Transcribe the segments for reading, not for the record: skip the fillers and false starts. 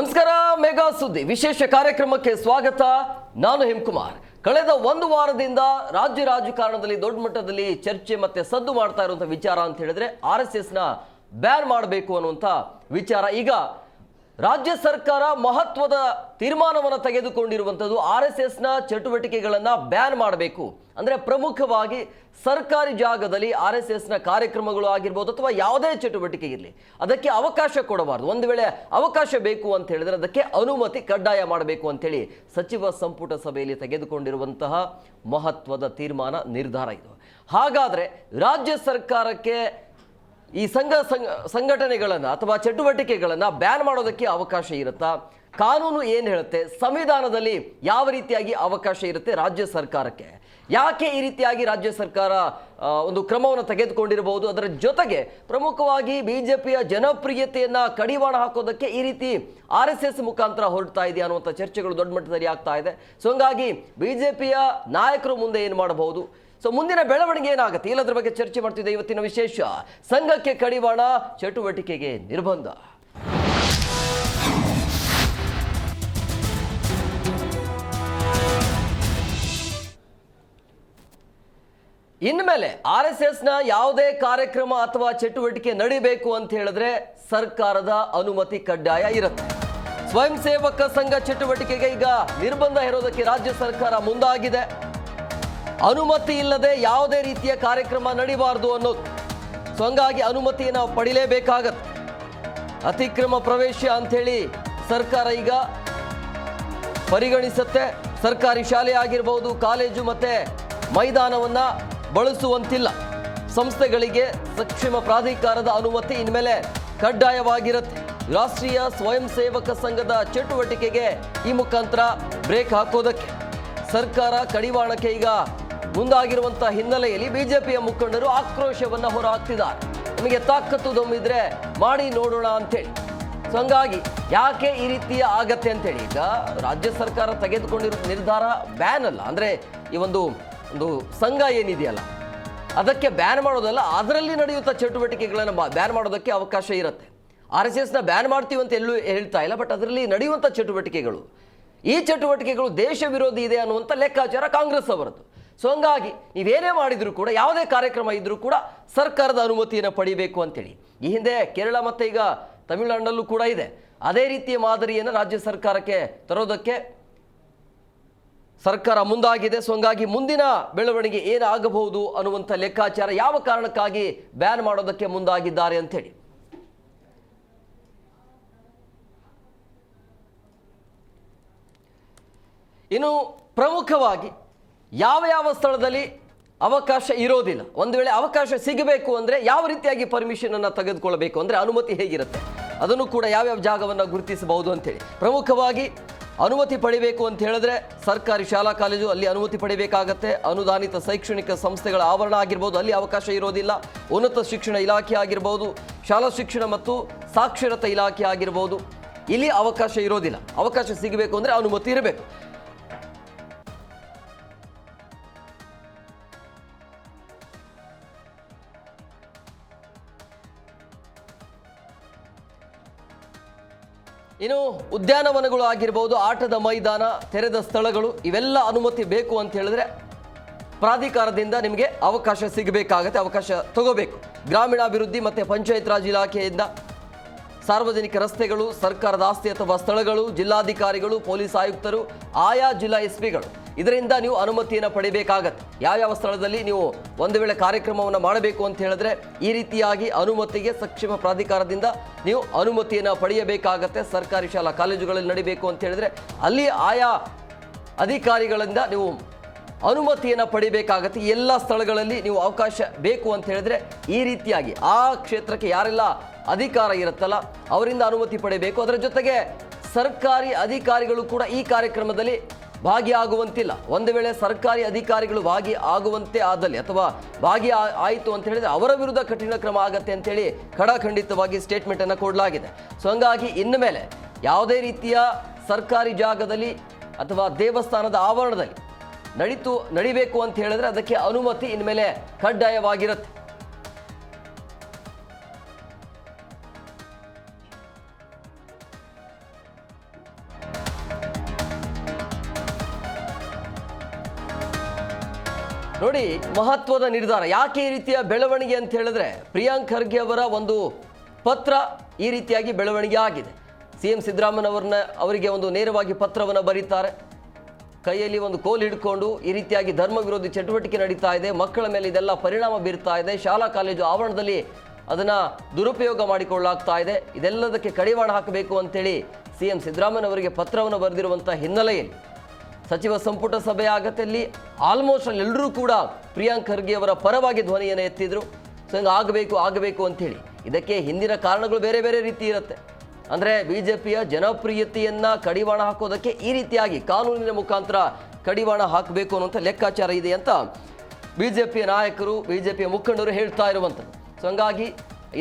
ನಮಸ್ಕಾರ. ಮೆಗಾ ಸುದ್ದಿ ವಿಶೇಷ ಕಾರ್ಯಕ್ರಮಕ್ಕೆ ಸ್ವಾಗತ. ನಾನು ಹೇಮಕುಮಾರ್. ಕಳೆದ ಒಂದು ವಾರದಿಂದ ರಾಜ್ಯ ರಾಜಕಾರಣದಲ್ಲಿ ದೊಡ್ಡ ಮಟ್ಟದಲ್ಲಿ ಚರ್ಚೆ ಮತ್ತೆ ಸದ್ದು ಮಾಡ್ತಾ ಇರುವಂತ ವಿಚಾರ ಅಂತ ಹೇಳಿದ್ರೆ RSS ನ ಬ್ಯಾನ್ ಮಾಡಬೇಕು ಅನ್ನುವಂತ ವಿಚಾರ. ಈಗ ರಾಜ್ಯ ಸರ್ಕಾರ ಮಹತ್ವದ ತೀರ್ಮಾನವನ್ನು ತೆಗೆದುಕೊಂಡಿರುವಂತದ್ದು RSS ನ ಚಟುವಟಿಕೆಗಳನ್ನ ಬ್ಯಾನ್ ಮಾಡಬೇಕು. ಅಂದ್ರೆ ಪ್ರಮುಖವಾಗಿ ಸರ್ಕಾರಿ ಜಾಗದಲ್ಲಿ RSS ನ ಕಾರ್ಯಕ್ರಮಗಳು ಆಗಿರ್ಬೋದು ಅಥವಾ ಯಾವುದೇ ಚಟುವಟಿಕೆ ಇರಲಿ ಅದಕ್ಕೆ ಅವಕಾಶ ಕೊಡಬಾರದು. ಒಂದು ವೇಳೆ ಅವಕಾಶ ಬೇಕು ಅಂತ ಹೇಳಿದ್ರೆ ಅದಕ್ಕೆ ಅನುಮತಿ ಕಡ್ಡಾಯ ಮಾಡಬೇಕು ಅಂತೇಳಿ ಸಚಿವ ಸಂಪುಟ ಸಭೆಯಲ್ಲಿ ತೆಗೆದುಕೊಂಡಿರುವಂತಹ ಮಹತ್ವದ ತೀರ್ಮಾನ ನಿರ್ಧಾರ ಇದು. ಹಾಗಾದ್ರೆ ರಾಜ್ಯ ಸರ್ಕಾರಕ್ಕೆ ಈ ಸಂಘಟನೆಗಳನ್ನು ಅಥವಾ ಚಟುವಟಿಕೆಗಳನ್ನು ಬ್ಯಾನ್ ಮಾಡೋದಕ್ಕೆ ಅವಕಾಶ ಇರುತ್ತಾ? ಕಾನೂನು ಏನು ಹೇಳುತ್ತೆ? ಸಂವಿಧಾನದಲ್ಲಿ ಯಾವ ರೀತಿಯಾಗಿ ಅವಕಾಶ ಇರುತ್ತೆ ರಾಜ್ಯ ಸರ್ಕಾರಕ್ಕೆ? ಯಾಕೆ ಈ ರೀತಿಯಾಗಿ ರಾಜ್ಯ ಸರ್ಕಾರ ಒಂದು ಕ್ರಮವನ್ನು ತೆಗೆದುಕೊಂಡಿರಬಹುದು? ಅದರ ಜೊತೆಗೆ ಪ್ರಮುಖವಾಗಿ ಬಿಜೆಪಿಯ ಜನಪ್ರಿಯತೆಯನ್ನ ಕಡಿವಾಣ ಹಾಕೋದಕ್ಕೆ ಈ ರೀತಿ RSS ಮುಖಾಂತರ ಹೊರಡ್ತಾ ಇದೆಯಾ ಅನ್ನುವಂಥ ಚರ್ಚೆಗಳು ದೊಡ್ಡ ಮಟ್ಟದಲ್ಲಿ ಆಗ್ತಾ ಇದೆ. ಸೊ ಹಂಗಾಗಿ ಬಿಜೆಪಿಯ ನಾಯಕರು ಮುಂದೆ ಏನು ಮಾಡಬಹುದು, ಸೊ ಮುಂದಿನ ಬೆಳವಣಿಗೆ ಏನಾಗುತ್ತೆ, ಇಲ್ಲದ್ರ ಬಗ್ಗೆ ಚರ್ಚೆ ಮಾಡ್ತಿದ್ದೆ. ಇವತ್ತಿನ ವಿಶೇಷ ಸಂಘಕ್ಕೆ ಕಡಿವಾಣ, ಚಟುವಟಿಕೆಗೆ ನಿರ್ಬಂಧ. ಇನ್ಮೇಲೆ RSS ನ ಯಾವುದೇ ಕಾರ್ಯಕ್ರಮ ಅಥವಾ ಚಟುವಟಿಕೆ ನಡಿಬೇಕು ಅಂತ ಹೇಳಿದ್ರೆ ಸರ್ಕಾರದ ಅನುಮತಿ ಕಡ್ಡಾಯ ಇರುತ್ತೆ. ಸ್ವಯಂ ಸೇವಕ ಸಂಘ ಚಟುವಟಿಕೆಗೆ ಈಗ ನಿರ್ಬಂಧ ಹೇರೋದಕ್ಕೆ ರಾಜ್ಯ ಸರ್ಕಾರ ಮುಂದಾಗಿದೆ. ಅನುಮತಿ ಇಲ್ಲದೆ ಯಾವುದೇ ರೀತಿಯ ಕಾರ್ಯಕ್ರಮ ನಡಿಬಾರದು ಅನ್ನೋದು. ಸೊ ಹಂಗಾಗಿ ಅನುಮತಿಯನ್ನು ಪಡಿಲೇಬೇಕಾಗತ್ತೆ. ಅತಿಕ್ರಮ ಪ್ರವೇಶ ಅಂಥೇಳಿ ಸರ್ಕಾರ ಈಗ ಪರಿಗಣಿಸುತ್ತೆ. ಸರ್ಕಾರಿ ಶಾಲೆ ಆಗಿರ್ಬೋದು, ಕಾಲೇಜು ಮತ್ತೆ ಮೈದಾನವನ್ನ ಬಳಸುವಂತಿಲ್ಲ. ಸಂಸ್ಥೆಗಳಿಗೆ ಸಕ್ಷಮ ಪ್ರಾಧಿಕಾರದ ಅನುಮತಿ ಇನ್ಮೇಲೆ ಕಡ್ಡಾಯವಾಗಿರುತ್ತೆ. ರಾಷ್ಟ್ರೀಯ ಸ್ವಯಂ ಸೇವಕ ಸಂಘದ ಚಟುವಟಿಕೆಗೆ ಈ ಮುಖಾಂತರ ಬ್ರೇಕ್ ಹಾಕೋದಕ್ಕೆ ಸರ್ಕಾರ ಕಡಿವಾಣಕ್ಕೆ ಈಗ ಮುಂದಾಗಿರುವಂತಹ ಹಿನ್ನೆಲೆಯಲ್ಲಿ ಬಿಜೆಪಿಯ ಮುಖಂಡರು ಆಕ್ರೋಶವನ್ನ ಹೊರಹಾಕ್ತಿದ್ದಾರೆ. ನಿಮಗೆ ತಾಕತ್ತು ದಮ್ಮಿದ್ರೆ ಮಾಡಿ ನೋಡೋಣ ಅಂತೇಳಿ. ಸೊ ಹಂಗಾಗಿ ಯಾಕೆ ಈ ರೀತಿಯ ಆಗತ್ತೆ ಅಂತೇಳಿ ಈಗ ರಾಜ್ಯ ಸರ್ಕಾರ ತೆಗೆದುಕೊಂಡಿರೋ ನಿರ್ಧಾರ ಬ್ಯಾನ್ ಅಲ್ಲ. ಅಂದ್ರೆ ಈ ಒಂದು ಸಂಘ ಏನಿದೆಯಲ್ಲ ಅದಕ್ಕೆ ಬ್ಯಾನ್ ಮಾಡೋದಲ್ಲ, ಅದರಲ್ಲಿ ನಡೆಯುತ್ತಾ ಚಟುವಟಿಕೆಗಳನ್ನು ಬ್ಯಾನ್ ಮಾಡೋದಕ್ಕೆ ಅವಕಾಶ ಇರುತ್ತೆ. RSS ನ ಬ್ಯಾನ್ ಮಾಡ್ತೀವಿ ಅಂತ ಎಲ್ಲೂ ಹೇಳ್ತಾ ಇಲ್ಲ, ಬಟ್ ಅದರಲ್ಲಿ ನಡೆಯುವಂಥ ಚಟುವಟಿಕೆಗಳು, ಈ ಚಟುವಟಿಕೆಗಳು ದೇಶ ವಿರೋಧಿ ಇದೆ ಅನ್ನುವಂಥ ಲೆಕ್ಕಾಚಾರ ಕಾಂಗ್ರೆಸ್ ಅವರದ್ದು. ಸೊ ಹಂಗಾಗಿ ನೀವೇನೇ ಮಾಡಿದ್ರು ಕೂಡ, ಯಾವುದೇ ಕಾರ್ಯಕ್ರಮ ಇದ್ರೂ ಕೂಡ ಸರ್ಕಾರದ ಅನುಮತಿಯನ್ನು ಪಡಿಬೇಕು ಅಂತೇಳಿ ಈ ಹಿಂದೆ ಕೇರಳ ಮತ್ತೆ ಈಗ ತಮಿಳುನಾಡಿನಲ್ಲೂ ಕೂಡ ಇದೆ. ಅದೇ ರೀತಿಯ ಮಾದರಿಯನ್ನು ರಾಜ್ಯ ಸರ್ಕಾರಕ್ಕೆ ತರೋದಕ್ಕೆ ಸರ್ಕಾರ ಮುಂದಾಗಿದೆ. ಸೊ ಹಂಗಾಗಿ ಮುಂದಿನ ಬೆಳವಣಿಗೆ ಏನಾಗಬಹುದು ಅನ್ನುವಂಥ ಲೆಕ್ಕಾಚಾರ, ಯಾವ ಕಾರಣಕ್ಕಾಗಿ ಬ್ಯಾನ್ ಮಾಡೋದಕ್ಕೆ ಮುಂದಾಗಿದ್ದಾರೆ ಅಂತೇಳಿ. ಇನ್ನು ಪ್ರಮುಖವಾಗಿ ಯಾವ ಸ್ಥಳದಲ್ಲಿ ಅವಕಾಶ ಇರೋದಿಲ್ಲ, ಒಂದು ವೇಳೆ ಅವಕಾಶ ಸಿಗಬೇಕು ಅಂದರೆ ಯಾವ ರೀತಿಯಾಗಿ ಪರ್ಮಿಷನ್ ಅನ್ನು ತೆಗೆದುಕೊಳ್ಳಬೇಕು, ಅಂದರೆ ಅನುಮತಿ ಹೇಗಿರುತ್ತೆ ಅದನ್ನು ಕೂಡ ಯಾವ್ಯಾವ ಜಾಗವನ್ನು ಗುರುತಿಸಬಹುದು ಅಂತೇಳಿ. ಪ್ರಮುಖವಾಗಿ ಅನುಮತಿ ಪಡಿಬೇಕು ಅಂತ ಹೇಳಿದ್ರೆ ಸರ್ಕಾರಿ ಶಾಲಾ ಕಾಲೇಜು ಅಲ್ಲಿ ಅನುಮತಿ ಪಡಿಬೇಕಾಗತ್ತೆ. ಅನುದಾನಿತ ಶೈಕ್ಷಣಿಕ ಸಂಸ್ಥೆಗಳ ಆವರಣ ಆಗಿರ್ಬೋದು, ಅಲ್ಲಿ ಅವಕಾಶ ಇರೋದಿಲ್ಲ. ಉನ್ನತ ಶಿಕ್ಷಣ ಇಲಾಖೆ ಆಗಿರ್ಬೋದು, ಶಾಲಾ ಶಿಕ್ಷಣ ಮತ್ತು ಸಾಕ್ಷರತಾ ಇಲಾಖೆ ಆಗಿರ್ಬೋದು, ಇಲ್ಲಿ ಅವಕಾಶ ಇರೋದಿಲ್ಲ. ಅವಕಾಶ ಸಿಗಬೇಕು ಅಂದರೆ ಅನುಮತಿ ಇರಬೇಕು. ಇನ್ನು ಉದ್ಯಾನವನಗಳು ಆಗಿರ್ಬೋದು, ಆಟದ ಮೈದಾನ, ತೆರೆದ ಸ್ಥಳಗಳು, ಇವೆಲ್ಲ ಅನುಮತಿ ಬೇಕು ಅಂತ ಹೇಳಿದ್ರೆ ಪ್ರಾಧಿಕಾರದಿಂದ ನಿಮಗೆ ಅವಕಾಶ ಸಿಗಬೇಕಾಗತ್ತೆ, ಅವಕಾಶ ತಗೋಬೇಕು. ಗ್ರಾಮೀಣಾಭಿವೃದ್ಧಿ ಮತ್ತು ಪಂಚಾಯತ್ ರಾಜ್ ಇಲಾಖೆಯಿಂದ ಸಾರ್ವಜನಿಕ ರಸ್ತೆಗಳು, ಸರ್ಕಾರದ ಆಸ್ತಿ ಅಥವಾ ಸ್ಥಳಗಳು, ಜಿಲ್ಲಾಧಿಕಾರಿಗಳು, ಪೊಲೀಸ್ ಆಯುಕ್ತರು, ಆಯಾ ಜಿಲ್ಲಾ SP ಗಳು, ಇದರಿಂದ ನೀವು ಅನುಮತಿಯನ್ನು ಪಡಿಬೇಕಾಗತ್ತೆ. ಯಾವ ಸ್ಥಳದಲ್ಲಿ ನೀವು ಒಂದು ವೇಳೆ ಕಾರ್ಯಕ್ರಮವನ್ನು ಮಾಡಬೇಕು ಅಂತ ಹೇಳಿದ್ರೆ ಈ ರೀತಿಯಾಗಿ ಅನುಮತಿಗೆ ಸಕ್ಷಮ ಪ್ರಾಧಿಕಾರದಿಂದ ನೀವು ಅನುಮತಿಯನ್ನು ಪಡೆಯಬೇಕಾಗತ್ತೆ. ಸರ್ಕಾರಿ ಶಾಲಾ ಕಾಲೇಜುಗಳಲ್ಲಿ ನಡಿಬೇಕು ಅಂತ ಹೇಳಿದ್ರೆ ಅಲ್ಲಿ ಆಯಾ ಅಧಿಕಾರಿಗಳಿಂದ ನೀವು ಅನುಮತಿಯನ್ನು ಪಡಿಬೇಕಾಗತ್ತೆ. ಎಲ್ಲ ಸ್ಥಳಗಳಲ್ಲಿ ನೀವು ಅವಕಾಶ ಬೇಕು ಅಂತ ಹೇಳಿದ್ರೆ ಈ ರೀತಿಯಾಗಿ ಆ ಕ್ಷೇತ್ರಕ್ಕೆ ಯಾರೆಲ್ಲ ಅಧಿಕಾರ ಇರುತ್ತಲ್ಲ ಅವರಿಂದ ಅನುಮತಿ ಪಡೆಯಬೇಕು. ಅದರ ಜೊತೆಗೆ ಸರ್ಕಾರಿ ಅಧಿಕಾರಿಗಳು ಕೂಡ ಈ ಕಾರ್ಯಕ್ರಮದಲ್ಲಿ ಭಾಗಿಯಾಗುವಂತಿಲ್ಲ. ಒಂದು ವೇಳೆ ಸರ್ಕಾರಿ ಅಧಿಕಾರಿಗಳು ಭಾಗಿಯಾಗುವಂತೆ ಆದಲ್ಲಿ ಅಥವಾ ಆಯಿತು ಅಂತ ಹೇಳಿದ್ರೆ ಅವರ ವಿರುದ್ಧ ಕಠಿಣ ಕ್ರಮ ಆಗತ್ತೆ ಅಂತೇಳಿ ಖಡಾಖಂಡಿತವಾಗಿ ಸ್ಟೇಟ್ಮೆಂಟನ್ನು ಕೊಡಲಾಗಿದೆ. ಸೊ ಹಂಗಾಗಿ ಇನ್ನು ಮೇಲೆ ಯಾವುದೇ ರೀತಿಯ ಸರ್ಕಾರಿ ಜಾಗದಲ್ಲಿ ಅಥವಾ ದೇವಸ್ಥಾನದ ಆವರಣದಲ್ಲಿ ನಡಿಬೇಕು ಅಂತ ಹೇಳಿದ್ರೆ ಅದಕ್ಕೆ ಅನುಮತಿ ಇನ್ಮೇಲೆ ಕಡ್ಡಾಯವಾಗಿರುತ್ತೆ. ನೋಡಿ, ಮಹತ್ವದ ನಿರ್ಧಾರ. ಯಾಕೆ ಈ ರೀತಿಯ ಬೆಳವಣಿಗೆ ಅಂತ ಹೇಳಿದ್ರೆ, ಪ್ರಿಯಾಂಕ್ ಖರ್ಗೆ ಅವರ ಒಂದು ಪತ್ರ ಈ ರೀತಿಯಾಗಿ ಬೆಳವಣಿಗೆ ಆಗಿದೆ. CM ಸಿದ್ದರಾಮಯ್ಯ ಅವರಿಗೆ ಒಂದು ನೇರವಾಗಿ ಪತ್ರವನ್ನು ಬರೀತಾರೆ. ಕೈಯಲ್ಲಿ ಒಂದು ಕೋಲ್ ಹಿಡ್ಕೊಂಡು ಈ ರೀತಿಯಾಗಿ ಧರ್ಮ ವಿರೋಧಿ ಚಟುವಟಿಕೆ ನಡೀತಾ ಇದೆ, ಮಕ್ಕಳ ಮೇಲೆ ಇದೆಲ್ಲ ಪರಿಣಾಮ ಬೀರ್ತಾ ಇದೆ, ಶಾಲಾ ಕಾಲೇಜು ಆವರಣದಲ್ಲಿ ಅದನ್ನು ದುರುಪಯೋಗ ಮಾಡಿಕೊಳ್ಳಲಾಗ್ತಾ ಇದೆ, ಇದೆಲ್ಲದಕ್ಕೆ ಕಡಿವಾಣ ಹಾಕಬೇಕು ಅಂತೇಳಿ CM ಸಿದ್ದರಾಮಯ್ಯ ಅವರಿಗೆ ಪತ್ರವನ್ನು ಬರೆದಿರುವಂಥ ಹಿನ್ನೆಲೆಯಲ್ಲಿ ಸಚಿವ ಸಂಪುಟ ಸಭೆ ಆಗತ್ತಲ್ಲಿ ಆಲ್ಮೋಸ್ಟ್ ಎಲ್ಲರೂ ಕೂಡ ಪ್ರಿಯಾಂಕ್ ಖರ್ಗೆ ಅವರ ಪರವಾಗಿ ಧ್ವನಿಯನ್ನು ಎತ್ತಿದ್ರು. ಸೊ ಹಂಗೆ ಆಗಬೇಕು ಅಂಥೇಳಿ. ಇದಕ್ಕೆ ಹಿಂದಿನ ಕಾರಣಗಳು ಬೇರೆ ಬೇರೆ ರೀತಿ ಇರುತ್ತೆ. ಅಂದರೆ BJPಯ ಜನಪ್ರಿಯತೆಯನ್ನು ಕಡಿವಾಣ ಹಾಕೋದಕ್ಕೆ ಈ ರೀತಿಯಾಗಿ ಕಾನೂನಿನ ಮುಖಾಂತರ ಕಡಿವಾಣ ಹಾಕಬೇಕು ಅನ್ನುವಂಥ ಲೆಕ್ಕಾಚಾರ ಇದೆ ಅಂತ BJPಯ ನಾಯಕರು, BJPಯ ಮುಖಂಡರು ಹೇಳ್ತಾ ಇರುವಂಥದ್ದು. ಸೊ ಹಂಗಾಗಿ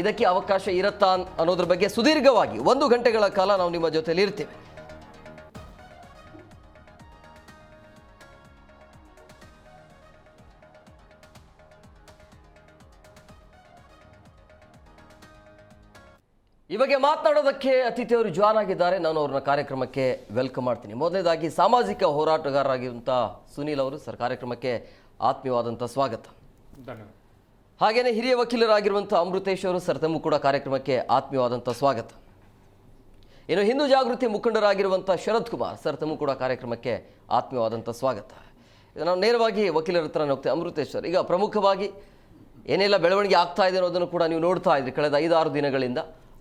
ಇದಕ್ಕೆ ಅವಕಾಶ ಇರುತ್ತಾ ಅನ್ನೋದ್ರ ಬಗ್ಗೆ ಸುದೀರ್ಘವಾಗಿ 1 ಗಂಟೆಗಳ ಕಾಲ ನಾವು ನಿಮ್ಮ ಜೊತೆಲಿ ಇರ್ತೀವಿ. ಈ ಬಗ್ಗೆ ಮಾತನಾಡೋದಕ್ಕೆ ಅತಿಥಿಯವರು ಜಾಯ್ನ್ ಆಗಿದ್ದಾರೆ. ನಾನು ಅವ್ರನ್ನ ಕಾರ್ಯಕ್ರಮಕ್ಕೆ ವೆಲ್ಕಮ್ ಮಾಡ್ತೀನಿ. ಮೊದಲನೇದಾಗಿ ಸಾಮಾಜಿಕ ಹೋರಾಟಗಾರರಾಗಿರುವಂಥ ಸುನೀಲ್ ಅವರು, ಸರ್ ಕಾರ್ಯಕ್ರಮಕ್ಕೆ ಆತ್ಮೀಯವಾದಂಥ ಸ್ವಾಗತ. ಧನ್ಯವಾದ. ಹಾಗೆಯೇ ಹಿರಿಯ ವಕೀಲರಾಗಿರುವಂಥ ಅಮೃತೇಶ್ ಅವರು, ಸರ್ ತಮಗೂ ಕೂಡ ಕಾರ್ಯಕ್ರಮಕ್ಕೆ ಆತ್ಮೀಯವಾದಂಥ ಸ್ವಾಗತ. ಇನ್ನು ಹಿಂದೂ ಜಾಗೃತಿ ಮುಖಂಡರಾಗಿರುವಂಥ ಶರತ್ ಕುಮಾರ್, ಸರ್ ತಮಗೂ ಕೂಡ ಕಾರ್ಯಕ್ರಮಕ್ಕೆ ಆತ್ಮೀಯವಾದಂಥ ಸ್ವಾಗತ. ಇದು ನಾವು ನೇರವಾಗಿ ವಕೀಲರ ಹತ್ರ ಹೋಗ್ತೇವೆ. ಅಮೃತೇಶ್ ಸರ್, ಈಗ ಪ್ರಮುಖವಾಗಿ ಏನೆಲ್ಲ ಬೆಳವಣಿಗೆ ಆಗ್ತಾ ಇದೆ ಅನ್ನೋದನ್ನು ಕೂಡ ನೀವು ನೋಡ್ತಾ ಇದ್ರಿ ಕಳೆದ 5-6 ದಿನಗಳಿಂದ.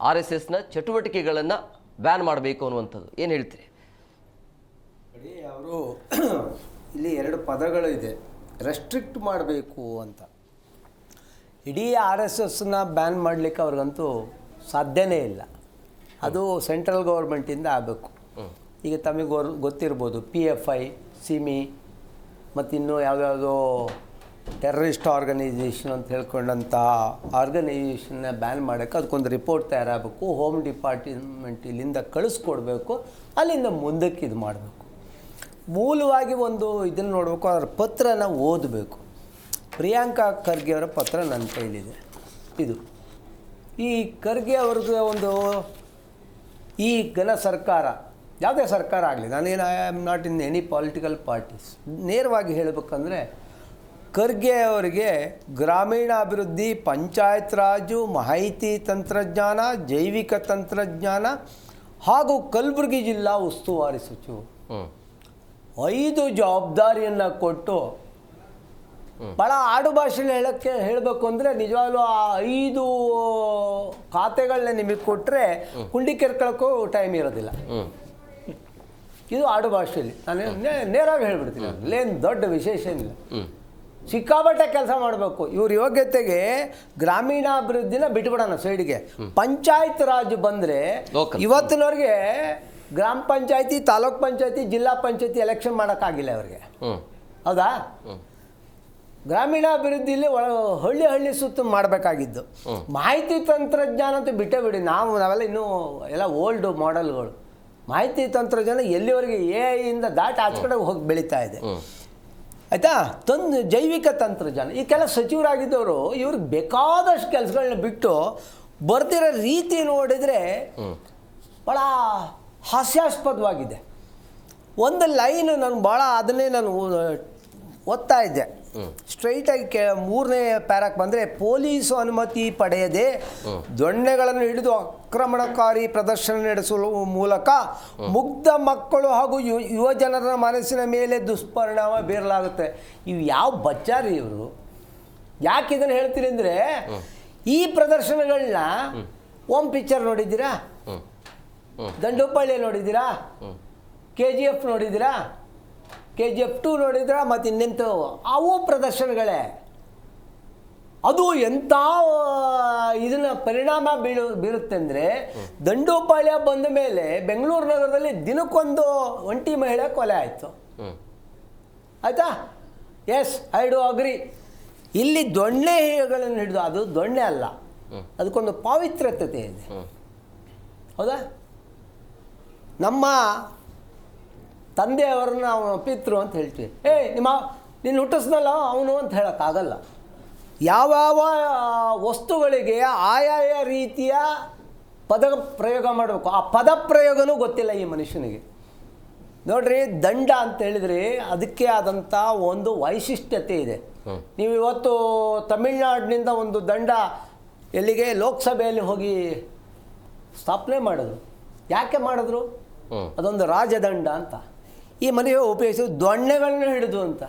RSSನ ಚಟುವಟಿಕೆಗಳನ್ನು ಬ್ಯಾನ್ ಮಾಡಬೇಕು ಅನ್ನುವಂಥದ್ದು ಏನು ಹೇಳ್ತೀರಿ? ಅವರು ಇಲ್ಲಿ 2 ಪದಗಳು ಇದೆ, ರೆಸ್ಟ್ರಿಕ್ಟ್ ಮಾಡಬೇಕು ಅಂತ. ಇಡೀ RSSನ ಬ್ಯಾನ್ ಮಾಡಲಿಕ್ಕೆ ಅವ್ರಿಗಂತೂ ಸಾಧ್ಯನೇ ಇಲ್ಲ. ಅದು ಸೆಂಟ್ರಲ್ ಗೌರ್ಮೆಂಟಿಂದ ಆಗಬೇಕು. ಈಗ ತಮಗೆ ಗೊತ್ತಿರ್ಬೋದು, PFI, ಸಿಮಿ ಮತ್ತು ಇನ್ನೂ ಯಾವ್ಯಾವುದೋ ಟೆರರಿಸ್ಟ್ ಆರ್ಗನೈಸೇಷನ್ ಅಂತ ಹೇಳ್ಕೊಂಡಂಥ ಆರ್ಗನೈಸೇಷನ್ನ ಬ್ಯಾನ್ ಮಾಡೋಕ್ಕೆ ಅದಕ್ಕೊಂದು ರಿಪೋರ್ಟ್ ತಯಾರಾಗಬೇಕು. ಹೋಮ್ ಡಿಪಾರ್ಟ್ಮೆಂಟ್ ಇಲ್ಲಿಂದ ಕಳಿಸ್ಕೊಡ್ಬೇಕು, ಅಲ್ಲಿಂದ ಮುಂದಕ್ಕೆ ಇದು ಮಾಡಬೇಕು. ಮೂಲವಾಗಿ ಒಂದು ಇದನ್ನು ನೋಡಬೇಕು, ಅದರ ಪತ್ರನ ಓದಬೇಕು. ಪ್ರಿಯಾಂಕಾ ಖರ್ಗೆ ಅವರ ಪತ್ರ ನನ್ನ ಕೈಲಿದೆ. ಇದು ಈ ಖರ್ಗೆ ಅವ್ರಿಗೆ ಒಂದು ಈ ಘನ ಸರ್ಕಾರ, ಯಾವುದೇ ಸರ್ಕಾರ ಆಗಲಿ, ನಾನೇನು I am not in any political parties, ನೇರವಾಗಿ ಹೇಳಬೇಕಂದ್ರೆ ಖರ್ಗೆ ಅವರಿಗೆ ಗ್ರಾಮೀಣಾಭಿವೃದ್ಧಿ, ಪಂಚಾಯತ್ ರಾಜು, ಮಾಹಿತಿ ತಂತ್ರಜ್ಞಾನ, ಜೈವಿಕ ತಂತ್ರಜ್ಞಾನ ಹಾಗೂ ಕಲಬುರಗಿ ಜಿಲ್ಲಾ ಉಸ್ತುವಾರಿ ಸಚಿವರು 5 ಜವಾಬ್ದಾರಿಯನ್ನು ಕೊಟ್ಟು, ಭಾಳ ಆಡು ಭಾಷೆಯಲ್ಲಿ ಹೇಳಬೇಕು ಅಂದರೆ ನಿಜವಾಗ್ಲೂ ಆ 5 ಖಾತೆಗಳನ್ನ ನಿಮಗೆ ಕೊಟ್ಟರೆ ಕುಂಡಿ ಕೆರ್ಕೊಳ್ಳೋಕ್ಕೂ ಟೈಮ್ ಇರೋದಿಲ್ಲ. ಇದು ಆಡು ಭಾಷೆಯಲ್ಲಿ ನಾನು ನೇರವಾಗಿ ಹೇಳ್ಬಿಡ್ತೀನಿ. ಅಲ್ಲೇನು ದೊಡ್ಡ ವಿಶೇಷ ಏನಿಲ್ಲ, ಸಿಕ್ಕಾಬಟ್ಟೆ ಕೆಲಸ ಮಾಡಬೇಕು. ಇವ್ರ ಯೋಗ್ಯತೆಗೆ ಗ್ರಾಮೀಣಾಭಿವೃದ್ಧಿನ ಬಿಟ್ಬಿಡೋಣ ಸೈಡ್ಗೆ. ಪಂಚಾಯತ್ ರಾಜ್ ಬಂದರೆ ಇವತ್ತಿನವ್ರಿಗೆ ಗ್ರಾಮ ಪಂಚಾಯತಿ, ತಾಲೂಕ್ ಪಂಚಾಯತಿ, ಜಿಲ್ಲಾ ಪಂಚಾಯತಿ ಎಲೆಕ್ಷನ್ ಮಾಡೋಕ್ಕಾಗಿಲ್ಲ ಅವ್ರಿಗೆ. ಹೌದಾ? ಗ್ರಾಮೀಣಾಭಿವೃದ್ಧಿಲಿ ಹಳ್ಳಿ ಸುತ್ತ ಮಾಡಬೇಕಾಗಿದ್ದು. ಮಾಹಿತಿ ತಂತ್ರಜ್ಞಾನ ಅಂತ ಬಿಟ್ಟೇ ಬಿಡಿ, ನಾವೆಲ್ಲ ಇನ್ನೂ ಎಲ್ಲ ಓಲ್ಡ್ ಮಾಡೆಲ್ಗಳು. ಮಾಹಿತಿ ತಂತ್ರಜ್ಞಾನ ಎಲ್ಲಿವರೆಗೆ AI ಇಂದ ದಾಟಿ ಆಚೆ ಕಡೆ ಹೋಗಿ ಬೆಳೀತಾ ಇದೆ. ಆಯಿತಾ? ಜೈವಿಕ ತಂತ್ರಜ್ಞಾನ, ಈ ಕೆಲ ಸಚಿವರಾಗಿದ್ದವರು ಇವ್ರಿಗೆ ಬೇಕಾದಷ್ಟು ಕೆಲಸಗಳನ್ನ ಬಿಟ್ಟು ಬರ್ತಿರೋ ರೀತಿ ನೋಡಿದರೆ ಭಾಳ ಹಾಸ್ಯಾಸ್ಪದವಾಗಿದೆ. ಒಂದು ಲೈನ್ ನಾನು ಭಾಳ ಅದನ್ನೇ ನಾನು ಓದ್ತಾ ಇದ್ದೆ ಸ್ಟ್ರೈಟಾಗಿ. 3ನೇ ಪ್ಯಾರಾಕ್ ಬಂದರೆ, ಪೊಲೀಸು ಅನುಮತಿ ಪಡೆಯದೆ ದೊಣ್ಣೆಗಳನ್ನು ಹಿಡಿದು ಆಕ್ರಮಣಕಾರಿ ಪ್ರದರ್ಶನ ನಡೆಸುವ ಮೂಲಕ ಮುಗ್ಧ ಮಕ್ಕಳು ಹಾಗೂ ಯುವಜನರ ಮನಸ್ಸಿನ ಮೇಲೆ ದುಷ್ಪರಿಣಾಮ ಬೀರಲಾಗುತ್ತೆ. ಇವು ಯಾವ ಬಚ್ಚಾರಿ ಇವರು? ಯಾಕೆ ಇದನ್ನು ಹೇಳ್ತೀರಿ ಅಂದರೆ, ಈ ಪ್ರದರ್ಶನಗಳನ್ನ ಓಮ್ ಪಿಕ್ಚರ್ ನೋಡಿದ್ದೀರಾ? ದಂಡೋಪಾಳ್ಯ ನೋಡಿದ್ದೀರಾ? KGF ನೋಡಿದ್ದೀರಾ? KGF 2 ನೋಡಿದ್ರಾ? ಮತ್ತು ಇನ್ನೆಂತ ಅವು ಪ್ರದರ್ಶನಗಳೇ. ಅದು ಎಂಥ ಇದನ್ನು ಪರಿಣಾಮ ಬೀರುತ್ತೆ ಅಂದರೆ, ದಂಡೋಪಾಳ್ಯ ಬಂದ ಮೇಲೆ ಬೆಂಗಳೂರು ನಗರದಲ್ಲಿ ದಿನಕ್ಕೊಂದು ಒಂಟಿ ಮಹಿಳೆ ಕೊಲೆ ಆಯಿತು. ಆಯಿತಾ? Yes, I do agree. ಇಲ್ಲಿ ದೊಣ್ಣೆಗಳನ್ನು ಹಿಡಿದು, ಅದು ದೊಣ್ಣೆ ಅಲ್ಲ, ಅದಕ್ಕೊಂದು ಪಾವಿತ್ರತೆ ಇದೆ. ಹೌದಾ? ನಮ್ಮ ತಂದೆಯವರನ್ನ ಅವನ ಪಿತೃ ಅಂತ ಹೇಳ್ತೀವಿ. ನೀನು ಹುಟ್ಟಿಸ್ನಲ್ಲ ಅವನು ಅಂತ ಹೇಳೋಕ್ಕಾಗಲ್ಲ. ಯಾವ್ಯಾವ ವಸ್ತುಗಳಿಗೆ ಆಯಾಯ ರೀತಿಯ ಪದ ಪ್ರಯೋಗ ಮಾಡಬೇಕು, ಆ ಪದ ಪ್ರಯೋಗನೂ ಗೊತ್ತಿಲ್ಲ ಈ ಮನುಷ್ಯನಿಗೆ. ನೋಡ್ರಿ, ದಂಡ ಅಂತ ಹೇಳಿದ್ರೆ ಅದಕ್ಕೆ ಆದಂಥ ಒಂದು ವೈಶಿಷ್ಟ್ಯತೆ ಇದೆ. ನೀವು ಇವತ್ತು ತಮಿಳ್ನಾಡಿನಿಂದ ಒಂದು ದಂಡ ಎಲ್ಲಿಗೆ ಲೋಕಸಭೆಯಲ್ಲಿ ಹೋಗಿ ಸ್ಥಾಪನೆ ಮಾಡಿದ್ರು. ಯಾಕೆ ಮಾಡಿದ್ರು? ಅದೊಂದು ರಾಜದಂಡ ಅಂತ. ಈ ಮನೆಗೆ ಉಪಯೋಗಿಸೋದು ದೊಣ್ಣೆಗಳನ್ನ ಹಿಡಿದು ಅಂತ.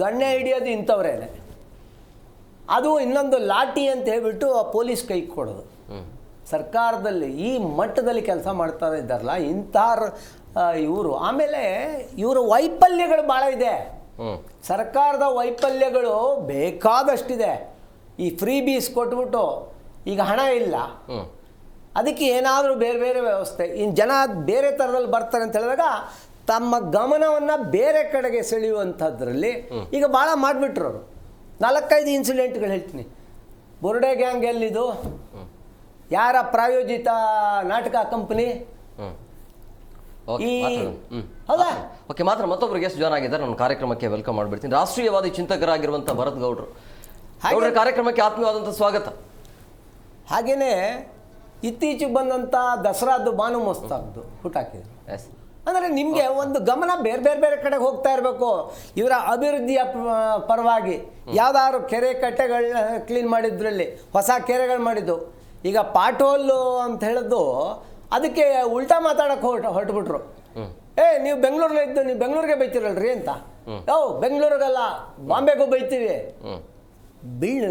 ದೊಣ್ಣೆ ಹಿಡಿಯೋದು ಇಂಥವ್ರೇನೆ. ಅದು ಇನ್ನೊಂದು ಲಾಠಿ ಅಂತ ಹೇಳ್ಬಿಟ್ಟು ಆ ಪೊಲೀಸ್ ಕೈಗೆ ಕೊಡೋದು. ಸರ್ಕಾರದಲ್ಲಿ ಈ ಮಟ್ಟದಲ್ಲಿ ಕೆಲಸ ಮಾಡ್ತಾ ಇದ್ದಾರಲ್ಲ ಇಂಥ ಇವರು. ಆಮೇಲೆ ಇವರ ವೈಫಲ್ಯಗಳು ಭಾಳ ಇದೆ. ಸರ್ಕಾರದ ವೈಫಲ್ಯಗಳು ಬೇಕಾದಷ್ಟಿದೆ. ಈ ಫ್ರೀ ಬೀಸ್ ಕೊಟ್ಬಿಟ್ಟು ಈಗ ಹಣ ಇಲ್ಲ, ಅದಕ್ಕೆ ಏನಾದರೂ ಬೇರೆ ಬೇರೆ ವ್ಯವಸ್ಥೆ, ಇನ್ನು ಜನ ಬೇರೆ ಥರದಲ್ಲಿ ಬರ್ತಾರೆ ಅಂತ ಹೇಳಿದಾಗ ತಮ್ಮ ಗಮನವನ್ನು ಬೇರೆ ಕಡೆಗೆ ಸೆಳೆಯುವಂಥದ್ರಲ್ಲಿ ಈಗ ಭಾಳ ಮಾಡಿಬಿಟ್ರು ಅವರು. 4-5 ಇನ್ಸಿಡೆಂಟ್ಗಳು ಹೇಳ್ತೀನಿ. ಬುರ್ಡೆ ಗ್ಯಾಂಗ್ ಎಲ್ಲಿದು? ಯಾರ ಪ್ರಾಯೋಜಿತ ನಾಟಕ ಕಂಪನಿ? ಹೌದಾ? ಓಕೆ, ಮಾತ್ರ ಮತ್ತೊಬ್ಬರು ಗೆಸ್ಟ್ ಜಾಯ್ನ್ ಆಗಿದ್ದಾರೆ. ನನ್ನ ಕಾರ್ಯಕ್ರಮಕ್ಕೆ ವೆಲ್ಕಮ್ ಮಾಡಿಬಿಡ್ತೀನಿ. ರಾಷ್ಟ್ರೀಯವಾದಿ ಚಿಂತಕರಾಗಿರುವಂಥ ಭರತ್ ಗೌಡ್ರು ಕಾರ್ಯಕ್ರಮಕ್ಕೆ ಆತ್ಮೀಯವಾದಂಥ ಸ್ವಾಗತ. ಹಾಗೆಯೇ ಇತ್ತೀಚೆಗೆ ಬಂದಂಥ ದಸರಾದ್ದು ಭಾನು ಮಸ್ತಾಗ್ದು ಹುಟ್ಟಾಕಿದ್ರು. ಅಂದರೆ ನಿಮಗೆ ಒಂದು ಗಮನ ಬೇರೆ ಬೇರೆ ಬೇರೆ ಕಡೆಗೆ ಹೋಗ್ತಾ ಇರಬೇಕು. ಇವರ ಅಭಿವೃದ್ಧಿಯ ಪರವಾಗಿ ಯಾವ್ದಾದ್ರು ಕೆರೆ ಕಟ್ಟೆಗಳನ್ನ ಕ್ಲೀನ್ ಮಾಡಿದ್ರಲ್ಲಿ ಹೊಸ ಕೆರೆಗಳು ಮಾಡಿದ್ದು. ಈಗ ಪಾಟೋಲು ಅಂತ ಹೇಳಿದ್ದು ಅದಕ್ಕೆ ಉಲ್ಟಾ ಮಾತಾಡೋಕೆ ಹೊರಟ್ಬಿಟ್ರು. ನೀವು ಬೆಂಗಳೂರಲ್ಲಿ ಇದ್ದು ನೀವು ಬೆಂಗಳೂರಿಗೆ ಬೈತಿರಲ್ರಿ ಅಂತ. ಬೆಂಗಳೂರಿಗಲ್ಲ, ಬಾಂಬೆಗೂ ಬೈತೀವಿ.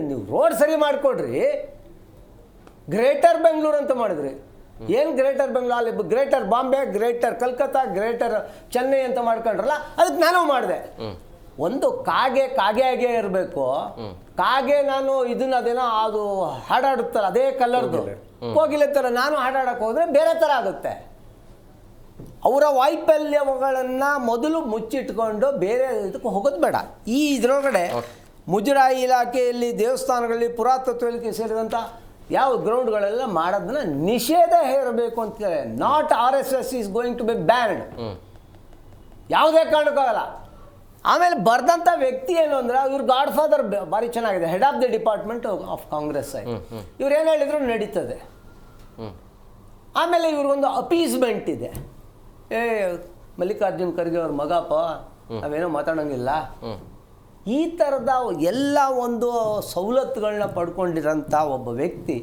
ನೀವು ರೋಡ್ ಸರಿ ಮಾಡಿಕೊಡ್ರಿ. ಗ್ರೇಟರ್ ಬೆಂಗಳೂರು ಅಂತ ಮಾಡಿದ್ರಿ. ಏನು ಗ್ರೇಟರ್ ಬೆಂಗಳೂರು? ಅಲ್ಲಿ greater Bombay, greater Calcutta, greater Chennai ಅಂತ ಮಾಡ್ಕೊಂಡ್ರಲ್ಲ, ಅದಕ್ಕೆ ನಾನು ಮಾಡಿದೆ. ಒಂದು ಕಾಗೆ ಇರಬೇಕು. ಕಾಗೆ ನಾನು ಇದನ್ನ ಅದೇನೋ ಅದು ಹಾಡಾಡುತ್ತಲ್ಲ ಅದೇ ಕಲರ್ದು ಕೋಗಿಲೆ ಥರ ನಾನು ಹಾಡಾಡಕ್ಕೆ ಹೋದರೆ ಬೇರೆ ಥರ ಆಗುತ್ತೆ. ಅವರ ವೈಫಲ್ಯಗಳನ್ನು ಮೊದಲು ಮುಚ್ಚಿಟ್ಕೊಂಡು ಬೇರೆ ಇದಕ್ಕೆ ಹೋಗೋದು ಬೇಡ. ಈ ಇದರೊಳಗಡೆ ಮುಜರಾಯಿ ಇಲಾಖೆಯಲ್ಲಿ, ದೇವಸ್ಥಾನಗಳಲ್ಲಿ, ಪುರಾತತ್ವ ಇಲಾಖೆ ಸೇರಿದಂಥ ಯಾವ ಗ್ರೌಂಡ್ಗಳೆಲ್ಲ ಮಾಡೋದನ್ನ ನಿಷೇಧ ಹೇರಬೇಕು ಅಂತಾರೆ. Not RSS is going to be banned. ಯಾವುದೇ ಕಾರಣಕ್ಕಾಗಲ್ಲ. ಆಮೇಲೆ ಬರ್ದಂಥ ವ್ಯಕ್ತಿ ಏನು ಅಂದರೆ ಇವ್ರ ಗಾಡ್ ಫಾದರ್ ಭಾರಿ ಚೆನ್ನಾಗಿದೆ. Head of the department of Congress. ಇವ್ರು ಏನು ಹೇಳಿದ್ರು ನಡೀತದೆ. ಆಮೇಲೆ ಇವ್ರಿಗೊಂದು ಅಪೀಸ್ಮೆಂಟ್ ಇದೆ. ಮಲ್ಲಿಕಾರ್ಜುನ್ ಖರ್ಗೆ ಅವ್ರ ಮಗಪ್ಪ, ನಾವೇನೋ ಮಾತಾಡೋಂಗಿಲ್ಲ. ಈ ಥರದ ಎಲ್ಲ ಒಂದು ಸವಲತ್ತುಗಳನ್ನ ಪಡ್ಕೊಂಡಿರೋಂಥ ಒಬ್ಬ ವ್ಯಕ್ತಿ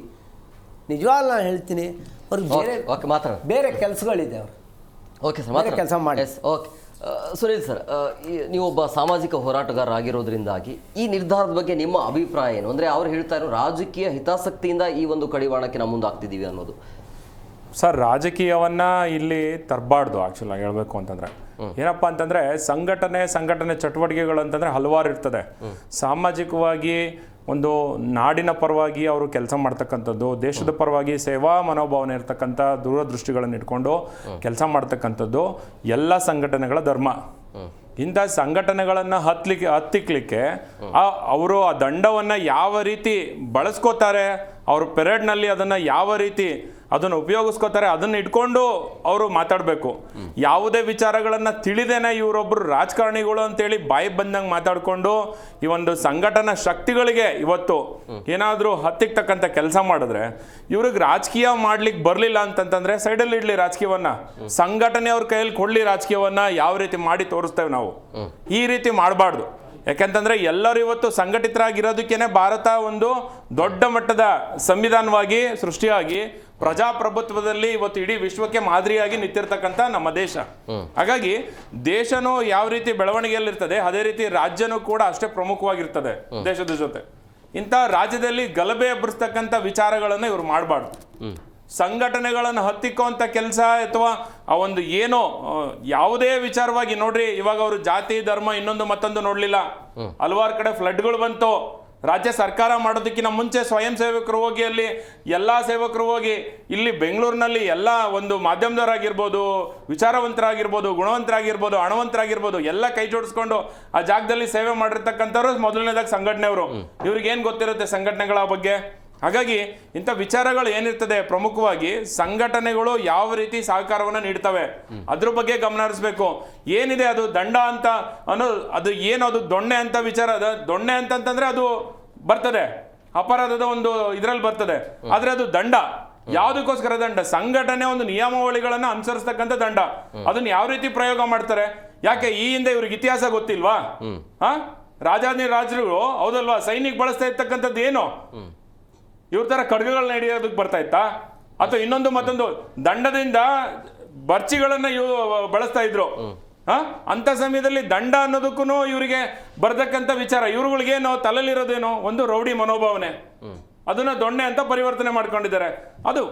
ನಿಜವಾಗ್ಲೂ ನಾನು ಹೇಳ್ತೀನಿ, ಅವ್ರಿಗೆ ಬೇರೆ ಕೆಲಸಗಳಿದೆ. ಅವರು ಓಕೆ ಸರ್, ಕೆಲಸ ಮಾಡಿ. ಓಕೆ ಸುನೀಲ್ ಸರ್, ನೀವೊಬ್ಬ ಸಾಮಾಜಿಕ ಹೋರಾಟಗಾರ ಆಗಿರೋದ್ರಿಂದಾಗಿ ಈ ನಿರ್ಧಾರದ ಬಗ್ಗೆ ನಿಮ್ಮ ಅಭಿಪ್ರಾಯ ಏನು? ಅಂದರೆ ಅವ್ರು ಹೇಳ್ತಾ ಇರೋ ರಾಜಕೀಯ ಹಿತಾಸಕ್ತಿಯಿಂದ ಈ ಒಂದು ಕಡಿವಾಣಕ್ಕೆ ನಾವು ಮುಂದಾಗ್ತಿದ್ದೀವಿ ಅನ್ನೋದು. ಸರ್, ರಾಜಕೀಯವನ್ನ ಇಲ್ಲಿ ತರಬಾರ್ದು. ಆ್ಯಕ್ಚುಲಾಗಿ ಹೇಳಬೇಕು ಅಂತಂದರೆ ಏನಪ್ಪ ಅಂತಂದರೆ ಸಂಘಟನೆ ಚಟುವಟಿಕೆಗಳು ಅಂತಂದರೆ ಹಲವಾರು ಇರ್ತದೆ. ಸಾಮಾಜಿಕವಾಗಿ ಒಂದು ನಾಡಿನ ಪರವಾಗಿ ಅವರು ಕೆಲಸ ಮಾಡ್ತಕ್ಕಂಥದ್ದು, ದೇಶದ ಪರವಾಗಿ ಸೇವಾ ಮನೋಭಾವನೆ ಇರ್ತಕ್ಕಂಥ ದೂರದೃಷ್ಟಿಗಳನ್ನು ಇಟ್ಕೊಂಡು ಕೆಲಸ ಮಾಡ್ತಕ್ಕಂಥದ್ದು ಎಲ್ಲ ಸಂಘಟನೆಗಳ ಧರ್ಮ. ಇಂಥ ಸಂಘಟನೆಗಳನ್ನು ಹತ್ತಿಕ್ಲಿಕ್ಕೆ ಅವರು ಆ ದಂಡವನ್ನು ಯಾವ ರೀತಿ ಬಳಸ್ಕೋತಾರೆ, ಅವರು ಪೆರೇಡ್ನಲ್ಲಿ ಅದನ್ನು ಯಾವ ರೀತಿ ಅದನ್ನು ಉಪಯೋಗಿಸ್ಕೋತಾರೆ, ಅದನ್ನು ಇಟ್ಕೊಂಡು ಅವರು ಮಾತಾಡಬೇಕು. ಯಾವುದೇ ವಿಚಾರಗಳನ್ನು ತಿಳಿದೇನೆ ಇವರೊಬ್ಬರು ರಾಜಕಾರಣಿಗಳು ಅಂತೇಳಿ ಬಾಯಿ ಬಂದಂಗೆ ಮಾತಾಡಿಕೊಂಡು ಈ ಒಂದು ಸಂಘಟನಾ ಶಕ್ತಿಗಳಿಗೆ ಇವತ್ತು ಏನಾದರೂ ಹತ್ತಿಕ್ತಕ್ಕಂಥ ಕೆಲಸ ಮಾಡಿದ್ರೆ, ಇವ್ರಿಗೆ ರಾಜಕೀಯ ಮಾಡ್ಲಿಕ್ಕೆ ಬರಲಿಲ್ಲ ಅಂತಂತಂದ್ರೆ ಸೈಡಲ್ಲಿ ಇಡ್ಲಿ ರಾಜಕೀಯವನ್ನ, ಸಂಘಟನೆಯವ್ರ ಕೈಯಲ್ಲಿ ಕೊಡ್ಲಿ ರಾಜಕೀಯವನ್ನ. ಯಾವ ರೀತಿ ಮಾಡಿ ತೋರಿಸ್ತೇವೆ ನಾವು, ಈ ರೀತಿ ಮಾಡಬಾರ್ದು. ಯಾಕೆಂತಂದ್ರೆ ಎಲ್ಲರೂ ಇವತ್ತು ಸಂಘಟಿತರಾಗಿರೋದಕ್ಕೇನೆ ಭಾರತ ಒಂದು ದೊಡ್ಡ ಮಟ್ಟದ ಸಂವಿಧಾನವಾಗಿ ಸೃಷ್ಟಿಯಾಗಿ ಪ್ರಜಾಪ್ರಭುತ್ವದಲ್ಲಿ ಇವತ್ತು ಇಡೀ ವಿಶ್ವಕ್ಕೆ ಮಾದರಿಯಾಗಿ ನಿಂತಿರ್ತಕ್ಕಂಥ ನಮ್ಮ ದೇಶ. ಹಾಗಾಗಿ ದೇಶನೂ ಯಾವ ರೀತಿ ಬೆಳವಣಿಗೆಯಲ್ಲಿರ್ತದೆ ಅದೇ ರೀತಿ ರಾಜ್ಯನೂ ಕೂಡ ಅಷ್ಟೇ ಪ್ರಮುಖವಾಗಿರ್ತದೆ ದೇಶದ ಜೊತೆ. ಇಂಥ ರಾಜ್ಯದಲ್ಲಿ ಗಲಭೆ ಎಬ್ಬರಿಸ್ತಕ್ಕಂಥ ವಿಚಾರಗಳನ್ನು ಇವ್ರು ಮಾಡಬಾರ್ದು. ಸಂಘಟನೆಗಳನ್ನು ಹತ್ತಿಕ್ಕುವಂಥ ಕೆಲಸ ಅಥವಾ ಆ ಒಂದು ಏನೋ ಯಾವುದೇ ವಿಚಾರವಾಗಿ ನೋಡ್ರಿ, ಇವಾಗ ಅವರು ಜಾತಿ ಧರ್ಮ ಇನ್ನೊಂದು ಮತ್ತೊಂದು ನೋಡ್ಲಿಲ್ಲ. ಹಲವಾರು ಕಡೆ ಫ್ಲಡ್ಗಳು ಬಂತು. ರಾಜ್ಯ ಸರ್ಕಾರ ಮಾಡೋದಕ್ಕಿಂತ ಮುಂಚೆ ಸ್ವಯಂ ಸೇವಕರು ಹೋಗಿ ಅಲ್ಲಿ ಎಲ್ಲ ಸೇವಕರು ಹೋಗಿ ಇಲ್ಲಿ ಬೆಂಗಳೂರಿನಲ್ಲಿ ಎಲ್ಲ ಒಂದು ಮಾಧ್ಯಮದವರಾಗಿರ್ಬೋದು, ವಿಚಾರವಂತರಾಗಿರ್ಬೋದು, ಗುಣವಂತರಾಗಿರ್ಬೋದು, ಹಣವಂತರಾಗಿರ್ಬೋದು ಎಲ್ಲ ಕೈ ಜೋಡಿಸ್ಕೊಂಡು ಆ ಜಾಗದಲ್ಲಿ ಸೇವೆ ಮಾಡಿರ್ತಕ್ಕಂಥವ್ರು ಮೊದಲನೇದಾಗಿ ಸಂಘಟನೆಯವರು. ಇವ್ರಿಗೇನು ಗೊತ್ತಿರುತ್ತೆ ಸಂಘಟನೆಗಳ ಬಗ್ಗೆ? ಹಾಗಾಗಿ ಇಂಥ ವಿಚಾರಗಳು ಏನಿರ್ತದೆ ಪ್ರಮುಖವಾಗಿ ಸಂಘಟನೆಗಳು ಯಾವ ರೀತಿ ಸಹಕಾರವನ್ನು ನೀಡ್ತವೆ ಅದ್ರ ಬಗ್ಗೆ ಗಮನ ಹರಿಸಬೇಕು. ಏನಿದೆ ಅದು ದಂಡ ಅಂತ ಅನ್ನೋ ಅದು ಏನು, ಅದು ದೊಣ್ಣೆ ಅಂತ ವಿಚಾರ. ದೊಣ್ಣೆ ಅಂತಂತಂದ್ರೆ ಅದು ಬರ್ತದೆ ಅಪರಾಧದ ಒಂದು ಇದರಲ್ಲಿ ಬರ್ತದೆ, ಆದ್ರೆ ಅದು ದಂಡ. ಯಾವುದಕ್ಕೋಸ್ಕರ ದಂಡ? ಸಂಘಟನೆ ಒಂದು ನಿಯಮಾವಳಿಗಳನ್ನ ಅನುಸರಿಸ್ತಕ್ಕಂಥ ದಂಡ. ಅದನ್ನ ಯಾವ ರೀತಿ ಪ್ರಯೋಗ ಮಾಡ್ತಾರೆ? ಯಾಕೆ ಈ ಹಿಂದೆ ಇವ್ರಿಗೆ ಇತಿಹಾಸ ಗೊತ್ತಿಲ್ವಾ? ರಾಜರು ಹೌದಲ್ವಾ, ಸೈನಿಕ ಬಳಸ್ತಾ ಇರ್ತಕ್ಕಂಥದ್ದು ಏನು? ಇವ್ರ ತರ ಖಡ್ಗಗಳನ್ನ ಹಿಡಿಯೋದಕ್ಕೆ ಬರ್ತಾ ಇತ್ತಾ? ಅಥವಾ ಇನ್ನೊಂದು ಮತ್ತೊಂದು ದಂಡದಿಂದ ಬರ್ಚಿಗಳನ್ನ ಬಳಸ್ತಾ ಇದ್ರು. ಅಂತ ಸಮಯದಲ್ಲಿ ದಂಡ ಅನ್ನೋದಕ್ಕೂ ಇವರಿಗೆ ಬರ್ತಕ್ಕಂಥ ವಿಚಾರ, ಇವ್ರುಗಳಿಗೇನೋ ತಲೆಲಿರೋದೇನೋ ಒಂದು ರೌಡಿ ಮನೋಭಾವನೆ, ಅದನ್ನ ದೊಣ್ಣೆ ಅಂತ ಪರಿವರ್ತನೆ ಮಾಡ್ಕೊಂಡಿದ್ದಾರೆ. ಅದು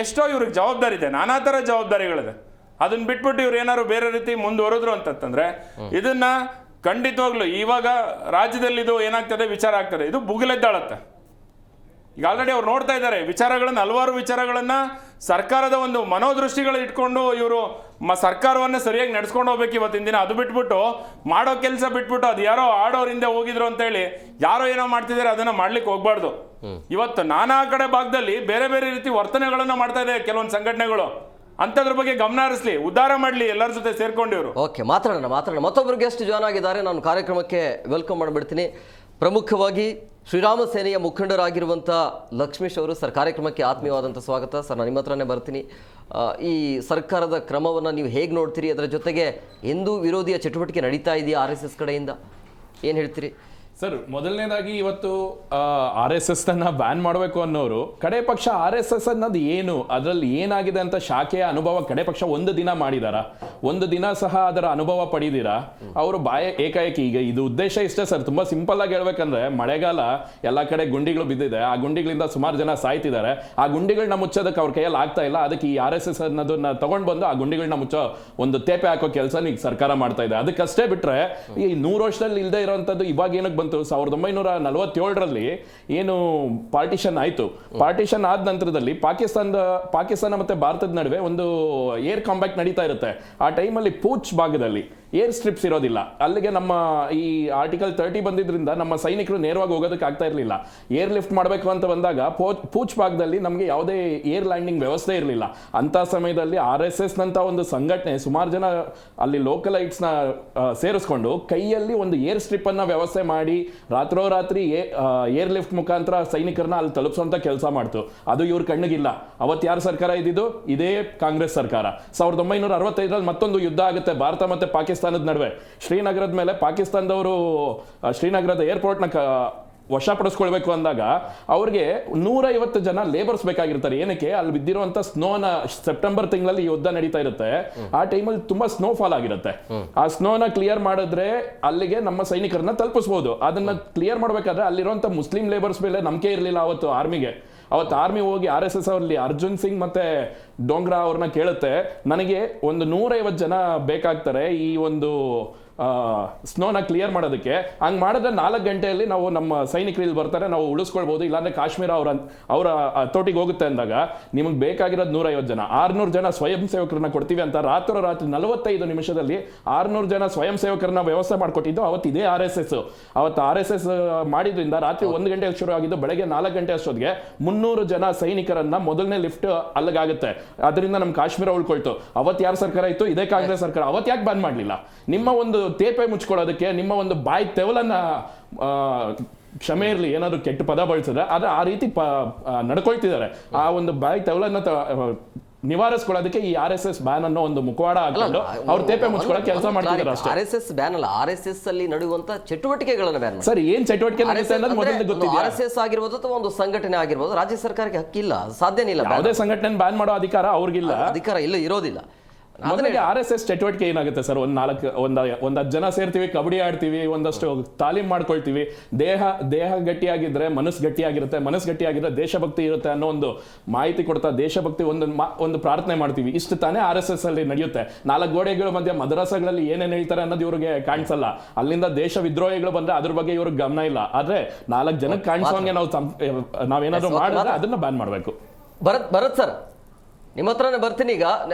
ಎಷ್ಟೋ ಇವ್ರಿಗೆ ಜವಾಬ್ದಾರಿ ಇದೆ, ನಾನಾ ತರ ಜವಾಬ್ದಾರಿಗಳಿದೆ. ಅದನ್ನ ಬಿಟ್ಬಿಟ್ಟು ಇವ್ರು ಏನಾದ್ರು ಬೇರೆ ರೀತಿ ಮುಂದುವರೆದ್ರು ಅಂತಂದ್ರೆ ಇದನ್ನ ಖಂಡಿತವಾಗ್ಲು ಇವಾಗ ರಾಜ್ಯದಲ್ಲಿ ಇದು ಏನಾಗ್ತದೆ, ವಿಚಾರ ಆಗ್ತದೆ, ಇದು ಭುಗಿಲೆದ್ದಾಳತ್ತೆ. ಈಗ ಆಲ್ರೆಡಿ ಅವ್ರು ನೋಡ್ತಾ ಇದ್ದಾರೆ ವಿಚಾರಗಳನ್ನ, ಹಲವಾರು ವಿಚಾರಗಳನ್ನ ಸರ್ಕಾರದ ಒಂದು ಮನೋದೃಷ್ಟಿಗಳು ಇಟ್ಕೊಂಡು ಇವರು ಸರ್ಕಾರವನ್ನ ಸರಿಯಾಗಿ ನಡ್ಸ್ಕೊಂಡು ಹೋಗ್ಬೇಕು ಇವತ್ತಿನ ದಿನ. ಅದು ಬಿಟ್ಬಿಟ್ಟು ಮಾಡೋ ಕೆಲಸ ಬಿಟ್ಬಿಟ್ಟು ಅದು ಯಾರೋ ಆಡೋರಿಂದ ಹೋಗಿದ್ರು ಅಂತ ಹೇಳಿ ಯಾರೋ ಏನೋ ಮಾಡ್ತಿದ್ದಾರೆ, ಅದನ್ನ ಮಾಡ್ಲಿಕ್ಕೆ ಹೋಗ್ಬಾರ್ದು. ಇವತ್ತು ನಾನಾ ಕಡೆ ಭಾಗದಲ್ಲಿ ಬೇರೆ ಬೇರೆ ರೀತಿ ವರ್ತನೆಗಳನ್ನ ಮಾಡ್ತಾ ಇದೆ ಕೆಲವೊಂದು ಸಂಘಟನೆಗಳು. ಅಂತದ್ರ ಬಗ್ಗೆ ಗಮನ ಹರಿಸ್ಲಿ, ಉದ್ಧಾರ ಮಾಡ್ಲಿ ಎಲ್ಲರ ಜೊತೆ ಸೇರ್ಕೊಂಡಿವರು. ಓಕೆ, ಮಾತಾಡೋಣ. ಮತ್ತೊಬ್ಬರು ಗೆಸ್ಟ್ ಜಾಯ್ನ್ ಆಗಿದ್ದಾರೆ, ನಾನು ಕಾರ್ಯಕ್ರಮಕ್ಕೆ ವೆಲ್ಕಮ್ ಮಾಡಿಬಿಡ್ತೀನಿ. ಪ್ರಮುಖವಾಗಿ ಶ್ರೀರಾಮ ಸೇನೆಯ ಮುಖಂಡರಾಗಿರುವಂಥ ಲಕ್ಷ್ಮೀಶ್ ಅವರು ಸರ್, ಕಾರ್ಯಕ್ರಮಕ್ಕೆ ಆತ್ಮೀಯವಾದಂಥ ಸ್ವಾಗತ ಸರ್. ನಾನು ನಿಮ್ಮ ಹತ್ರನೇ ಬರ್ತೀನಿ. ಈ ಸರ್ಕಾರದ ಕ್ರಮವನ್ನು ನೀವು ಹೇಗೆ ನೋಡ್ತೀರಿ? ಅದರ ಜೊತೆಗೆ ಹಿಂದೂ ವಿರೋಧಿಯ ಚಟುವಟಿಕೆ ನಡೀತಾ ಇದೆಯಾ RSS ಕಡೆಯಿಂದ, ಏನು ಹೇಳ್ತೀರಿ ಸರ್? ಮೊದಲನೇದಾಗಿ ಇವತ್ತು RSS ಅನ್ನ ಬ್ಯಾನ್ ಮಾಡಬೇಕು ಅನ್ನೋರು ಕಡೆ ಪಕ್ಷ RSS ಅನ್ನೋದು ಏನು, ಅದರಲ್ಲಿ ಏನಾಗಿದೆ ಅಂತ ಶಾಖೆಯ ಅನುಭವ ಕಡೆ ಪಕ್ಷ ಒಂದು ದಿನ ಮಾಡಿದಾರ? ಒಂದು ದಿನ ಸಹ ಅದರ ಅನುಭವ ಪಡೆದಿರಾ? ಅವರು ಏಕಾಏಕಿ ಈಗ ಇದು ಉದ್ದೇಶ ಇಷ್ಟೇ ಸರ್, ತುಂಬಾ ಸಿಂಪಲ್ ಆಗಿ ಹೇಳ್ಬೇಕಂದ್ರೆ ಮಳೆಗಾಲ ಎಲ್ಲ ಕಡೆ ಗುಂಡಿಗಳು ಬಿದ್ದಿದೆ, ಆ ಗುಂಡಿಗಳಿಂದ ಸುಮಾರು ಜನ ಸಾಯ್ತಿದ್ದಾರೆ. ಆ ಗುಂಡಿಗಳನ್ನ ಮುಚ್ಚೋದಕ್ಕೆ ಅವ್ರ ಕೈಯಲ್ಲಿ ಆಗ್ತಾ ಇಲ್ಲ. ಅದಕ್ಕೆ ಈ RSS ಅನ್ನೋದನ್ನ ತಗೊಂಡ್ ಬಂದು ಆ ಗುಂಡಿಗಳನ್ನ ಮುಚ್ಚೋ ಒಂದು ತೇಪೆ ಹಾಕೋ ಕೆಲಸ ಈಗ ಸರ್ಕಾರ ಮಾಡ್ತಾ ಇದೆ. ಅದಕ್ಕಷ್ಟೇ ಬಿಟ್ರೆ ಈ 100 ವರ್ಷದಲ್ಲಿ ಇಲ್ಲದೆ ಇರೋಂಥದ್ದು ಇವಾಗ ಏನಕ್ಕೆ ಬಂತು? 1947ರಲ್ಲಿ ಏನು ಪಾರ್ಟಿಷನ್ ಆಯ್ತು, ಪಾರ್ಟಿಷನ್ ಆದ ನಂತರದಲ್ಲಿ ಪಾಕಿಸ್ತಾನ ಮತ್ತೆ ಭಾರತದ ನಡುವೆ ಒಂದು ಏರ್ ಕಾಂಬ್ಯಾಕ್ಟ್ ನಡೀತಾ ಇರುತ್ತೆ. ಆ ಟೈಮಲ್ಲಿ ಪೂಚ್ ಭಾಗದಲ್ಲಿ ಏರ್ ಸ್ಟ್ರಿಪ್ಸ್ ಇರೋದಿಲ್ಲ. ಅಲ್ಲಿಗೆ ನಮ್ಮ ಈ ಆರ್ಟಿಕಲ್ 30 ಬಂದಿದ್ರಿಂದ ನಮ್ಮ ಸೈನಿಕರು ನೇರವಾಗಿ ಹೋಗೋದಕ್ಕೆ ಆಗ್ತಾ ಇರಲಿಲ್ಲ. ಏರ್ ಲಿಫ್ಟ್ ಮಾಡಬೇಕು ಅಂತ ಬಂದಾಗ ಪೂಚ್ ಭಾಗದಲ್ಲಿ ನಮಗೆ ಯಾವುದೇ ಏರ್ ಲ್ಯಾಂಡಿಂಗ್ ವ್ಯವಸ್ಥೆ ಇರಲಿಲ್ಲ. ಅಂತ ಸಮಯದಲ್ಲಿ RSS ನಂತ ಒಂದು ಸಂಘಟನೆ ಸುಮಾರು ಜನ ಅಲ್ಲಿ ಲೋಕಲೈಟ್ಸ್ನ ಸೇರಿಸ್ಕೊಂಡು ಕೈಯಲ್ಲಿ ಒಂದು ಏರ್ ಸ್ಟ್ರಿಪ್ ಅನ್ನ ವ್ಯವಸ್ಥೆ ಮಾಡಿ ರಾತ್ರೋರಾತ್ರಿ ಏರ್ ಲಿಫ್ಟ್ ಮುಖಾಂತರ ಸೈನಿಕರನ್ನ ಅಲ್ಲಿ ತಲುಪಿಸುವಂತ ಕೆಲಸ ಮಾಡ್ತು. ಅದು ಇವ್ರ ಕಣ್ಣಿಗಿಲ್ಲ. ಅವತ್ತು ಯಾರ ಸರ್ಕಾರ ಇದ್ದಿದ್ದು? ಇದೇ ಕಾಂಗ್ರೆಸ್ ಸರ್ಕಾರ. 1965ರಲ್ಲಿ ಮತ್ತೊಂದು ಯುದ್ಧ ಆಗುತ್ತೆ ಭಾರತ ಮತ್ತೆ ಪಾಕಿಸ್ತಾನದ ನಡುವೆ. ಶ್ರೀನಗರದ ಮೇಲೆ ಪಾಕಿಸ್ತಾನದವರು ಶ್ರೀನಗರದ ಏರ್ಪೋರ್ಟ್ನ ವಶಪಡಿಸ್ಕೊಳ್ಬೇಕು ಅಂದಾಗ ಅವ್ರಿಗೆ 150 ಜನ ಲೇಬರ್ಸ್ ಬೇಕಾಗಿರ್ತಾರೆ. ಏನಕ್ಕೆ? ಅಲ್ಲಿ ಬಿದ್ದಿರುವಂತ ಸ್ನೋನ ಸೆಪ್ಟೆಂಬರ್ ತಿಂಗಳಲ್ಲಿ ಯುದ್ಧ ನಡೀತಾ ಇರುತ್ತೆ. ಆ ಟೈಮಲ್ಲಿ ತುಂಬಾ ಸ್ನೋ ಫಾಲ್ ಆಗಿರುತ್ತೆ. ಆ ಸ್ನೋನ ಕ್ಲಿಯರ್ ಮಾಡಿದ್ರೆ ಅಲ್ಲಿಗೆ ನಮ್ಮ ಸೈನಿಕರನ್ನ ತಲುಪಿಸಬಹುದು. ಅದನ್ನ ಕ್ಲಿಯರ್ ಮಾಡ್ಬೇಕಾದ್ರೆ ಅಲ್ಲಿರುವಂತ ಮುಸ್ಲಿಂ ಲೇಬರ್ಸ್ ಮೇಲೆ ನಂಬಿಕೆ ಇರಲಿಲ್ಲ ಅವತ್ತು ಆರ್ಮಿಗೆ. ಅವತ್ತು ಆರ್ಮಿ ಹೋಗಿ RSS ಅವರಲ್ಲಿ ಅರ್ಜುನ್ ಸಿಂಗ್ ಮತ್ತೆ ಡೋಂಗ್ರಾ ಅವ್ರನ್ನ ಕೇಳುತ್ತೆ, ನನಗೆ ಒಂದು 150 ಜನ ಬೇಕಾಗ್ತಾರೆ ಈ ಒಂದು ಸ್ನೋನ ಕ್ಲಿಯರ್ ಮಾಡೋದಕ್ಕೆ. ಹಂಗೆ ಮಾಡಿದ್ರೆ 4 ಗಂಟೆಯಲ್ಲಿ ನಾವು ನಮ್ಮ ಸೈನಿಕರು ಇಲ್ಲಿ ಬರ್ತಾರೆ, ನಾವು ಉಳಿಸ್ಕೊಳ್ಬಹುದು. ಇಲ್ಲಾಂದ್ರೆ ಕಾಶ್ಮೀರ ಅವರ ತೋಟಿಗೆ ಹೋಗುತ್ತೆ ಅಂದಾಗ ನಿಮಗೆ ಬೇಕಾಗಿರೋದು 150 ಜನ. 600 ಜನ ಸ್ವಯಂ ಸೇವಕರನ್ನ ಕೊಡ್ತೀವಿ ಅಂತ ರಾತ್ರಿ 45 ನಿಮಿಷದಲ್ಲಿ 600 ಜನ ಸ್ವಯಂ ಸೇವಕರನ್ನ ವ್ಯವಸ್ಥೆ ಮಾಡಿಕೊಟ್ಟಿದ್ದು ಅವತ್ತು ಇದೇ RSS. ಅವತ್ತು RSS ಮಾಡಿದ್ರಿಂದ ರಾತ್ರಿ 1 ಗಂಟೆಗೆ ಶುರು ಆಗಿದ್ದು ಬೆಳಗ್ಗೆ 4 ಗಂಟೆ ಅಷ್ಟೊತ್ತಿಗೆ 300 ಜನ ಸೈನಿಕರನ್ನ ಮೊದಲನೇ ಲಿಫ್ಟ್ ಅಲ್ಲಿಗಾಗುತ್ತೆ. ಅದರಿಂದ ನಮ್ಮ ಕಾಶ್ಮೀರ ಉಳ್ಕೊಳ್ತು. ಅವತ್ತು ಯಾರ ಸರ್ಕಾರ ಇತ್ತು? ಇದೇ ಕಾಂಗ್ರೆಸ್ ಸರ್ಕಾರ. ಅವತ್ತು ಯಾಕೆ ಬ್ಯಾನ್ ಮಾಡಲಿಲ್ಲ? ನಿಮ್ಮ ಒಂದು ತೇಪೆ ಮುಚ್ಕೊಳ್ಳೋದಕ್ಕೆ, ನಿಮ್ಮ ಒಂದು ಬಾಯಿ ತೆವಲನ್ನ ಕ್ಷಮೆ ಇರಲಿ ಏನಾದ್ರು ಕೆಟ್ಟ ಪದ ಬಳಸಿದ್ರೆ ಆದ್ರೆ ಆ ರೀತಿ ನಡ್ಕೊಳ್ತಿದ್ದಾರೆ. ಆ ಒಂದು ಬಾಯಿ ತೆವಲನ್ನ ನಿವಾರಿಸ್ಕೊಳ್ಳೋದಕ್ಕೆ ಈ RSS ಬ್ಯಾನ್ ಅನ್ನೋ ಒಂದು ಮುಖವಾಡ ಹಾಕೊಂಡು ಅವ್ರು ತೇಪೆ ಮುಚ್ಕೊಳ್ಳೋ ಕೆಲಸ ಮಾಡ್ತಿದ್ದಾರೆ ಅಷ್ಟೇ. RSS ಬ್ಯಾನ್ ಅಲ್ಲ, RSS ಅಲ್ಲಿ ನಡೆಯುವಂತ ಚಟುವಟಿಕೆಗಳನ್ನ ಬ್ಯಾನ್ ಮಾಡಿ. ಸರ್, ಏನ್ ಚಟುವಟಿಕೆ ನಡೆಯುತ್ತೆ ಅನ್ನೋದು ಮೊದಲು ಗೊತ್ತಿದೆ. RSS ಆಗಿರ್ಬೋದು ಅಥವಾ ಒಂದು ಸಂಘಟನೆ ಆಗಿರ್ಬೋದು, ರಾಜ್ಯ ಸರ್ಕಾರಕ್ಕೆ ಹಕ್ಕಿಲ್ಲ, ಸಾಧ್ಯನೇ ಇಲ್ಲ. ಯಾವುದೇ ಸಂಘಟನೆ ಬ್ಯಾನ್ ಮಾಡೋ ಅಧಿಕಾರ ಅವ್ರಿಗಿಲ್ಲ, ಅಧಿಕಾರ ಇಲ್ಲ, ಇರೋದಿಲ್ಲ. ಮೊದಲಿಗೆ RSS ಚಟುವಟಿಕೆ ಏನಾಗುತ್ತೆ ಸರ್? ಒಂದು 10 ಜನ ಸೇರ್ತೀವಿ, ಕಬಡ್ಡಿ ಆಡ್ತೀವಿ, ಒಂದಷ್ಟು ತಾಲೀಮ್ ಮಾಡ್ಕೊಳ್ತೀವಿ. ದೇಹ ಗಟ್ಟಿಯಾಗಿದ್ರೆ ಮನಸ್ಸು ಗಟ್ಟಿಯಾಗಿರುತ್ತೆ, ಮನಸ್ಸು ಗಟ್ಟಿಯಾಗಿದ್ರೆ ದೇಶಭಕ್ತಿ ಇರುತ್ತೆ ಅನ್ನೋ ಒಂದು ಮಾಹಿತಿ ಕೊಡ್ತಾ ದೇಶಭಕ್ತಿ ಒಂದು ಪ್ರಾರ್ಥನೆ ಮಾಡ್ತೀವಿ. ಇಷ್ಟು ತಾನೇ RSS ಅಲ್ಲಿ ನಡೆಯುತ್ತೆ. 4 ಗೋಡೆಗಳ ಮಧ್ಯೆ ಮದ್ರಸಾಗಳಲ್ಲಿ ಏನೇನು ಹೇಳ್ತಾರೆ ಅನ್ನೋದು ಇವ್ರಿಗೆ ಕಾಣಿಸಲ್ಲ. ಅಲ್ಲಿಂದ ದೇಶ ವಿದ್ರೋಹಿಗಳು ಬಂದ್ರೆ ಅದ್ರ ಬಗ್ಗೆ ಇವ್ರಿಗೆ ಗಮನ ಇಲ್ಲ. ಆದ್ರೆ 4 ಜನಕ್ಕೆ ಕಾಣಿಸೋಂಗೆ ನಾವೇನಾದ್ರೂ ಮಾಡಿದ್ರೆ ಅದನ್ನ ಬ್ಯಾನ್ ಮಾಡಬೇಕು. ಭರತ್ ಸರ್, ನಿಮ್ಮ ಹತ್ರನೇ ಬರ್ತೀನಿ. ಈಗ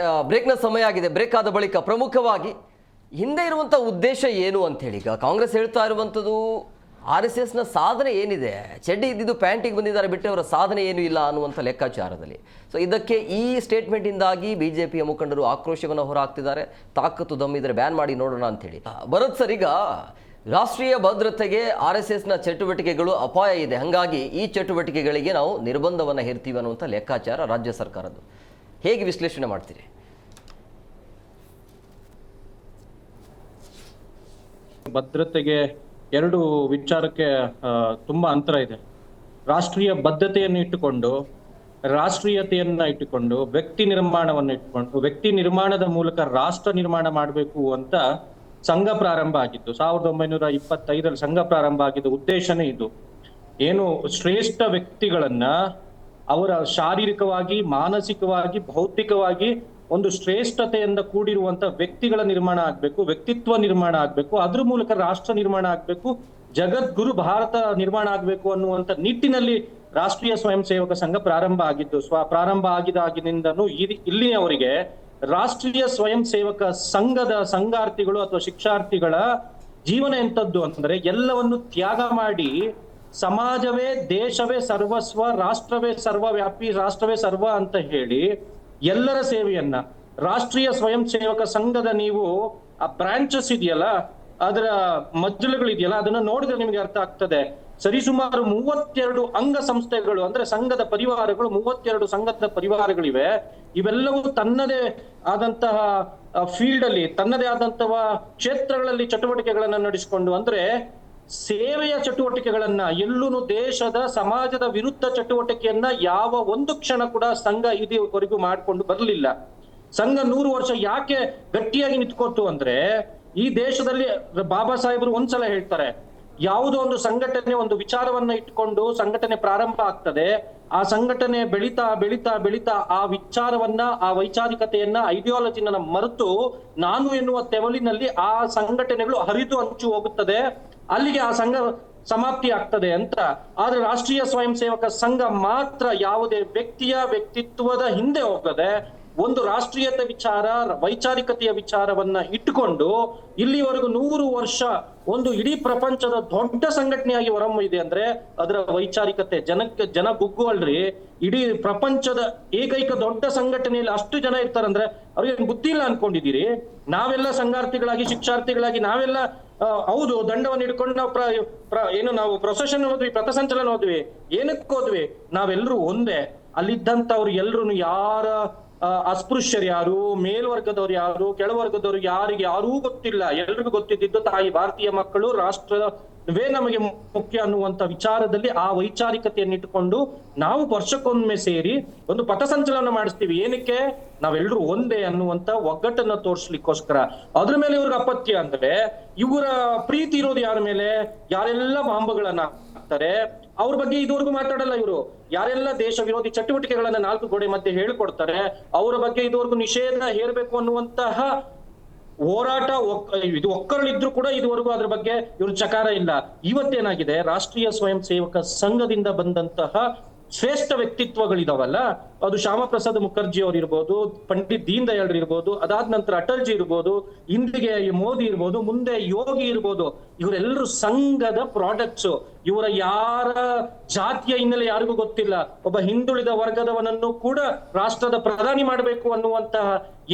ಬ್ರೇಕ್ನ ಸಮಯ ಆಗಿದೆ. ಬ್ರೇಕ್ ಆದ ಬಳಿಕ ಪ್ರಮುಖವಾಗಿ ಹಿಂದೆ ಇರುವಂಥ ಉದ್ದೇಶ ಏನು ಅಂತ ಹೇಳಿ, ಈಗ ಕಾಂಗ್ರೆಸ್ ಹೇಳ್ತಾ ಇರುವಂಥದ್ದು RSSನ ಸಾಧನೆ ಏನಿದೆ, ಚಡ್ಡಿ ಇದ್ದಿದ್ದು ಪ್ಯಾಂಟಿಗೆ ಬಂದಿದ್ದಾರೆ ಬಿಟ್ಟು ಅವರ ಸಾಧನೆ ಏನೂ ಇಲ್ಲ ಅನ್ನುವಂಥ ಲೆಕ್ಕಾಚಾರದಲ್ಲಿ. ಸೊ ಇದಕ್ಕೆ ಈ ಸ್ಟೇಟ್ಮೆಂಟಿಂದಾಗಿ BJPಯ ಮುಖಂಡರು ಆಕ್ರೋಶವನ್ನು ಹೊರಹಾಕ್ತಿದ್ದಾರೆ. ತಾಕತ್ತು ದಮ್ಮಿದ್ರೆ ಬ್ಯಾನ್ ಮಾಡಿ ನೋಡೋಣ ಅಂತೇಳಿ. ಭರತ್ ಸರ್, ಈಗ ರಾಷ್ಟ್ರೀಯ ಭದ್ರತೆಗೆ RSSನ ಚಟುವಟಿಕೆಗಳು ಅಪಾಯ ಇದೆ, ಹಾಗಾಗಿ ಈ ಚಟುವಟಿಕೆಗಳಿಗೆ ನಾವು ನಿರ್ಬಂಧವನ್ನು ಹೇರ್ತೀವಿ ಅನ್ನುವಂಥ ಲೆಕ್ಕಾಚಾರ ರಾಜ್ಯ ಸರ್ಕಾರದ್ದು. ಹೇಗೆ ವಿಶ್ಲೇಷಣೆ ಮಾಡ್ತೀರಿ? ಭದ್ರತೆಗೆ ಎರಡು ವಿಚಾರಕ್ಕೆ ತುಂಬಾ ಅಂತರ ಇದೆ. ರಾಷ್ಟ್ರೀಯ ಬದ್ಧತೆಯನ್ನು ಇಟ್ಟುಕೊಂಡು, ರಾಷ್ಟ್ರೀಯತೆಯನ್ನ ಇಟ್ಟುಕೊಂಡು, ವ್ಯಕ್ತಿ ನಿರ್ಮಾಣವನ್ನು ಇಟ್ಟುಕೊಂಡು, ವ್ಯಕ್ತಿ ನಿರ್ಮಾಣದ ಮೂಲಕ ರಾಷ್ಟ್ರ ನಿರ್ಮಾಣ ಮಾಡಬೇಕು ಅಂತ ಸಂಘ ಪ್ರಾರಂಭ ಆಗಿದ್ದು. 1925 ಸಂಘ ಪ್ರಾರಂಭ ಆಗಿದ್ದು ಉದ್ದೇಶನೇ ಇದು. ಏನು ಶ್ರೇಷ್ಠ ವ್ಯಕ್ತಿಗಳನ್ನ ಅವರ ಶಾರೀರಿಕವಾಗಿ, ಮಾನಸಿಕವಾಗಿ, ಭೌತಿಕವಾಗಿ ಒಂದು ಶ್ರೇಷ್ಠತೆಯಿಂದ ಕೂಡಿರುವಂತ ವ್ಯಕ್ತಿಗಳ ನಿರ್ಮಾಣ ಆಗ್ಬೇಕು, ವ್ಯಕ್ತಿತ್ವ ನಿರ್ಮಾಣ ಆಗ್ಬೇಕು, ಅದ್ರ ಮೂಲಕ ರಾಷ್ಟ್ರ ನಿರ್ಮಾಣ ಆಗ್ಬೇಕು, ಜಗದ್ಗುರು ಭಾರತ ನಿರ್ಮಾಣ ಆಗ್ಬೇಕು ಅನ್ನುವಂತ ನಿಟ್ಟಿನಲ್ಲಿ ರಾಷ್ಟ್ರೀಯ ಸ್ವಯಂ ಸೇವಕ ಸಂಘ ಪ್ರಾರಂಭ ಆಗಿದ್ದು. ಪ್ರಾರಂಭ ಆಗಿದಾಗಿನಿಂದನೂ ಇಲ್ಲಿಯವರೆಗೆ ರಾಷ್ಟ್ರೀಯ ಸ್ವಯಂ ಸೇವಕ ಸಂಘದ ಸಂಘಾರ್ಥಿಗಳು ಅಥವಾ ಶಿಕ್ಷಾರ್ಥಿಗಳ ಜೀವನ ಎಂತದ್ದು ಅಂದ್ರೆ, ಎಲ್ಲವನ್ನು ತ್ಯಾಗ ಮಾಡಿ ಸಮಾಜವೇ ದೇಶವೇ ಸರ್ವಸ್ವ, ರಾಷ್ಟ್ರವೇ ಸರ್ವವ್ಯಾಪಿ, ರಾಷ್ಟ್ರವೇ ಸರ್ವ ಅಂತ ಹೇಳಿ ಎಲ್ಲರ ಸೇವೆಯನ್ನ, ರಾಷ್ಟ್ರೀಯ ಸ್ವಯಂ ಸೇವಕ ಸಂಘದ ನೀವು ಆ ಬ್ರಾಂಚಸ್ ಇದೆಯಲ್ಲ, ಅದರ ಮಜ್ಜಲುಗಳಿದೆಯಲ್ಲ, ಅದನ್ನ ನೋಡಿದ್ರೆ ನಿಮಗೆ ಅರ್ಥ ಆಗ್ತದೆ. ಸರಿಸುಮಾರು 32 ಅಂಗ ಸಂಸ್ಥೆಗಳು ಅಂದ್ರೆ ಸಂಘದ ಪರಿವಾರಗಳು, 32 ಸಂಘದ ಪರಿವಾರಗಳಿವೆ. ಇವೆಲ್ಲವೂ ತನ್ನದೇ ಆದಂತಹ ಫೀಲ್ಡ್ ಅಲ್ಲಿ, ತನ್ನದೇ ಆದಂತಹ ಕ್ಷೇತ್ರಗಳಲ್ಲಿ ಚಟುವಟಿಕೆಗಳನ್ನ ನಡೆಸಿಕೊಂಡು, ಅಂದ್ರೆ ಸೇವೆಯ ಚಟುವಟಿಕೆಗಳನ್ನ, ಎಲ್ಲೂ ದೇಶದ ಸಮಾಜದ ವಿರುದ್ಧ ಚಟುವಟಿಕೆಯನ್ನ ಯಾವ ಒಂದು ಕ್ಷಣ ಕೂಡ ಸಂಘ ಇದುವರೆಗೂ ಮಾಡ್ಕೊಂಡು ಬರಲಿಲ್ಲ. ಸಂಘ 100 ವರ್ಷ ಯಾಕೆ ಗಟ್ಟಿಯಾಗಿ ನಿಂತ್ಕೋತು ಅಂದ್ರೆ, ಈ ದೇಶದಲ್ಲಿ ಬಾಬಾ ಸಾಹೇಬರು ಒಂದ್ಸಲ ಹೇಳ್ತಾರೆ, ಯಾವುದೋ ಒಂದು ಸಂಘಟನೆ ಒಂದು ವಿಚಾರವನ್ನ ಇಟ್ಕೊಂಡು ಸಂಘಟನೆ ಪ್ರಾರಂಭ ಆಗ್ತದೆ, ಆ ಸಂಘಟನೆ ಬೆಳೀತಾ ಬೆಳೀತಾ ಬೆಳೀತಾ ಆ ವಿಚಾರವನ್ನ, ಆ ವೈಚಾರಿಕತೆಯನ್ನ, ಐಡಿಯಾಲಜಿನ ಮರೆತು ನಾನು ಎನ್ನುವ ತೆವಲಿನಲ್ಲಿ ಆ ಸಂಘಟನೆಗಳು ಹರಿದು ಹಂಚು ಹೋಗುತ್ತದೆ, ಅಲ್ಲಿಗೆ ಆ ಸಂಘ ಸಮಾಪ್ತಿ ಆಗ್ತದೆ ಅಂತ. ಆದ್ರೆ ರಾಷ್ಟ್ರೀಯ ಸ್ವಯಂ ಸೇವಕ ಸಂಘ ಮಾತ್ರ ಯಾವುದೇ ವ್ಯಕ್ತಿಯ ವ್ಯಕ್ತಿತ್ವದ ಹಿಂದೆ ಹೋಗದೆ ಒಂದು ರಾಷ್ಟ್ರೀಯತೆ ವಿಚಾರ, ವೈಚಾರಿಕತೆಯ ವಿಚಾರವನ್ನ ಇಟ್ಟುಕೊಂಡು ಇಲ್ಲಿವರೆಗೂ 100 ವರ್ಷ ಒಂದು ಇಡೀ ಪ್ರಪಂಚದ ದೊಡ್ಡ ಸಂಘಟನೆಯಾಗಿ ಹೊರಹೊಮ್ಮಿದೆ ಅಂದ್ರೆ ಅದರ ವೈಚಾರಿಕತೆ. ಜನ ಗುಗ್ಗುವಲ್ರಿ, ಇಡೀ ಪ್ರಪಂಚದ ಏಕೈಕ ದೊಡ್ಡ ಸಂಘಟನೆಯಲ್ಲಿ ಅಷ್ಟು ಜನ ಇರ್ತಾರಂದ್ರೆ ಅವ್ರಿಗೆ ಬುದ್ಧಿ ಇಲ್ಲ ಅನ್ಕೊಂಡಿದ್ದೀರಿ? ನಾವೆಲ್ಲ ಸಂಘಾರ್ಥಿಗಳಾಗಿ, ಶಿಕ್ಷಾರ್ಥಿಗಳಾಗಿ ನಾವೆಲ್ಲ ಹೌದು ದಂಡವನ್ನು ಹಿಡ್ಕೊಂಡು ನಾವು ಪ್ರೊಸೆಷನ್ ಹೋದ್ವಿ, ಪಥಸಂಚಲನ ಹೋದ್ವಿ, ಏನಕ್ಕೆ ಹೋದ್ವಿ? ನಾವೆಲ್ಲರೂ ಒಂದೇ. ಅಲ್ಲಿದ್ದಂಥವ್ರು ಎಲ್ರು ಯಾರ ಅಸ್ಪೃಶ್ಯರು ಯಾರು, ಮೇಲ್ವರ್ಗದವ್ರು ಯಾರು, ಕೆಳವರ್ಗದವ್ರು ಯಾರೂ ಗೊತ್ತಿಲ್ಲ. ಎಲ್ರಿಗೂ ಗೊತ್ತಿದ್ದು ತಾಯಿ ಭಾರತೀಯ ಮಕ್ಕಳು, ರಾಷ್ಟ್ರವೇ ನಮಗೆ ಮುಖ್ಯ ಅನ್ನುವಂತ ವಿಚಾರದಲ್ಲಿ ಆ ವೈಚಾರಿಕತೆಯನ್ನು ಇಟ್ಟುಕೊಂಡು ನಾವು ವರ್ಷಕ್ಕೊಮ್ಮೆ ಸೇರಿ ಒಂದು ಪಥಸಂಚಲನ ಮಾಡಿಸ್ತೀವಿ. ಏನಕ್ಕೆ? ನಾವೆಲ್ಲರೂ ಒಂದೇ ಅನ್ನುವಂತ ಒಗ್ಗಟ್ಟನ್ನ ತೋರಿಸ್ಲಿಕ್ಕೋಸ್ಕರ. ಅದ್ರ ಮೇಲೆ ಇವ್ರಿಗೆ ಅಪತ್ಯ ಅಂದ್ರೆ, ಇವರ ಪ್ರೀತಿ ಇರೋದು ಯಾರ ಮೇಲೆ? ಯಾರೆಲ್ಲ ಬಾಂಬುಗಳನ್ನ ಹಾಕ್ತಾರೆ ಅವ್ರ ಬಗ್ಗೆ ಇದುವರೆಗೂ ಮಾತಾಡಲ್ಲ ಇವರು. ಯಾರೆಲ್ಲ ದೇಶ ವಿರೋಧಿ ಚಟುವಟಿಕೆಗಳನ್ನ 4 ಗೋಡೆ ಮಧ್ಯೆ ಹೇಳ್ಕೊಡ್ತಾರೆ ಅವರ ಬಗ್ಗೆ ಇದುವರೆಗೂ ನಿಷೇಧ ಹೇರಬೇಕು ಅನ್ನುವಂತಹ ಹೋರಾಟ ಇದು ಒಕ್ಕರಳಿದ್ರು ಕೂಡ ಇದುವರೆಗೂ ಅದ್ರ ಬಗ್ಗೆ ಇವ್ರ ಚಕಾರ ಇಲ್ಲ. ಇವತ್ತೇನಾಗಿದೆ, ರಾಷ್ಟ್ರೀಯ ಸ್ವಯಂ ಸೇವಕ ಸಂಘದಿಂದ ಬಂದಂತಹ ಶ್ರೇಷ್ಠ ವ್ಯಕ್ತಿತ್ವಗಳಿದಾವಲ್ಲ, ಅದು ಶ್ಯಾಮ ಪ್ರಸಾದ್ ಮುಖರ್ಜಿ ಅವ್ರು ಇರ್ಬೋದು, ಪಂಡಿತ್ ದೀನ್ ದಯಾಳ್ ಇರ್ಬೋದು, ಅದಾದ ನಂತರ ಅಟಲ್ಜಿ ಇರ್ಬೋದು, ಇಂದಿಗೆ ಮೋದಿ ಇರ್ಬೋದು, ಮುಂದೆ ಯೋಗಿ ಇರ್ಬೋದು, ಇವರೆಲ್ಲರೂ ಸಂಘದ ಪ್ರಾಡಕ್ಟ್ಸ್. ಇವರ ಯಾರ ಜಾತಿಯ ಹಿನ್ನೆಲೆ ಯಾರಿಗೂ ಗೊತ್ತಿಲ್ಲ. ಒಬ್ಬ ಹಿಂದುಳಿದ ವರ್ಗದವನನ್ನು ಕೂಡ ರಾಷ್ಟ್ರದ ಪ್ರಧಾನಿ ಮಾಡಬೇಕು ಅನ್ನುವಂತಹ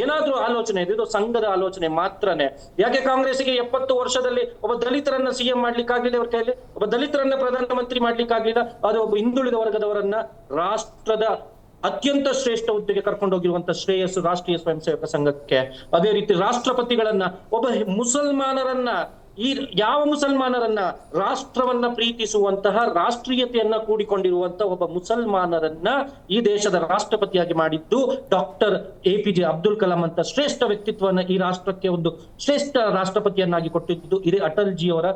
ಏನಾದ್ರೂ ಆಲೋಚನೆ ಇದೆ, ಇದು ಸಂಘದ ಆಲೋಚನೆ ಮಾತ್ರನೇ. ಯಾಕೆ ಕಾಂಗ್ರೆಸ್ಗೆ 70 ವರ್ಷದಲ್ಲಿ ಒಬ್ಬ ದಲಿತರನ್ನ CM ಮಾಡ್ಲಿಕ್ಕಾಗ್ಲಿಲ್ಲ, ಅವ್ರ ಕೈಯಲ್ಲಿ ಒಬ್ಬ ದಲಿತರನ್ನ ಪ್ರಧಾನಮಂತ್ರಿ ಮಾಡ್ಲಿಕ್ಕಾಗ್ಲಿಲ್ಲ, ಅದು ಒಬ್ಬ ಹಿಂದುಳಿದ ವರ್ಗದವರನ್ನ ರಾಷ್ಟ್ರದ ಅತ್ಯಂತ ಶ್ರೇಷ್ಠ ಹುದ್ದೆಗೆ ಕರ್ಕೊಂಡು ಹೋಗಿರುವಂತ ಶ್ರೇಯಸ್ಸು ರಾಷ್ಟ್ರೀಯ ಸ್ವಯಂ ಸೇವಕ ಸಂಘಕ್ಕೆ. ಅದೇ ರೀತಿ ರಾಷ್ಟ್ರಪತಿಗಳನ್ನ, ಒಬ್ಬ ಮುಸಲ್ಮಾನರನ್ನ, ಈ ಯಾವ ಮುಸಲ್ಮಾನರನ್ನ, ರಾಷ್ಟ್ರವನ್ನ ಪ್ರೀತಿಸುವಂತಹ, ರಾಷ್ಟ್ರೀಯತೆಯನ್ನ ಕೂಡಿಕೊಂಡಿರುವಂತ ಒಬ್ಬ ಮುಸಲ್ಮಾನರನ್ನ ಈ ದೇಶದ ರಾಷ್ಟ್ರಪತಿಯಾಗಿ ಮಾಡಿದ್ದು ಡಾಕ್ಟರ್ APJ ಅಬ್ದುಲ್ ಕಲಾಂ ಅಂತ ಶ್ರೇಷ್ಠ ವ್ಯಕ್ತಿತ್ವವನ್ನ ಈ ರಾಷ್ಟ್ರಕ್ಕೆ ಒಂದು ಶ್ರೇಷ್ಠ ರಾಷ್ಟ್ರಪತಿಯನ್ನಾಗಿ ಕೊಟ್ಟಿದ್ದು ಇದೇ ಅಟಲ್ಜಿ ಅವರ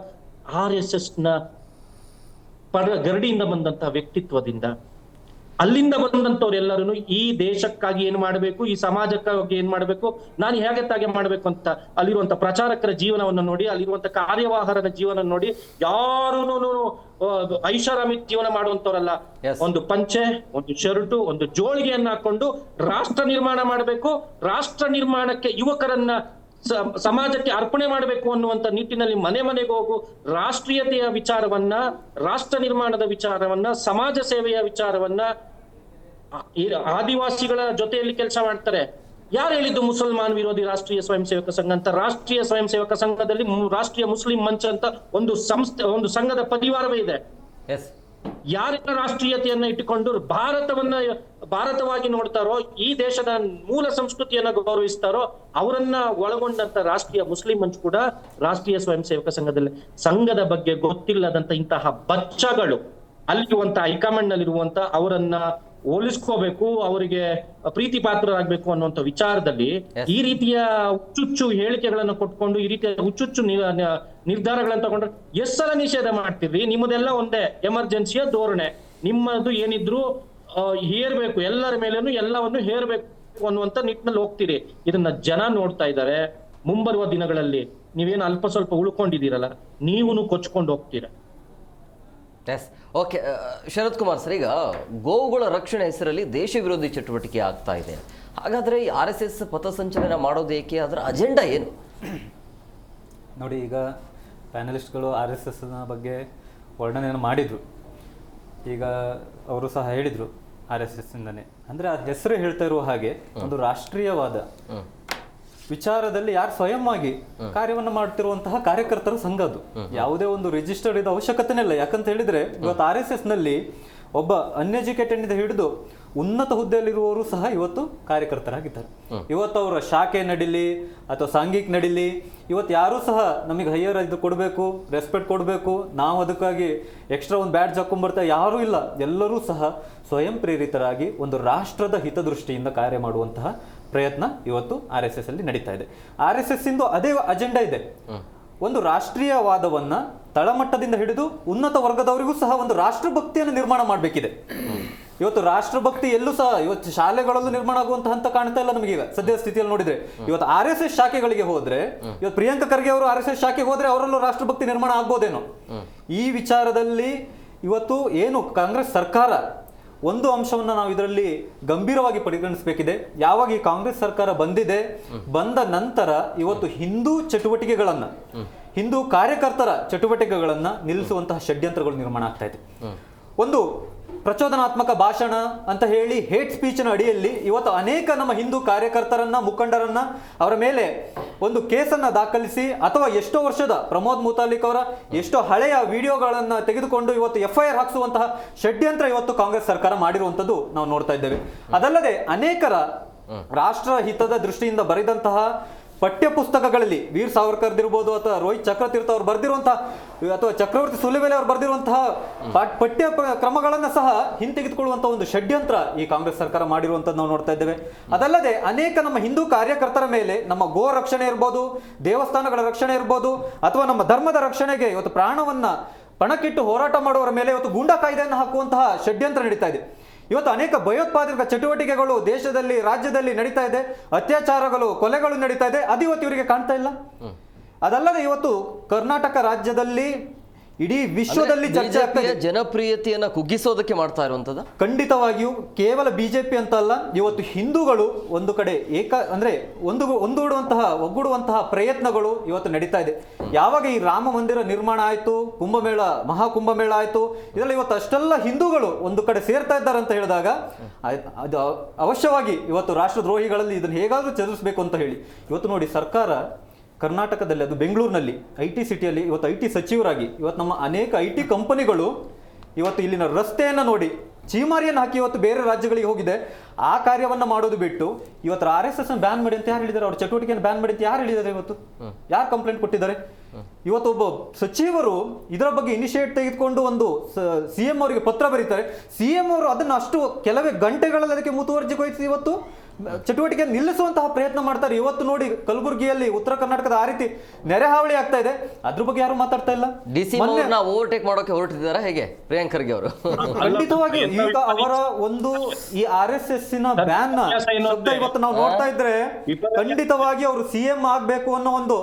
RSS ನ ಗರಡಿಯಿಂದ ಬಂದಂತಹ ವ್ಯಕ್ತಿತ್ವದಿಂದ. ಅಲ್ಲಿಂದ ಬಂದಂತವ್ರೆಲ್ಲರೂ ಈ ದೇಶಕ್ಕಾಗಿ ಏನ್ ಮಾಡ್ಬೇಕು, ಈ ಸಮಾಜಕ್ಕಾಗಿ ಏನ್ ಮಾಡ್ಬೇಕು, ನಾನು ಹೇಗೆ ತಾಗೆ ಮಾಡ್ಬೇಕು ಅಂತ ಅಲ್ಲಿರುವಂತ ಪ್ರಚಾರಕರ ಜೀವನವನ್ನು ನೋಡಿ, ಅಲ್ಲಿರುವಂತ ಕಾರ್ಯವಾಹರನ ಜೀವನ ನೋಡಿ, ಯಾರು ಐಷಾರಾಮಿ ಜೀವನ ಮಾಡುವಂತವ್ರಲ್ಲ. ಒಂದು ಪಂಚೆ, ಒಂದು ಶರ್ಟು, ಒಂದು ಜೋಳಿಗೆಯನ್ನ ಹಾಕೊಂಡು ರಾಷ್ಟ್ರ ನಿರ್ಮಾಣ ಮಾಡಬೇಕು, ರಾಷ್ಟ್ರ ನಿರ್ಮಾಣಕ್ಕೆ ಯುವಕರನ್ನ ಸಮಾಜಕ್ಕೆ ಅರ್ಪಣೆ ಮಾಡಬೇಕು ಅನ್ನುವಂತ ನಿಟ್ಟಿನಲ್ಲಿ ಮನೆ ಮನೆಗೆ ಹೋಗು ರಾಷ್ಟ್ರೀಯತೆಯ ವಿಚಾರವನ್ನ, ರಾಷ್ಟ್ರ ನಿರ್ಮಾಣದ ವಿಚಾರವನ್ನ, ಸಮಾಜ ಸೇವೆಯ ವಿಚಾರವನ್ನ, ಆದಿವಾಸಿಗಳ ಜೊತೆಯಲ್ಲಿ ಕೆಲಸ ಮಾಡ್ತಾರೆ, ಯಾರು ಹೇಳಿದ್ದು ಮುಸಲ್ಮಾನ್ ವಿರೋಧಿ ರಾಷ್ಟ್ರೀಯ ಸ್ವಯಂ ಸೇವಕ ಸಂಘ ಅಂತ? ರಾಷ್ಟ್ರೀಯ ಸ್ವಯಂ ಸೇವಕ ಸಂಘದಲ್ಲಿ ರಾಷ್ಟ್ರೀಯ ಮುಸ್ಲಿಂ ಮಂಚ ಅಂತ ಒಂದು ಸಂಸ್ಥೆ, ಒಂದು ಸಂಘದ ಪರಿವಾರವೇ ಇದೆ. ಎಸ್, ಯಾರೆಲ್ಲ ರಾಷ್ಟ್ರೀಯತೆಯನ್ನ ಇಟ್ಟುಕೊಂಡು ಭಾರತವಾಗಿ ನೋಡ್ತಾರೋ, ಈ ದೇಶದ ಮೂಲ ಸಂಸ್ಕೃತಿಯನ್ನ ಗೌರವಿಸ್ತಾರೋ ಅವರನ್ನ ಒಳಗೊಂಡಂತ ರಾಷ್ಟ್ರೀಯ ಮುಸ್ಲಿಂ ಮಂಚ್ ಕೂಡ ರಾಷ್ಟ್ರೀಯ ಸ್ವಯಂ ಸೇವಕ ಸಂಘದ ಬಗ್ಗೆ ಗೊತ್ತಿಲ್ಲದಂತ ಇಂತಹ ಬಚ್ಚಗಳು ಅಲ್ಲಿರುವಂತ ಹೈಕಮಾಂಡ್ ನಲ್ಲಿರುವಂತ ಅವರನ್ನ ಹೋಲಿಸ್ಕೋಬೇಕು, ಅವರಿಗೆ ಪ್ರೀತಿ ಪಾತ್ರರಾಗಬೇಕು ಅನ್ನುವಂತ ವಿಚಾರದಲ್ಲಿ ಈ ರೀತಿಯ ಹುಚ್ಚುಚ್ಚು ಹೇಳಿಕೆಗಳನ್ನು ಕೊಟ್ಕೊಂಡು, ಈ ರೀತಿಯ ಹುಚ್ಚುಚ್ಚು ನಿರ್ಧಾರಗಳನ್ನು ತಗೊಂಡ್ರೆ ಎಷ್ಟು ಸಲ ನಿಷೇಧ ಮಾಡ್ತೀರಿ? ನಿಮ್ಮದೆಲ್ಲ ಒಂದೇ ಎಮರ್ಜೆನ್ಸಿಯ ಧೋರಣೆ. ನಿಮ್ಮದು ಏನಿದ್ರು ಹೇರ್ಬೇಕು, ಎಲ್ಲರ ಮೇಲೇನು ಎಲ್ಲವನ್ನು ಹೇರ್ಬೇಕು ಅನ್ನುವಂತ ನಿಟ್ಟಿನಲ್ಲಿ ಹೋಗ್ತೀರಿ. ಇದನ್ನ ಜನ ನೋಡ್ತಾ ಇದ್ದಾರೆ. ಮುಂಬರುವ ದಿನಗಳಲ್ಲಿ ನೀವೇನು ಅಲ್ಪ ಸ್ವಲ್ಪ ಉಳ್ಕೊಂಡಿದ್ದೀರಲ್ಲ, ನೀವುನು ಕೊಚ್ಕೊಂಡು ಹೋಗ್ತೀರಾ. Yes, okay. Sharath Kumar sir, ಈಗ ಗೋವುಗಳ ರಕ್ಷಣೆ ಹೆಸರಲ್ಲಿ ದೇಶ ವಿರೋಧಿ ಚಟುವಟಿಕೆ ಆಗ್ತಾ ಇದೆ. ಹಾಗಾದರೆ ಈ RSS ಪಥಸಂಚಲನ ಮಾಡೋದು ಏಕೆ? ಅದರ ಅಜೆಂಡಾ ಏನು? ನೋಡಿ, ಈಗ ಪ್ಯಾನಲಿಸ್ಟ್ಗಳು RSSನ ಬಗ್ಗೆ ವರ್ಣನೆಯನ್ನು ಮಾಡಿದರು. ಈಗ ಅವರು ಸಹ ಹೇಳಿದರು RSSಯಿಂದನೇ. ಅಂದರೆ ಆ ಹೆಸರು ಹೇಳ್ತಾ ಇರುವ ಹಾಗೆ ಒಂದು ರಾಷ್ಟ್ರೀಯವಾದ ವಿಚಾರದಲ್ಲಿ ಯಾರು ಸ್ವಯಂ ಆಗಿ ಕಾರ್ಯವನ್ನು ಮಾಡ್ತಿರುವಂತಹ ಕಾರ್ಯಕರ್ತರ ಸಂಘ ಅದು. ಯಾವುದೇ ಒಂದು ರಿಜಿಸ್ಟರ್ಡ್ ಇದು ಅವಶ್ಯಕತೆನೇ ಇಲ್ಲ. ಯಾಕಂತ ಹೇಳಿದ್ರೆ ಇವತ್ತು RSS ನಲ್ಲಿ ಒಬ್ಬ ಅನ್ಎಜುಕೇಟೆಡ್ ಇಂದ ಹಿಡಿದು ಉನ್ನತ ಹುದ್ದೆಯಲ್ಲಿರುವವರು ಸಹ ಇವತ್ತು ಕಾರ್ಯಕರ್ತರಾಗಿದ್ದಾರೆ. ಇವತ್ತು ಅವರ ಶಾಖೆ ನಡೀಲಿ ಅಥವಾ ಸಾಂಘಿಕ ನಡೀಲಿ, ಇವತ್ತು ಯಾರೂ ಸಹ ನಮಗೆ ಹೈಯರ್ ಇದು ಕೊಡಬೇಕು, ರೆಸ್ಪೆಕ್ಟ್ ಕೊಡಬೇಕು, ನಾವು ಅದಕ್ಕಾಗಿ ಎಕ್ಸ್ಟ್ರಾ ಒಂದು ಬ್ಯಾಡ್ಜ್ ಹಾಕೊಂಡ್ಬರ್ತಾ ಯಾರೂ ಇಲ್ಲ. ಎಲ್ಲರೂ ಸಹ ಸ್ವಯಂ ಪ್ರೇರಿತರಾಗಿ ಒಂದು ರಾಷ್ಟ್ರದ ಹಿತದೃಷ್ಟಿಯಿಂದ ಕಾರ್ಯ ಮಾಡುವಂತಹ ಪ್ರಯತ್ನ ಇವತ್ತು RSS ಅಲ್ಲಿ ನಡೀತಾ ಇದೆ. RSS ಇಂದು ಅದೇ ಅಜೆಂಡಾ ಇದೆ. ಒಂದು ರಾಷ್ಟ್ರೀಯವಾದವನ್ನ ತಳಮಟ್ಟದಿಂದ ಹಿಡಿದು ಉನ್ನತ ವರ್ಗದವರಿಗೂ ಸಹ ಒಂದು ರಾಷ್ಟ್ರಭಕ್ತಿಯನ್ನು ನಿರ್ಮಾಣ ಮಾಡಬೇಕಿದೆ. ಇವತ್ತು ರಾಷ್ಟ್ರಭಕ್ತಿ ಎಲ್ಲೂ ಸಹ ಇವತ್ತು ಶಾಲೆಗಳಲ್ಲೂ ನಿರ್ಮಾಣ ಆಗುವಂತಹ ಹಂತ ಕಾಣ್ತಾ ಇಲ್ಲ ನಮಗೆ. ಈಗ ಸದ್ಯದ ಸ್ಥಿತಿಯಲ್ಲಿ ನೋಡಿದ್ರೆ ಇವತ್ತು RSS ಶಾಖೆಗಳಿಗೆ ಹೋದ್ರೆ, ಇವತ್ತು ಪ್ರಿಯಾಂಕಾ ಖರ್ಗೆ ಅವರು RSS ಶಾಖೆಗೆ ಹೋದ್ರೆ ಅವರಲ್ಲೂ ರಾಷ್ಟ್ರಭಕ್ತಿ ನಿರ್ಮಾಣ ಆಗ್ಬೋದೇನೋ. ಈ ವಿಚಾರದಲ್ಲಿ ಇವತ್ತು ಏನು ಕಾಂಗ್ರೆಸ್ ಸರ್ಕಾರ ಒಂದು ಅಂಶವನ್ನು ನಾವು ಇದರಲ್ಲಿ ಗಂಭೀರವಾಗಿ ಪರಿಗಣಿಸಬೇಕಿದೆ. ಯಾವಾಗ ಈ ಕಾಂಗ್ರೆಸ್ ಸರ್ಕಾರ ಬಂದ ನಂತರ ಇವತ್ತು ಹಿಂದೂ ಚಟುವಟಿಕೆಗಳನ್ನ, ಹಿಂದೂ ಕಾರ್ಯಕರ್ತರ ಚಟುವಟಿಕೆಗಳನ್ನ ನಿಲ್ಲಿಸುವಂತಹ ಷಡ್ಯಂತ್ರಗಳು ನಿರ್ಮಾಣ ಆಗ್ತಾ ಇದೆ. ಒಂದು ಪ್ರಚೋದನಾತ್ಮಕ ಭಾಷಣ ಅಂತ ಹೇಳಿ ಹೇಟ್ ಸ್ಪೀಚ್ನ ಅಡಿಯಲ್ಲಿ ಇವತ್ತು ಅನೇಕ ನಮ್ಮ ಹಿಂದೂ ಕಾರ್ಯಕರ್ತರನ್ನ, ಮುಖಂಡರನ್ನ ಅವರ ಮೇಲೆ ಒಂದು ಕೇಸನ್ನ ದಾಖಲಿಸಿ, ಅಥವಾ ಎಷ್ಟೋ ವರ್ಷದ ಪ್ರಮೋದ್ ಮುತಾಲಿಕ್ ಅವರ ಎಷ್ಟೋ ಹಳೆಯ ವಿಡಿಯೋಗಳನ್ನ ತೆಗೆದುಕೊಂಡು ಇವತ್ತು FIR ಹಾಕಿಸುವಂತಹ ಷಡ್ಯಂತ್ರ ಇವತ್ತು ಕಾಂಗ್ರೆಸ್ ಸರ್ಕಾರ ಮಾಡಿರುವಂತದ್ದು ನಾವು ನೋಡ್ತಾ ಇದ್ದೇವೆ. ಅದಲ್ಲದೆ ಅನೇಕರ ರಾಷ್ಟ್ರ ಹಿತದ ದೃಷ್ಟಿಯಿಂದ ಬರೆದಂತಹ ಪಠ್ಯ ಪುಸ್ತಕಗಳಲ್ಲಿ ವೀರ್ ಸಾವರ್ಕರ್ ಇರ್ಬೋದು, ಅಥವಾ ರೋಹಿತ್ ಚಕ್ರತೀರ್ಥ ಅವ್ರು ಬರೆದಿರುವಂತಹ, ಅಥವಾ ಚಕ್ರವರ್ತಿ ಸುಲಿವೆಲೆ ಅವ್ರು ಬರೆದಿರುವಂತಹ ಪಠ್ಯ ಕ್ರಮಗಳನ್ನ ಸಹ ಹಿಂತೆಗೆದುಕೊಳ್ಳುವಂತಹ ಒಂದು ಷಡ್ಯಂತ್ರ ಈ ಕಾಂಗ್ರೆಸ್ ಸರ್ಕಾರ ಮಾಡಿರುವಂತದ್ದು ನಾವು ನೋಡ್ತಾ ಇದ್ದೇವೆ. ಅದಲ್ಲದೆ ಅನೇಕ ನಮ್ಮ ಹಿಂದೂ ಕಾರ್ಯಕರ್ತರ ಮೇಲೆ, ನಮ್ಮ ಗೋ ರಕ್ಷಣೆ ಇರ್ಬೋದು, ದೇವಸ್ಥಾನಗಳ ರಕ್ಷಣೆ ಇರ್ಬೋದು, ಅಥವಾ ನಮ್ಮ ಧರ್ಮದ ರಕ್ಷಣೆಗೆ ಇವತ್ತು ಪ್ರಾಣವನ್ನ ಪಣಕ್ಕಿಟ್ಟು ಹೋರಾಟ ಮಾಡುವವರ ಮೇಲೆ ಇವತ್ತು ಗೂಂಡಾ ಕಾಯ್ದೆಯನ್ನು ಹಾಕುವಂತಹ ಷಡ್ಯಂತ್ರ ನಡೀತಾ ಇದೆ. ಇವತ್ತು ಅನೇಕ ಭಯೋತ್ಪಾದಕ ಚಟುವಟಿಕೆಗಳು ದೇಶದಲ್ಲಿ, ರಾಜ್ಯದಲ್ಲಿ ನಡೀತಾ ಇದೆ. ಅತ್ಯಾಚಾರಗಳು, ಕೊಲೆಗಳು ನಡೀತಾ ಇದೆ. ಅದು ಇವತ್ತು ಇವರಿಗೆ ಕಾಣ್ತಾ ಇಲ್ಲ. ಅದಲ್ಲದೆ ಇವತ್ತು ಕರ್ನಾಟಕ ರಾಜ್ಯದಲ್ಲಿ ಇಡೀ ವಿಶ್ವದಲ್ಲಿ ಚರ್ಚೆ ಆಗ್ತಾ ಇದೆ. ಜನಪ್ರಿಯತೆಯನ್ನ ಕುಗ್ಗಿಸೋದಕ್ಕೆ ಮಾಡ್ತಾ ಇರುವಂತದ್ದು ಖಂಡಿತವಾಗಿಯೂ ಕೇವಲ BJP ಅಂತ ಅಲ್ಲ, ಇವತ್ತು ಹಿಂದೂಗಳು ಒಂದು ಕಡೆ ಒಗ್ಗೂಡುವಂತಹ ಪ್ರಯತ್ನಗಳು ಇವತ್ತು ನಡೀತಾ ಇದೆ. ಯಾವಾಗ ಈ ರಾಮ ಮಂದಿರ ನಿರ್ಮಾಣ ಆಯ್ತು, ಕುಂಭಮೇಳ, ಮಹಾಕುಂಭಮೇಳ ಆಯ್ತು, ಇದರಲ್ಲಿ ಇವತ್ತು ಅಷ್ಟೆಲ್ಲ ಹಿಂದೂಗಳು ಒಂದು ಕಡೆ ಸೇರ್ತಾ ಇದ್ದಾರೆ ಅಂತ ಹೇಳಿದಾಗ ಅದು ಅವಶ್ಯವಾಗಿ ಇವತ್ತು ರಾಷ್ಟ್ರದ್ರೋಹಿಗಳಲ್ಲಿ ಇದನ್ನು ಹೇಗಾದ್ರೂ ಚದುರಿಸಬೇಕು ಅಂತ ಹೇಳಿ ಇವತ್ತು ನೋಡಿ ಸರ್ಕಾರ ಕರ್ನಾಟಕದಲ್ಲಿ, ಅದು ಬೆಂಗಳೂರಿನಲ್ಲಿ IT ಸಿಟಿಯಲ್ಲಿ ಇವತ್ತು IT ಸಚಿವರಾಗಿ ಇವತ್ತು ನಮ್ಮ ಅನೇಕ IT ಕಂಪನಿಗಳು ಇವತ್ತು ಇಲ್ಲಿನ ರಸ್ತೆಯನ್ನು ನೋಡಿ ಚೀಮಾರಿಯನ್ನು ಹಾಕಿ ಇವತ್ತು ಬೇರೆ ರಾಜ್ಯಗಳಿಗೆ ಹೋಗಿದೆ. ಆ ಕಾರ್ಯವನ್ನು ಮಾಡೋದು ಬಿಟ್ಟು ಇವತ್ತು RSS ಬ್ಯಾನ್ ಮಾಡಿ ಅಂತ ಯಾರು ಹೇಳಿದ್ದಾರೆ? ಅವ್ರ ಚಟುವಟಿಕೆಯನ್ನು ಬ್ಯಾನ್ ಮಾಡಿ ಅಂತ ಯಾರು ಹೇಳಿದ್ದಾರೆ? ಇವತ್ತು ಯಾರು ಕಂಪ್ಲೇಂಟ್ ಕೊಟ್ಟಿದ್ದಾರೆ? ಇವತ್ತು ಒಬ್ಬ ಸಚಿವರು ಇದರ ಬಗ್ಗೆ ಇನಿಷಿಯೇಟ್ ತೆಗೆದುಕೊಂಡು ಒಂದು CM ಅವರಿಗೆ ಪತ್ರ ಬರೀತಾರೆ. CM ಅವರು ಅದನ್ನು ಅಷ್ಟು ಕೆಲವೇ ಗಂಟೆಗಳಲ್ಲಿ ಅದಕ್ಕೆ ಮುತುವರ್ಜಿಗೊಳಿಸಿ ಇವತ್ತು ಚಟುವಟಿಕೆ ನಿಲ್ಲಿಸುವಂತಹ ಪ್ರಯತ್ನ ಮಾಡ್ತಾರೆ. ಇವತ್ತು ನೋಡಿ ಕಲಬುರಗಿಯಲ್ಲಿ, ಉತ್ತರ ಕರ್ನಾಟಕದ ಆ ರೀತಿ ನೆರೆ ಹಾವಳಿ ಆಗ್ತಾ ಇದೆ. ಅದ್ರ ಬಗ್ಗೆ ಯಾರು ಮಾತಾಡ್ತಾ ಇಲ್ಲ. DC ಓವರ್ಟೇಕ್ ಮಾಡೋಕೆ ಹೊರಟಿದ್ದಾರೆ ಹೇಗೆ ಪ್ರಿಯಾಂಕ್ ಖರ್ಗೆ ಅವರು? ಖಂಡಿತವಾಗಿ ಈಗ ಅವರ ಒಂದು ಈ RSS ಬ್ಯಾನ್ ಶಬ್ದ ಇವತ್ತು ನಾವು ನೋಡ್ತಾ ಇದ್ರೆ ಖಂಡಿತವಾಗಿ ಅವರು CM ಆಗ್ಬೇಕು ಅನ್ನೋ ಒಂದು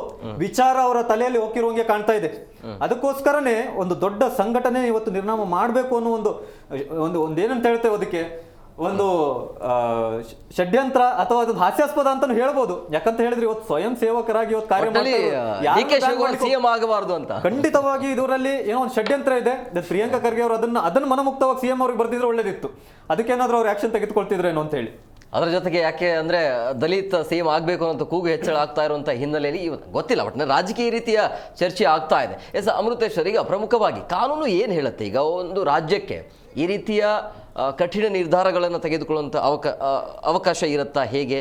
ವಿಚಾರ ಅವರ ತಲೆಯಲ್ಲಿ ಹೋಗಿರುವಂಗೆ ಕಾಣ್ತಾ ಇದೆ. ಅದಕ್ಕೋಸ್ಕರನೇ ಒಂದು ದೊಡ್ಡ ಸಂಘಟನೆ ಇವತ್ತು ನಿರ್ನಾಮ ಮಾಡಬೇಕು ಅನ್ನೋ ಒಂದು ಏನಂತ ಹೇಳ್ತೇವೆ, ಅದಕ್ಕೆ ಒಂದು ಷಡ್ಯಂತ್ರ ಅಥವಾ ಅದೊಂದು ಹಾಸ್ಯಾಸ್ಪದ ಅಂತ ಹೇಳ್ಬೋದು. ಯಾಕಂತ ಹೇಳಿದ್ರೆ ಇವತ್ತು ಸ್ವಯಂ ಸೇವಕರಾಗಿ ಇವತ್ತು ಕಾರ್ಯ ಆಗಬಾರದು ಅಂತ ಖಂಡಿತವಾಗಿ ಇದರಲ್ಲಿ ಏನೋ ಒಂದು ಷಡ್ಯಂತ್ರ ಇದೆ. ಪ್ರಿಯಾಂಕಾ ಖರ್ಗೆ ಅವರು ಅದನ್ನ ಮನಮುಕ್ತವಾಗಿ CM ಅವ್ರಿಗೆ ಬರ್ತಿದ್ರೆ ಒಳ್ಳೇದಿತ್ತು. ಅದಕ್ಕೇನಾದ್ರೂ ಅವ್ರು ಆಕ್ಷನ್ ತೆಗೆದುಕೊಳ್ತಿದ್ರೇನೋ ಅಂತ ಹೇಳಿ. ಅದರ ಜೊತೆಗೆ ಯಾಕೆ ಅಂದರೆ ದಲಿತ ಸಿಎಂ ಆಗಬೇಕು ಅನ್ನೋ ಕೂಗು ಹೆಚ್ಚಳ ಆಗ್ತಾ ಇರುವಂಥ ಹಿನ್ನೆಲೆಯಲ್ಲಿ ಗೊತ್ತಿಲ್ಲ ಒಟ್ಟಿನ ರಾಜಕೀಯ ರೀತಿಯ ಚರ್ಚೆ ಆಗ್ತಾ ಇದೆ. ಎಸ್ ಅಮೃತೇಶ್ವರ್, ಈಗ ಪ್ರಮುಖವಾಗಿ ಕಾನೂನು ಏನು ಹೇಳುತ್ತೆ? ಈಗ ಒಂದು ರಾಜ್ಯಕ್ಕೆ ಈ ರೀತಿಯ ಕಠಿಣ ನಿರ್ಧಾರಗಳನ್ನು ತೆಗೆದುಕೊಳ್ಳುವಂಥ ಅವಕಾಶ ಇರುತ್ತಾ? ಹೇಗೆ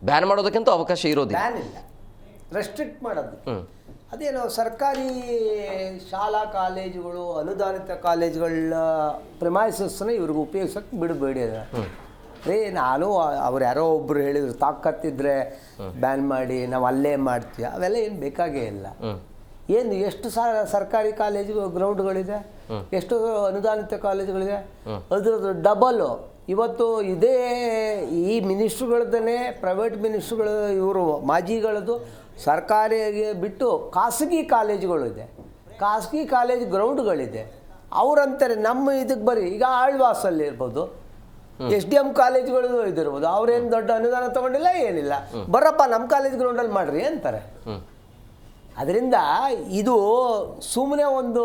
ಬ್ಯಾನ್ ಮಾಡೋದಕ್ಕಂತೂ ಅವಕಾಶ ಇರೋದಿಲ್ಲ. ಬ್ಯಾನ್ ಇಲ್ಲ, ರೆಸ್ಟ್ರಿಕ್ಟ್ ಮಾಡೋದು. ಅದೇನೋ ಸರ್ಕಾರಿ ಶಾಲಾ ಕಾಲೇಜುಗಳು, ಅನುದಾನಿತ ಕಾಲೇಜುಗಳ ಪ್ರಿಮೈಸಸ್ನ ಇವ್ರಿಗೆ ಉಪಯೋಗಿಸೋಕೆ ಬಿಡಬೇಡಿ. ರೀ ನಾನು ಅವ್ರು ಯಾರೋ ಒಬ್ಬರು ಹೇಳಿದ್ರು ತಾಕತ್ತಿದ್ರೆ ಬ್ಯಾನ್ ಮಾಡಿ ನಾವು ಅಲ್ಲೇ ಮಾಡ್ತೀವಿ, ಅವೆಲ್ಲ ಏನು ಬೇಕಾಗೇ ಇಲ್ಲ. ಏನು ಎಷ್ಟು ಸರ್ಕಾರಿ ಕಾಲೇಜು ಗ್ರೌಂಡ್ಗಳಿದೆ, ಎಷ್ಟು ಅನುದಾನಿತ ಕಾಲೇಜುಗಳಿದೆ, ಅದ್ರದ್ದು ಡಬಲ್ಲು. ಇವತ್ತು ಇದೇ ಈ ಮಿನಿಸ್ಟ್ರುಗಳದೇ ಪ್ರೈವೇಟ್ ಮಿನಿಸ್ಟ್ರುಗಳು ಇವರು ಮಾಜಿಗಳದ್ದು ಸರ್ಕಾರಿಗೆ ಬಿಟ್ಟು ಖಾಸಗಿ ಕಾಲೇಜುಗಳಿದೆ, ಖಾಸಗಿ ಕಾಲೇಜ್ ಗ್ರೌಂಡ್ಗಳಿದೆ. ಅವರಂತಾರೆ ನಮ್ಮ ಇದಕ್ಕೆ ಬರೀ ಈಗ ಆಳ್ವಾಸಲ್ಲಿ ಇರ್ಬೋದು, SDM ಕಾಲೇಜುಗಳು ಇದಿರ್ಬೋದು, ಅವ್ರೇನು ದೊಡ್ಡ ಅನುದಾನ ತೊಗೊಂಡಿಲ್ಲ ಏನಿಲ್ಲ, ಬರಪ್ಪ ನಮ್ಮ ಕಾಲೇಜ್ ಗ್ರೌಂಡಲ್ಲಿ ಮಾಡ್ರಿ ಅಂತಾರೆ. ಅದರಿಂದ ಇದು ಸುಮ್ಮನೆ ಒಂದು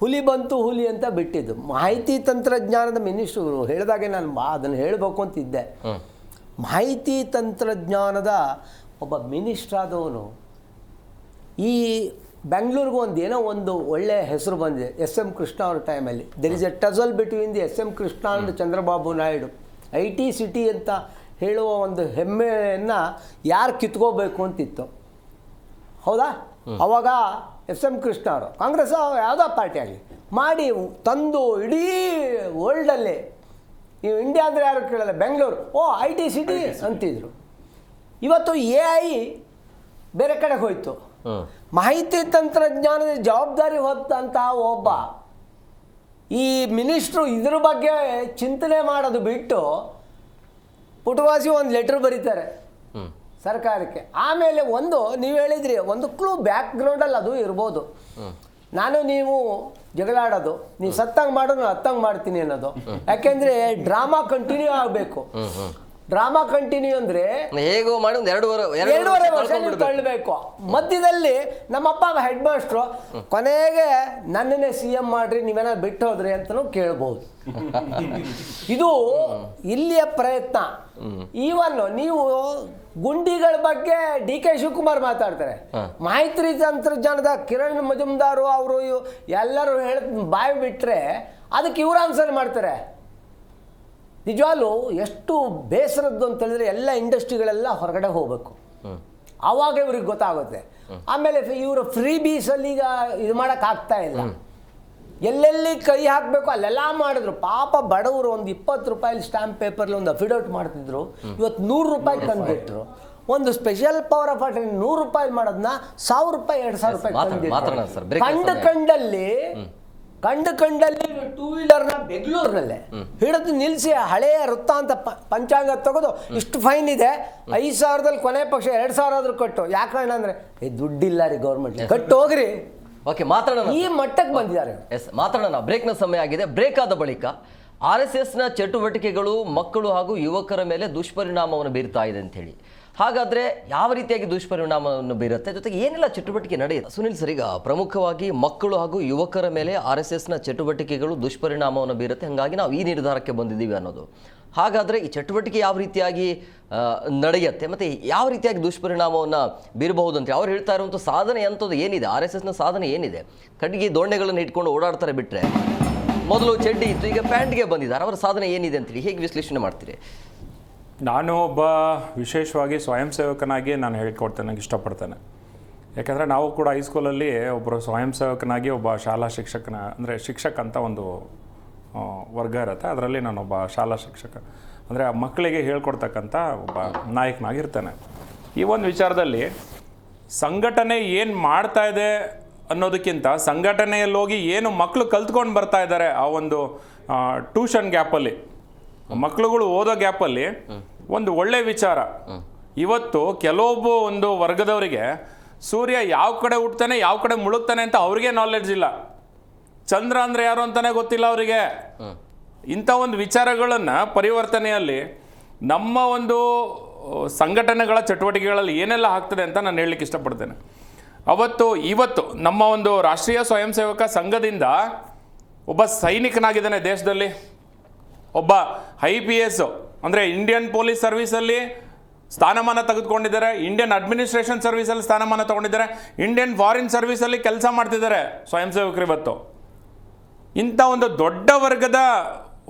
ಹುಲಿ ಬಂತು ಹುಲಿ ಅಂತ ಬಿಟ್ಟಿದ್ದು. ಮಾಹಿತಿ ತಂತ್ರಜ್ಞಾನದ ಮಿನಿಸ್ಟ್ರು ಹೇಳಿದಾಗೆ ನಾನು ಅದನ್ನು ಹೇಳಬೇಕು ಅಂತಿದ್ದೆ. ಮಾಹಿತಿ ತಂತ್ರಜ್ಞಾನದ ಒಬ್ಬ ಮಿನಿಸ್ಟ್ರಾದವನು ಈ ಬೆಂಗಳೂರಿಗೂ ಒಂದು ಒಳ್ಳೆಯ ಹೆಸರು ಬಂದಿದೆ. SM ಕೃಷ್ಣ ಅವ್ರ ಟೈಮಲ್ಲಿ there is A tassel between the SM Krishna and Chandrababu Naidu. IT city ಅಂತ ಹೇಳುವ ಒಂದು ಹೆಮ್ಮೆಯನ್ನು ಯಾರು ಕಿತ್ಕೋಬೇಕು ಅಂತಿತ್ತು, ಹೌದಾ? ಅವಾಗ SM ಕೃಷ್ಣ ಅವರು ಕಾಂಗ್ರೆಸ್ ಯಾವುದೋ ಪಾರ್ಟಿ ಆಗಲಿ ಮಾಡಿ ತಂದು ಇಡೀ ವರ್ಲ್ಡಲ್ಲಿ ನೀವು ಇಂಡಿಯಾ ಅಂದರೆ ಯಾರು ಕೇಳಲ್ಲ, ಬೆಂಗಳೂರು IT ಸಿಟಿ ಅಂತಿದ್ರು. ಇವತ್ತು AI ಬೇರೆ ಕಡೆಗೆ ಹೋಯ್ತು. ಮಾಹಿತಿ ತಂತ್ರಜ್ಞಾನದ ಜವಾಬ್ದಾರಿ ಹೊತ್ತಂತಹ ಒಬ್ಬ ಈ ಮಿನಿಸ್ಟ್ರು ಇದ್ರ ಬಗ್ಗೆ ಚಿಂತನೆ ಮಾಡೋದು ಬಿಟ್ಟು ಪುಟವಾಸಿ ಒಂದು ಲೆಟರ್ ಬರೀತಾರೆ ಸರ್ಕಾರಕ್ಕೆ. ಆಮೇಲೆ ನೀವು ಹೇಳಿದ್ರಿ ಒಂದು ಕ್ಲೂ ಬ್ಯಾಕ್ ಗ್ರೌಂಡಲ್ಲಿ ಅದು ಇರ್ಬೋದು. ನೀವು ಜಗಳಾಡೋದು, ನೀವು ಸತ್ತಂಗೆ ಮಾಡೋದು ನಾನು ಹತ್ತಂಗೆ ಮಾಡ್ತೀನಿ ಅನ್ನೋದು. ಯಾಕೆಂದರೆ ಡ್ರಾಮಾ ಕಂಟಿನ್ಯೂ ಆಗಬೇಕು. ಡ್ರಾಮಾ ಕಂಟಿನ್ಯೂ ಅಂದರೆ ಹೇಗೋ ಮಾಡಿ ಒಂದು ಎರಡೂವರೆ ವರ್ಷ ನೀವು ತಳ್ಳಬೇಕು. ಮಧ್ಯದಲ್ಲಿ ನಮ್ಮಪ್ಪ ಹೆಡ್ ಮಾಸ್ಟ್ರು ಕೊನೆಗೆ ನನ್ನನ್ನೇ CM ಮಾಡ್ರಿ, ನೀವೇನಾದ್ರು ಬಿಟ್ಟು ಹೋದ್ರಿ ಅಂತಲೂ ಕೇಳ್ಬೋದು. ಇದು ಇಲ್ಲಿಯ ಪ್ರಯತ್ನ. ಈವನ್ ನೀವು ಗುಂಡಿಗಳ ಬಗ್ಗೆ DK ಶಿವಕುಮಾರ್ ಮಾತಾಡ್ತಾರೆ, ಮಾಹಿತಿ ತಂತ್ರಜ್ಞಾನದ ಕಿರಣ್ ಮಜುಮ್ದಾರು ಅವರು ಎಲ್ಲರೂ ಬಾಯಿ ಬಿಟ್ಟರೆ ಅದಕ್ಕೆ ಇವ್ರು ಆನ್ಸರ್ ಮಾಡ್ತಾರೆ. ನಿಜವಾಗ್ಲೂ ಎಷ್ಟು ಬೇಸರದ್ದು ಅಂತ ಹೇಳಿದ್ರೆ ಎಲ್ಲ ಇಂಡಸ್ಟ್ರಿಗಳೆಲ್ಲ ಹೊರಗಡೆ ಹೋಗಬೇಕು, ಆವಾಗ ಇವ್ರಿಗೆ ಗೊತ್ತಾಗುತ್ತೆ. ಆಮೇಲೆ ಇವರು ಫ್ರೀ ಬೀಸಲ್ಲಿ ಈಗ ಇದು ಮಾಡೋಕ್ಕಾಗ್ತಾ ಇಲ್ಲ. ಎಲ್ಲೆಲ್ಲಿ ಕೈ ಹಾಕಬೇಕು ಅಲ್ಲೆಲ್ಲ ಮಾಡಿದ್ರು. ಪಾಪ ಬಡವರು ಒಂದು 20 ರೂಪಾಯಿ ಸ್ಟ್ಯಾಂಪ್ ಪೇಪರ್ಲಿ ಒಂದು ಅಫಿಡವಿಟ್ ಮಾಡ್ತಿದ್ರು, ಇವತ್ತು 100 ರೂಪಾಯಿ ತಂದುಬಿಟ್ರು. ಒಂದು ಸ್ಪೆಷಲ್ ಪವರ್ ಆಫ್ ಅಟರ್ನಿ 100 ರೂಪಾಯಿ ಮಾಡೋದನ್ನ 1000 ರೂಪಾಯಿ 2000 ರೂಪಾಯಿ ತಂದಿದ್ರು. ಕಂಡಲ್ಲಿ 2 ವೀಲರ್ನ ಬೆಂಗಳೂರಿನಲ್ಲೇ ಹಿಡಿದು ನಿಲ್ಲಿಸಿ ಹಳೆಯ ವೃತ್ತ ಅಂತ ಪಂಚಾಂಗ ತೆಗೆದು ಇಷ್ಟು ಫೈನ್ ಇದೆ, 5,000ದಲ್ಲಿ ಕೊನೆ ಪಕ್ಷ 2,000 ಆದ್ರೂ ಕಟ್ಟು. ಯಾಕಣ್ಣ ಅಂದರೆ ದುಡ್ಡಿಲ್ಲ ರೀ ಗೌರ್ಮೆಂಟ್, ಕಟ್ಟು ಹೋಗ್ರಿ. ಓಕೆ, ಮಾತಾಡೋಣ. ಈ ಮಟ್ಟಕ್ಕೆ ಬಂದಿದ್ದಾರೆ. ಮಾತಾಡೋಣ. ಬ್ರೇಕ್ನ ಸಮಯ ಆಗಿದೆ. ಬ್ರೇಕ್ ಆದ ಬಳಿಕ RSSನ ಚಟುವಟಿಕೆಗಳು ಮಕ್ಕಳು ಹಾಗೂ ಯುವಕರ ಮೇಲೆ ದುಷ್ಪರಿಣಾಮವನ್ನು ಬೀರ್ತಾ ಇದೆ ಅಂತ ಹೇಳಿ, ಹಾಗಾದ್ರೆ ಯಾವ ರೀತಿಯಾಗಿ ದುಷ್ಪರಿಣಾಮವನ್ನು ಬೀರುತ್ತೆ, ಜೊತೆಗೆ ಏನೆಲ್ಲ ಚಟುವಟಿಕೆ ನಡೆಯುತ್ತೆ? ಸುನಿಲ್ ಸರ್, ಈಗ ಪ್ರಮುಖವಾಗಿ ಮಕ್ಕಳು ಹಾಗೂ ಯುವಕರ ಮೇಲೆ RSSನ ಚಟುವಟಿಕೆಗಳು ದುಷ್ಪರಿಣಾಮವನ್ನು ಬೀರುತ್ತೆ, ಹಾಗಾಗಿ ನಾವು ಈ ನಿರ್ಧಾರಕ್ಕೆ ಬಂದಿದ್ದೀವಿ ಅನ್ನೋದು. ಹಾಗಾದರೆ ಈ ಚಟುವಟಿಕೆ ಯಾವ ರೀತಿಯಾಗಿ ನಡೆಯುತ್ತೆ ಮತ್ತು ಯಾವ ರೀತಿಯಾಗಿ ದುಷ್ಪರಿಣಾಮವನ್ನು ಬೀರಬಹುದು ಅಂತ ಅವ್ರು ಹೇಳ್ತಾ ಇರುವಂಥ ಸಾಧನೆ ಅಂಥದ್ದು ಏನಿದೆ? RSSನ ಸಾಧನೆ ಏನಿದೆ? ಕಟ್ಟಿಗೆ ದೋಣೆಗಳನ್ನು ಇಟ್ಕೊಂಡು ಓಡಾಡ್ತಾರೆ ಬಿಟ್ಟರೆ, ಮೊದಲು ಚಡ್ಡಿ ಇತ್ತು, ಈಗ ಪ್ಯಾಂಟ್ಗೆ ಬಂದಿದ್ದಾರೆ. ಅವರ ಸಾಧನೆ ಏನಿದೆ ಅಂತೇಳಿ ಹೇಗೆ ವಿಶ್ಲೇಷಣೆ ಮಾಡ್ತೀರಿ? ನಾನು ಒಬ್ಬ ವಿಶೇಷವಾಗಿ ಸ್ವಯಂ ಸೇವಕನಾಗಿ ನಾನು ಹೇಳಿಕೊಡ್ತೇನೆ, ಇಷ್ಟಪಡ್ತೇನೆ. ಯಾಕಂದರೆ ನಾವು ಕೂಡ ಹೈಸ್ಕೂಲಲ್ಲಿ ಒಬ್ಬರು ಸ್ವಯಂ ಸೇವಕನಾಗಿ ಒಬ್ಬ ಶಾಲಾ ಶಿಕ್ಷಕನ ಅಂದರೆ ಶಿಕ್ಷಕ ಅಂತ ಒಂದು ವರ್ಗ ಇರುತ್ತೆ, ಅದರಲ್ಲಿ ನಾನೊಬ್ಬ ಶಾಲಾ ಶಿಕ್ಷಕ ಅಂದರೆ ಮಕ್ಕಳಿಗೆ ಹೇಳ್ಕೊಡ್ತಕ್ಕಂಥ ಒಬ್ಬ ನಾಯಕನಾಗಿರ್ತೇನೆ. ಈ ಒಂದು ವಿಚಾರದಲ್ಲಿ ಸಂಘಟನೆ ಏನು ಮಾಡ್ತಾ ಇದೆ ಅನ್ನೋದಕ್ಕಿಂತ ಸಂಘಟನೆಯಲ್ಲಿ ಹೋಗಿ ಏನು ಮಕ್ಕಳು ಕಲ್ತ್ಕೊಂಡು ಬರ್ತಾ ಇದ್ದಾರೆ ಆ ಒಂದು ಟ್ಯೂಷನ್ ಗ್ಯಾಪಲ್ಲಿ, ಮಕ್ಕಳುಗಳು ಓದೋ ಗ್ಯಾಪಲ್ಲಿ ಒಂದು ಒಳ್ಳೆ ವಿಚಾರ. ಇವತ್ತು ಕೆಲವೊಬ್ಬ ಒಂದು ವರ್ಗದವರಿಗೆ ಸೂರ್ಯ ಯಾವ ಕಡೆ ಹುಟ್ತಾನೆ ಯಾವ ಕಡೆ ಮುಳುಗ್ತಾನೆ ಅಂತ ಅವ್ರಿಗೆ ನಾಲೆಡ್ಜ್ ಇಲ್ಲ, ಚಂದ್ರ ಅಂದರೆ ಯಾರು ಅಂತಾನೆ ಗೊತ್ತಿಲ್ಲ ಅವರಿಗೆ. ಇಂಥ ಒಂದು ವಿಚಾರಗಳನ್ನು ಪರಿವರ್ತನೆಯಲ್ಲಿ ನಮ್ಮ ಒಂದು ಸಂಘಟನೆಗಳ ಚಟುವಟಿಕೆಗಳಲ್ಲಿ ಏನೆಲ್ಲ ಆಗ್ತದೆ ಅಂತ ನಾನು ಹೇಳಲಿಕ್ಕೆ ಇಷ್ಟಪಡ್ತೇನೆ. ಇವತ್ತು ನಮ್ಮ ಒಂದು ರಾಷ್ಟ್ರೀಯ ಸ್ವಯಂ ಸೇವಕ ಸಂಘದಿಂದ ಒಬ್ಬ ಸೈನಿಕನಾಗಿದ್ದಾನೆ ದೇಶದಲ್ಲಿ, ಒಬ್ಬ IPS ಅಂದರೆ ಇಂಡಿಯನ್ ಪೊಲೀಸ್ ಸರ್ವಿಸಲ್ಲಿ ಸ್ಥಾನಮಾನ ತೆಗೆದುಕೊಂಡಿದ್ದಾರೆ, ಇಂಡಿಯನ್ ಅಡ್ಮಿನಿಸ್ಟ್ರೇಷನ್ ಸರ್ವಿಸಲ್ಲಿ ಸ್ಥಾನಮಾನ ತಗೊಂಡಿದ್ದಾರೆ, ಇಂಡಿಯನ್ ಫಾರಿನ್ ಸರ್ವಿಸಲ್ಲಿ ಕೆಲಸ ಮಾಡ್ತಿದ್ದಾರೆ ಸ್ವಯಂ ಸೇವಕರು ಇವತ್ತು. ಇಂಥ ಒಂದು ದೊಡ್ಡ ವರ್ಗದ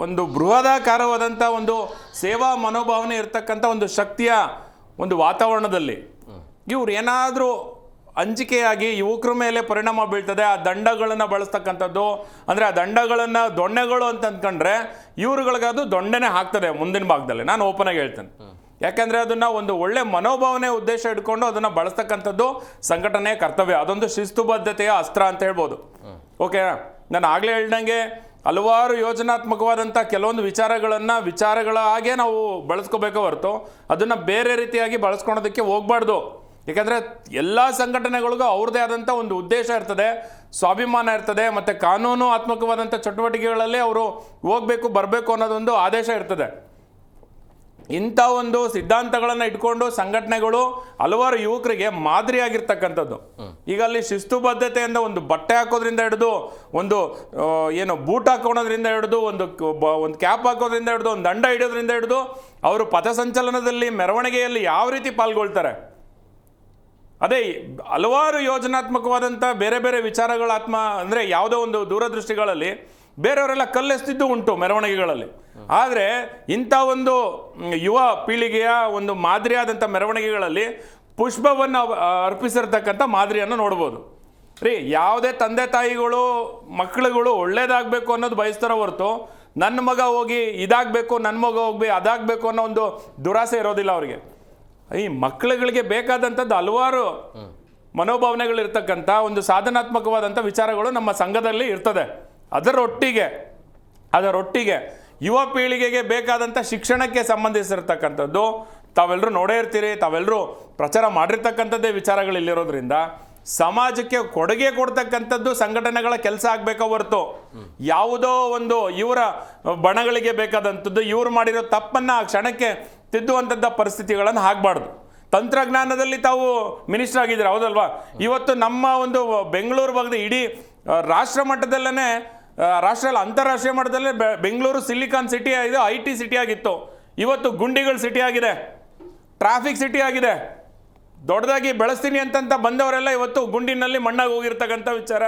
ಒಂದು ಬೃಹದಾಕಾರವಾದಂಥ ಒಂದು ಸೇವಾ ಮನೋಭಾವನೆ ಇರತಕ್ಕಂಥ ಒಂದು ಶಕ್ತಿಯ ಒಂದು ವಾತಾವರಣದಲ್ಲಿ ಇವ್ರು ಏನಾದರೂ ಅಂಜಿಕೆಯಾಗಿ ಯುವಕರ ಮೇಲೆ ಪರಿಣಾಮ ಬೀಳ್ತದೆ, ಆ ದಂಡಗಳನ್ನು ಬಳಸ್ತಕ್ಕಂಥದ್ದು, ಅಂದರೆ ಆ ದಂಡಗಳನ್ನು ದೊಣ್ಣೆಗಳು ಅಂತ ಅಂದ್ಕೊಂಡ್ರೆ ಇವ್ರುಗಳಿಗದು ದೊಣ್ಣೆನೇ ಹಾಕ್ತದೆ ಮುಂದಿನ ಭಾಗದಲ್ಲಿ. ನಾನು ಓಪನ್ ಆಗಿ ಹೇಳ್ತೇನೆ, ಯಾಕೆಂದರೆ ಅದನ್ನು ಒಂದು ಒಳ್ಳೆ ಮನೋಭಾವನೆ ಉದ್ದೇಶ ಇಟ್ಕೊಂಡು ಅದನ್ನು ಬಳಸ್ತಕ್ಕಂಥದ್ದು ಸಂಘಟನೆಯ ಕರ್ತವ್ಯ. ಅದೊಂದು ಶಿಸ್ತುಬದ್ಧತೆಯ ಅಸ್ತ್ರ ಅಂತ ಹೇಳ್ಬೋದು. ಓಕೆ, ನಾನು ಆಗಲೇ ಹೇಳ್ದಂಗೆ ಹಲವಾರು ಯೋಜನಾತ್ಮಕವಾದಂಥ ಕೆಲವೊಂದು ವಿಚಾರಗಳ ಹಾಗೆ ನಾವು ಬಳಸ್ಕೋಬೇಕೋ ಹೊರತು ಅದನ್ನು ಬೇರೆ ರೀತಿಯಾಗಿ ಬಳಸ್ಕೊಳೋದಕ್ಕೆ ಹೋಗ್ಬಾರ್ದು. ಯಾಕಂದರೆ ಎಲ್ಲ ಸಂಘಟನೆಗಳಿಗೂ ಅವ್ರದ್ದೇ ಆದಂಥ ಒಂದು ಉದ್ದೇಶ ಇರ್ತದೆ, ಸ್ವಾಭಿಮಾನ ಇರ್ತದೆ, ಮತ್ತು ಕಾನೂನು ಆತ್ಮಕವಾದಂಥ ಚಟುವಟಿಕೆಗಳಲ್ಲಿ ಅವರು ಹೋಗಬೇಕು ಬರಬೇಕು ಅನ್ನೋದೊಂದು ಆದೇಶ ಇರ್ತದೆ. ಇಂಥ ಒಂದು ಸಿದ್ಧಾಂತಗಳನ್ನು ಇಟ್ಕೊಂಡು ಸಂಘಟನೆಗಳು ಹಲವಾರು ಯುವಕರಿಗೆ ಮಾದರಿಯಾಗಿರ್ತಕ್ಕಂಥದ್ದು. ಈಗ ಅಲ್ಲಿ ಶಿಸ್ತುಬದ್ಧತೆಯಿಂದ ಒಂದು ಬಟ್ಟೆ ಹಾಕೋದ್ರಿಂದ ಹಿಡಿದು, ಒಂದು ಏನು ಬೂಟ್ ಹಾಕೋದ್ರಿಂದ ಹಿಡಿದು, ಒಂದು ಕ್ಯಾಪ್ ಹಾಕೋದ್ರಿಂದ ಹಿಡಿದು, ಒಂದು ದಂಡ ಹಿಡಿಯೋದ್ರಿಂದ ಹಿಡಿದು ಅವರು ಪಥಸಂಚಲನದಲ್ಲಿ ಮೆರವಣಿಗೆಯಲ್ಲಿ ಯಾವ ರೀತಿ ಪಾಲ್ಗೊಳ್ತಾರೆ, ಅದೇ ಹಲವಾರು ಯೋಜನಾತ್ಮಕವಾದಂಥ ಬೇರೆ ಬೇರೆ ವಿಚಾರಗಳ ಅಂದರೆ ಯಾವುದೋ ಒಂದು ದೂರದೃಷ್ಟಿಗಳಲ್ಲಿ ಬೇರೆಯವರೆಲ್ಲ ಕಲ್ಲೆಸ್ತಿದ್ದು ಉಂಟು ಮೆರವಣಿಗೆಗಳಲ್ಲಿ. ಆದರೆ ಇಂಥ ಒಂದು ಯುವ ಪೀಳಿಗೆಯ ಒಂದು ಮಾದರಿಯಾದಂಥ ಮೆರವಣಿಗೆಗಳಲ್ಲಿ ಪುಷ್ಪವನ್ನು ಅರ್ಪಿಸಿರ್ತಕ್ಕಂಥ ಮಾದರಿಯನ್ನು ನೋಡ್ಬೋದು ರೀ. ಯಾವುದೇ ತಂದೆ ತಾಯಿಗಳು ಮಕ್ಕಳುಗಳು ಒಳ್ಳೇದಾಗಬೇಕು ಅನ್ನೋದು ಬಯಸ್ತಾರೋ ಹೊರತು ನನ್ನ ಮಗ ಹೋಗಿ ಇದಾಗಬೇಕು, ನನ್ನ ಮಗ ಹೋಗಿ ಅದಾಗಬೇಕು ಅನ್ನೋ ಒಂದು ದುರಾಸೆ ಇರೋದಿಲ್ಲ ಅವರಿಗೆ. ಈ ಮಕ್ಕಳುಗಳಿಗೆ ಬೇಕಾದಂಥದ್ದು ಹಲವಾರು ಮನೋಭಾವನೆಗಳಿರ್ತಕ್ಕಂಥ ಒಂದು ಸಾಧನಾತ್ಮಕವಾದಂಥ ವಿಚಾರಗಳು ನಮ್ಮ ಸಂಘದಲ್ಲಿ ಇರ್ತದೆ. ಅದರೊಟ್ಟಿಗೆ ಯುವ ಪೀಳಿಗೆಗೆ ಬೇಕಾದಂಥ ಶಿಕ್ಷಣಕ್ಕೆ ಸಂಬಂಧಿಸಿರ್ತಕ್ಕಂಥದ್ದು ತಾವೆಲ್ಲರೂ ನೋಡೇ ಇರ್ತೀರಿ, ತಾವೆಲ್ಲರೂ ಪ್ರಚಾರ ಮಾಡಿರ್ತಕ್ಕಂಥದ್ದೇ ವಿಚಾರಗಳಿಲ್ಲಿರೋದ್ರಿಂದ ಸಮಾಜಕ್ಕೆ ಕೊಡುಗೆ ಕೊಡ್ತಕ್ಕಂಥದ್ದು ಸಂಘಟನೆಗಳ ಕೆಲಸ ಆಗಬೇಕೋ ಹೊರತು ಯಾವುದೋ ಒಂದು ಇವರ ಬಣಗಳಿಗೆ ಬೇಕಾದಂಥದ್ದು ಇವರು ಮಾಡಿರೋ ತಪ್ಪನ್ನು ಆ ಕ್ಷಣಕ್ಕೆ ತಿದ್ದುವಂಥದ್ದು ಪರಿಸ್ಥಿತಿಗಳನ್ನು ಆಗಬಾರ್ದು. ತಂತ್ರಜ್ಞಾನದಲ್ಲಿ ತಾವು ಮಿನಿಸ್ಟರ್ ಆಗಿದ್ದೀರಾ, ಹೌದಲ್ವಾ? ಇವತ್ತು ನಮ್ಮ ಒಂದು ಬೆಂಗಳೂರು ಭಾಗದ ಇಡೀ ರಾಷ್ಟ್ರ ಮಟ್ಟದಲ್ಲೇ ಅಂತಾರಾಷ್ಟ್ರೀಯ ಮಟ್ಟದಲ್ಲೇ ಬೆಂಗಳೂರು ಸಿಲಿಕಾನ್ ಸಿಟಿ ಆಗಿದೆ, IT ಸಿಟಿ ಆಗಿತ್ತು. ಇವತ್ತು ಗುಂಡಿಗಳ ಸಿಟಿ ಆಗಿದೆ, ಟ್ರಾಫಿಕ್ ಸಿಟಿ ಆಗಿದೆ. ದೊಡ್ಡದಾಗಿ ಬೆಳೆಸ್ತೀನಿ ಅಂತಂತ ಬಂದವರೆಲ್ಲ ಇವತ್ತು ಗುಂಡಿನಲ್ಲಿ ಮಣ್ಣಾಗಿ ಹೋಗಿರ್ತಕ್ಕಂಥ ವಿಚಾರ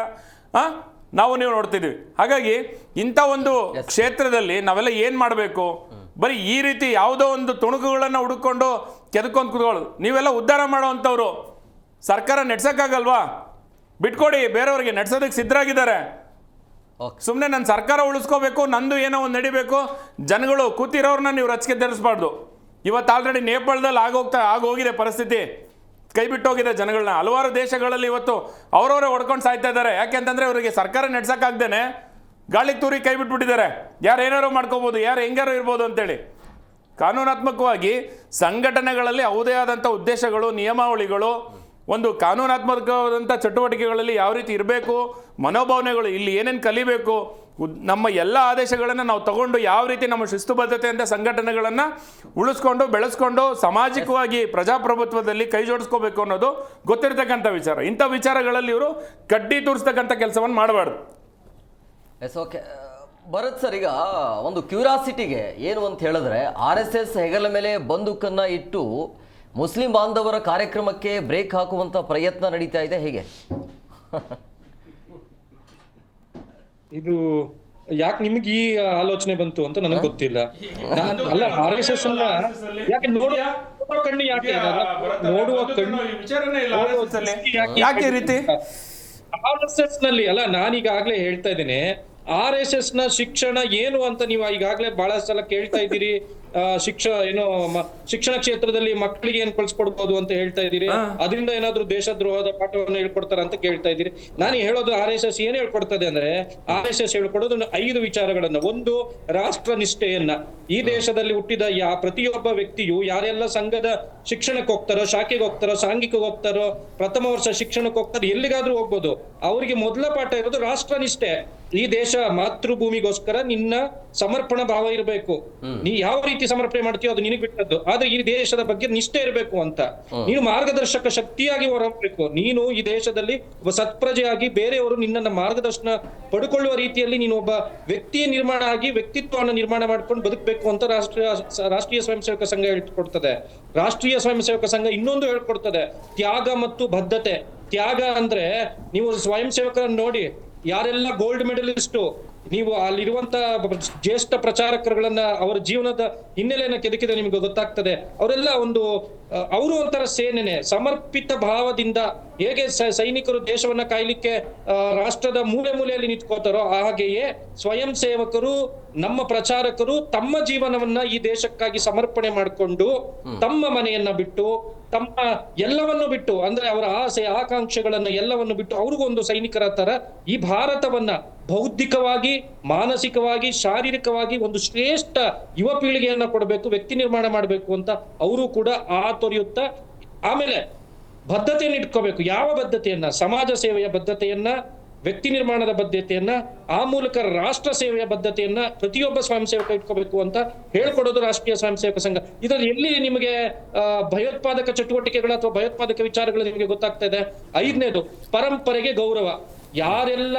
ನೀವು ನೋಡ್ತಿದ್ದೀವಿ. ಹಾಗಾಗಿ ಇಂಥ ಒಂದು ಕ್ಷೇತ್ರದಲ್ಲಿ ನಾವೆಲ್ಲ ಏನು ಮಾಡಬೇಕು? ಬರೀ ಈ ರೀತಿ ಯಾವುದೋ ಒಂದು ತುಣುಕುಗಳನ್ನು ಹುಡುಕೊಂಡು ಕೆದ್ಕೊಂಡು ಕೂತ್ಕೊಳ್ಳೋದು. ನೀವೆಲ್ಲ ಉದ್ಧಾರ ಮಾಡೋವಂಥವ್ರು, ಸರ್ಕಾರ ನೆಡ್ಸೋಕ್ಕಾಗಲ್ವಾ? ಬಿಟ್ಕೊಡಿ, ಬೇರೆಯವ್ರಿಗೆ ನೆಡ್ಸೋದಕ್ಕೆ ಸಿದ್ಧರಾಗಿದ್ದಾರೆ. ಸುಮ್ಮನೆ ನನ್ನ ಸರ್ಕಾರ ಉಳಿಸ್ಕೋಬೇಕು, ನಂದು ಏನೋ ಒಂದು ನಡಿಬೇಕು, ಜನಗಳು ಕೂತಿರೋರನ್ನ ನೀವು ರಚಿಕೆ ಧರಿಸ್ಬಾರ್ದು. ಇವತ್ತು ಆಲ್ರೆಡಿ ನೇಪಾಳದಲ್ಲಿ ಆಗೋಗಿದೆ ಪರಿಸ್ಥಿತಿ, ಕೈ ಬಿಟ್ಟೋಗಿದೆ ಜನಗಳನ್ನ. ಹಲವಾರು ದೇಶಗಳಲ್ಲಿ ಇವತ್ತು ಅವರವರೇ ಹೊಡ್ಕೊಂಡು ಸಾಯ್ತಾ ಇದ್ದಾರೆ. ಯಾಕೆಂತಂದರೆ ಅವರಿಗೆ ಸರ್ಕಾರ ನೆಡ್ಸೋಕ್ಕಾಗ್ದೇನೆ ಗಾಳಿಗೆ ತೂರಿ ಕೈ ಬಿಟ್ಬಿಟ್ಟಿದ್ದಾರೆ. ಯಾರು ಏನಾರು ಮಾಡ್ಕೋಬೋದು, ಯಾರು ಹೆಂಗಾರು ಇರ್ಬೋದು ಅಂತೇಳಿ. ಕಾನೂನಾತ್ಮಕವಾಗಿ ಸಂಘಟನೆಗಳಲ್ಲಿ ಯಾವುದೇ ಆದಂಥ ಉದ್ದೇಶಗಳು, ನಿಯಮಾವಳಿಗಳು, ಒಂದು ಕಾನೂನಾತ್ಮಕವಾದಂಥ ಚಟುವಟಿಕೆಗಳಲ್ಲಿ ಯಾವ ರೀತಿ ಇರಬೇಕು, ಮನೋಭಾವನೆಗಳು, ಇಲ್ಲಿ ಏನೇನು ಕಲಿಬೇಕು, ನಮ್ಮ ಎಲ್ಲ ಆದೇಶಗಳನ್ನು ನಾವು ತಗೊಂಡು ಯಾವ ರೀತಿ ನಮ್ಮ ಶಿಸ್ತುಬದ್ಧತೆಯಿಂದ ಸಂಘಟನೆಗಳನ್ನು ಉಳಿಸ್ಕೊಂಡು ಬೆಳೆಸ್ಕೊಂಡು ಸಾಮಾಜಿಕವಾಗಿ ಪ್ರಜಾಪ್ರಭುತ್ವದಲ್ಲಿ ಕೈ ಜೋಡಿಸ್ಕೋಬೇಕು ಅನ್ನೋದು ಗೊತ್ತಿರ್ತಕ್ಕಂಥ ವಿಚಾರ. ಇಂಥ ವಿಚಾರಗಳಲ್ಲಿ ಇವರು ಕಡ್ಡಿ ತೋರಿಸ್ತಕ್ಕಂಥ ಕೆಲಸವನ್ನು ಮಾಡಬಾರ್ದು. ಎಸ್, ಓಕೆ ಭರತ್ ಸರ್, ಈಗ ಒಂದು ಕ್ಯೂರಾಸಿಟಿಗೆ ಏನು ಅಂತ ಹೇಳಿದ್ರೆ RSS ಹೆಗಲ ಮೇಲೆ ಬಂದೂಕನ್ನು ಇಟ್ಟು ಮುಸ್ಲಿಂ ಬಾಂಧವರ ಕಾರ್ಯಕ್ರಮಕ್ಕೆ ಬ್ರೇಕ್ ಹಾಕುವಂಥ ಪ್ರಯತ್ನ ನಡೀತಾ ಇದೆ, ಹೇಗೆ? ಇದು ಯಾಕೆ ನಿಮ್ಗೆ ಈ ಆಲೋಚನೆ ಬಂತು ಅಂತ ನನಗೆ ಗೊತ್ತಿಲ್ಲ. ಅಲ್ಲ, RSS ಅನ್ನ ಯಾಕೆ ನೋಡುವ ಕಣ್ಣು ಯಾಕೆ ಯಾಕೆ ಈ ರೀತಿ RSS ನಲ್ಲಿ ಅಲ್ಲ, ನಾನೀಗಾಗ್ಲೇ ಹೇಳ್ತಾ ಇದ್ದೇನೆ, RSS ನ ಶಿಕ್ಷಣ ಏನು ಅಂತ ನೀವು ಈಗಾಗಲೇ ಬಹಳ ಸಲ ಕೇಳ್ತಾ ಇದ್ದೀರಿ. ಶಿಕ್ಷಣ ಕ್ಷೇತ್ರದಲ್ಲಿ ಮಕ್ಕಳಿಗೆ ಏನ್ ಕಳ್ಸಿಕೊಡ್ಬೋದು ಅಂತ ಹೇಳ್ತಾ ಇದ್ದೀರಿ. ಅದರಿಂದ ಏನಾದ್ರು ದೇಶದ್ರೋಹದ ಪಾಠವನ್ನು ಹೇಳ್ಕೊಡ್ತಾರ ಅಂತ ಕೇಳ್ತಾ ಇದ್ದೀರಿ. ನಾನು ಹೇಳೋದು RSS ಏನ್ ಹೇಳ್ಕೊಡ್ತದೆ ಅಂದ್ರೆ, RSS ಹೇಳ್ಕೊಡೋದು 5 ವಿಚಾರಗಳನ್ನ. ಒಂದು, ರಾಷ್ಟ್ರ ನಿಷ್ಠೆಯನ್ನ. ಈ ದೇಶದಲ್ಲಿ ಹುಟ್ಟಿದ ಪ್ರತಿಯೊಬ್ಬ ವ್ಯಕ್ತಿಯು ಯಾರೆಲ್ಲ ಸಂಘದ ಶಿಕ್ಷಣಕ್ಕೆ ಹೋಗ್ತಾರೋ, ಶಾಖೆಗೆ ಹೋಗ್ತಾರೋ, ಸಾಂಘಿಕಕ್ಕೆ ಹೋಗ್ತಾರೋ, ಪ್ರಥಮ ವರ್ಷ ಶಿಕ್ಷಣಕ್ಕೆ ಹೋಗ್ತಾರೋ, ಎಲ್ಲಿಗಾದ್ರೂ ಹೋಗ್ಬೋದು, ಅವರಿಗೆ ಮೊದಲ ಪಾಠ ಇರೋದು ರಾಷ್ಟ್ರ ನಿಷ್ಠೆ. ಈ ದೇಶ ಮಾತೃಭೂಮಿಗೋಸ್ಕರ ನಿನ್ನ ಸಮರ್ಪಣಾ ಭಾವ ಇರಬೇಕು. ನೀ ಯಾವ ರೀತಿ ಸಮರ್ಪಣೆ ಮಾಡ್ತೀಯೋ ಅದು ನಿನಗೆ ಬಿಟ್ಟದ್ದು, ಆದ್ರೆ ಈ ದೇಶದ ಬಗ್ಗೆ ನಿಷ್ಠೆ ಇರಬೇಕು ಅಂತ. ನೀನು ಮಾರ್ಗದರ್ಶಕ ಶಕ್ತಿಯಾಗಿ ಹೊರಬೇಕು. ನೀನು ಈ ದೇಶದಲ್ಲಿ ಒಬ್ಬ ಸತ್ಪ್ರಜೆಯಾಗಿ ಬೇರೆಯವರು ನಿನ್ನನ್ನ ಮಾರ್ಗದರ್ಶನ ಪಡ್ಕೊಳ್ಳುವ ರೀತಿಯಲ್ಲಿ ನೀನು ಒಬ್ಬ ವ್ಯಕ್ತಿಯ ನಿರ್ಮಾಣ ಆಗಿ ವ್ಯಕ್ತಿತ್ವವನ್ನು ನಿರ್ಮಾಣ ಮಾಡ್ಕೊಂಡು ಬದುಕಬೇಕು ಅಂತ ರಾಷ್ಟ್ರೀಯ ಸ್ವಯಂ ಸೇವಕ ಸಂಘ ಹೇಳ್ಕೊಡ್ತದೆ. ರಾಷ್ಟ್ರೀಯ ಸ್ವಯಂ ಸೇವಕ ಸಂಘ ಇನ್ನೊಂದು ಹೇಳ್ಕೊಡ್ತದೆ, ತ್ಯಾಗ ಮತ್ತು ಬದ್ಧತೆ. ತ್ಯಾಗ ಅಂದ್ರೆ ನೀವು ಸ್ವಯಂ ಸೇವಕರನ್ನು ನೋಡಿ, ಯಾರೆಲ್ಲ ಗೋಲ್ಡ್ ಮೆಡಲಿಸ್ಟು, ನೀವು ಅಲ್ಲಿರುವಂತ ಜ್ಯೇಷ್ಠ ಪ್ರಚಾರಕರುಗಳನ್ನ ಅವರ ಜೀವನದ ಹಿನ್ನೆಲೆಯನ್ನ ಕೆದಕಿದ್ರೆ ನಿಮ್ಗೆ ಗೊತ್ತಾಗ್ತದೆ. ಅವರೆಲ್ಲ ಅವರು ಒಂಥರ ಸೇನೆನೆ, ಸಮರ್ಪಿತ ಭಾವದಿಂದ ಹೇಗೆ ಸೈನಿಕರು ದೇಶವನ್ನ ಕಾಯ್ಲಿಕ್ಕೆ ರಾಷ್ಟ್ರದ ಮೂಲೆ ಮೂಲೆಯಲ್ಲಿ ನಿಂತ್ಕೋತಾರೋ, ಹಾಗೆಯೇ ಸ್ವಯಂ ಸೇವಕರು, ನಮ್ಮ ಪ್ರಚಾರಕರು ತಮ್ಮ ಜೀವನವನ್ನ ಈ ದೇಶಕ್ಕಾಗಿ ಸಮರ್ಪಣೆ ಮಾಡಿಕೊಂಡು ತಮ್ಮ ಮನೆಯನ್ನ ಬಿಟ್ಟು, ತಮ್ಮ ಎಲ್ಲವನ್ನು ಬಿಟ್ಟು, ಅಂದ್ರೆ ಅವರ ಆಸೆ ಆಕಾಂಕ್ಷೆಗಳನ್ನ ಎಲ್ಲವನ್ನು ಬಿಟ್ಟು ಅವ್ರಿಗೊಂದು ಸೈನಿಕರ ತರ ಈ ಭಾರತವನ್ನ ಬೌದ್ಧಿಕವಾಗಿ, ಮಾನಸಿಕವಾಗಿ, ಶಾರೀರಿಕವಾಗಿ ಒಂದು ಶ್ರೇಷ್ಠ ಯುವ ಪೀಳಿಗೆಯನ್ನ ಕೊಡಬೇಕು, ವ್ಯಕ್ತಿ ನಿರ್ಮಾಣ ಮಾಡಬೇಕು ಅಂತ ಅವರು ಕೂಡ ತೊರೆಯುತ್ತಾ, ಆಮೇಲೆ ಬದ್ಧತೆಯನ್ನು ಇಟ್ಕೋಬೇಕು. ಯಾವ ಬದ್ಧತೆಯನ್ನ? ಸಮಾಜ ಸೇವೆಯ ಬದ್ಧತೆಯನ್ನ, ವ್ಯಕ್ತಿ ನಿರ್ಮಾಣದ ಬದ್ಧತೆಯನ್ನ, ಆ ಮೂಲಕ ರಾಷ್ಟ್ರ ಸೇವೆಯ ಬದ್ಧತೆಯನ್ನ ಪ್ರತಿಯೊಬ್ಬ ಸ್ವಯಂ ಸೇವಕ ಇಟ್ಕೋಬೇಕು ಅಂತ ಹೇಳ್ಕೊಡೋದು ರಾಷ್ಟ್ರೀಯ ಸ್ವಯಂ ಸೇವಕ ಸಂಘ. ಇದರಲ್ಲಿ ಎಲ್ಲಿ ನಿಮಗೆ ಭಯೋತ್ಪಾದಕ ಚಟುವಟಿಕೆಗಳು ಅಥವಾ ಭಯೋತ್ಪಾದಕ ವಿಚಾರಗಳು ನಿಮಗೆ ಗೊತ್ತಾಗ್ತಾ ಇದೆ? 5ನೇದು ಪರಂಪರೆಗೆ ಗೌರವ. ಯಾರೆಲ್ಲ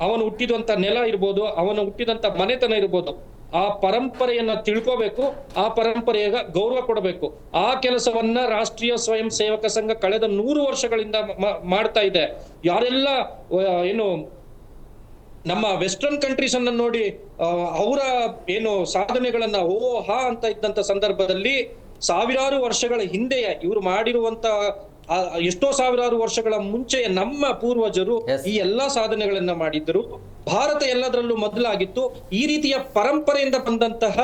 ಅವನು ಹುಟ್ಟಿದಂತ ನೆಲ ಇರ್ಬೋದು, ಅವನು ಹುಟ್ಟಿದಂತ ಮನೆತನ ಇರ್ಬೋದು, ಆ ಪರಂಪರೆಯನ್ನ ತಿಳ್ಕೋಬೇಕು, ಆ ಪರಂಪರೆಯ ಗೌರವ ಕೊಡಬೇಕು. ಆ ಕೆಲಸವನ್ನ ರಾಷ್ಟ್ರೀಯ ಸ್ವಯಂ ಸೇವಕ ಸಂಘ ಕಳೆದ 100 ವರ್ಷಗಳಿಂದ ಮಾಡ್ತಾ ಇದೆ. ಯಾರೆಲ್ಲ ಏನು ನಮ್ಮ ವೆಸ್ಟರ್ನ್ ಕಂಟ್ರೀಸ್ ಅನ್ನ ನೋಡಿ ಅವರ ಏನು ಸಾಧನೆಗಳನ್ನ ಹಾ ಅಂತ ಇದ್ದಂತ ಸಂದರ್ಭದಲ್ಲಿ ಸಾವಿರಾರು ವರ್ಷಗಳ ಹಿಂದೆಯೇ ಇವರು ಮಾಡಿರುವಂತ ಎಷ್ಟೋ ಸಾವಿರಾರು ವರ್ಷಗಳ ಮುಂಚೆ ನಮ್ಮ ಪೂರ್ವಜರು ಈ ಎಲ್ಲಾ ಸಾಧನೆಗಳನ್ನ ಮಾಡಿದ್ದರು. ಭಾರತ ಎಲ್ಲದರಲ್ಲೂ ಮೊದಲಾಗಿತ್ತು. ಈ ರೀತಿಯ ಪರಂಪರೆಯಿಂದ ಬಂದಂತಹ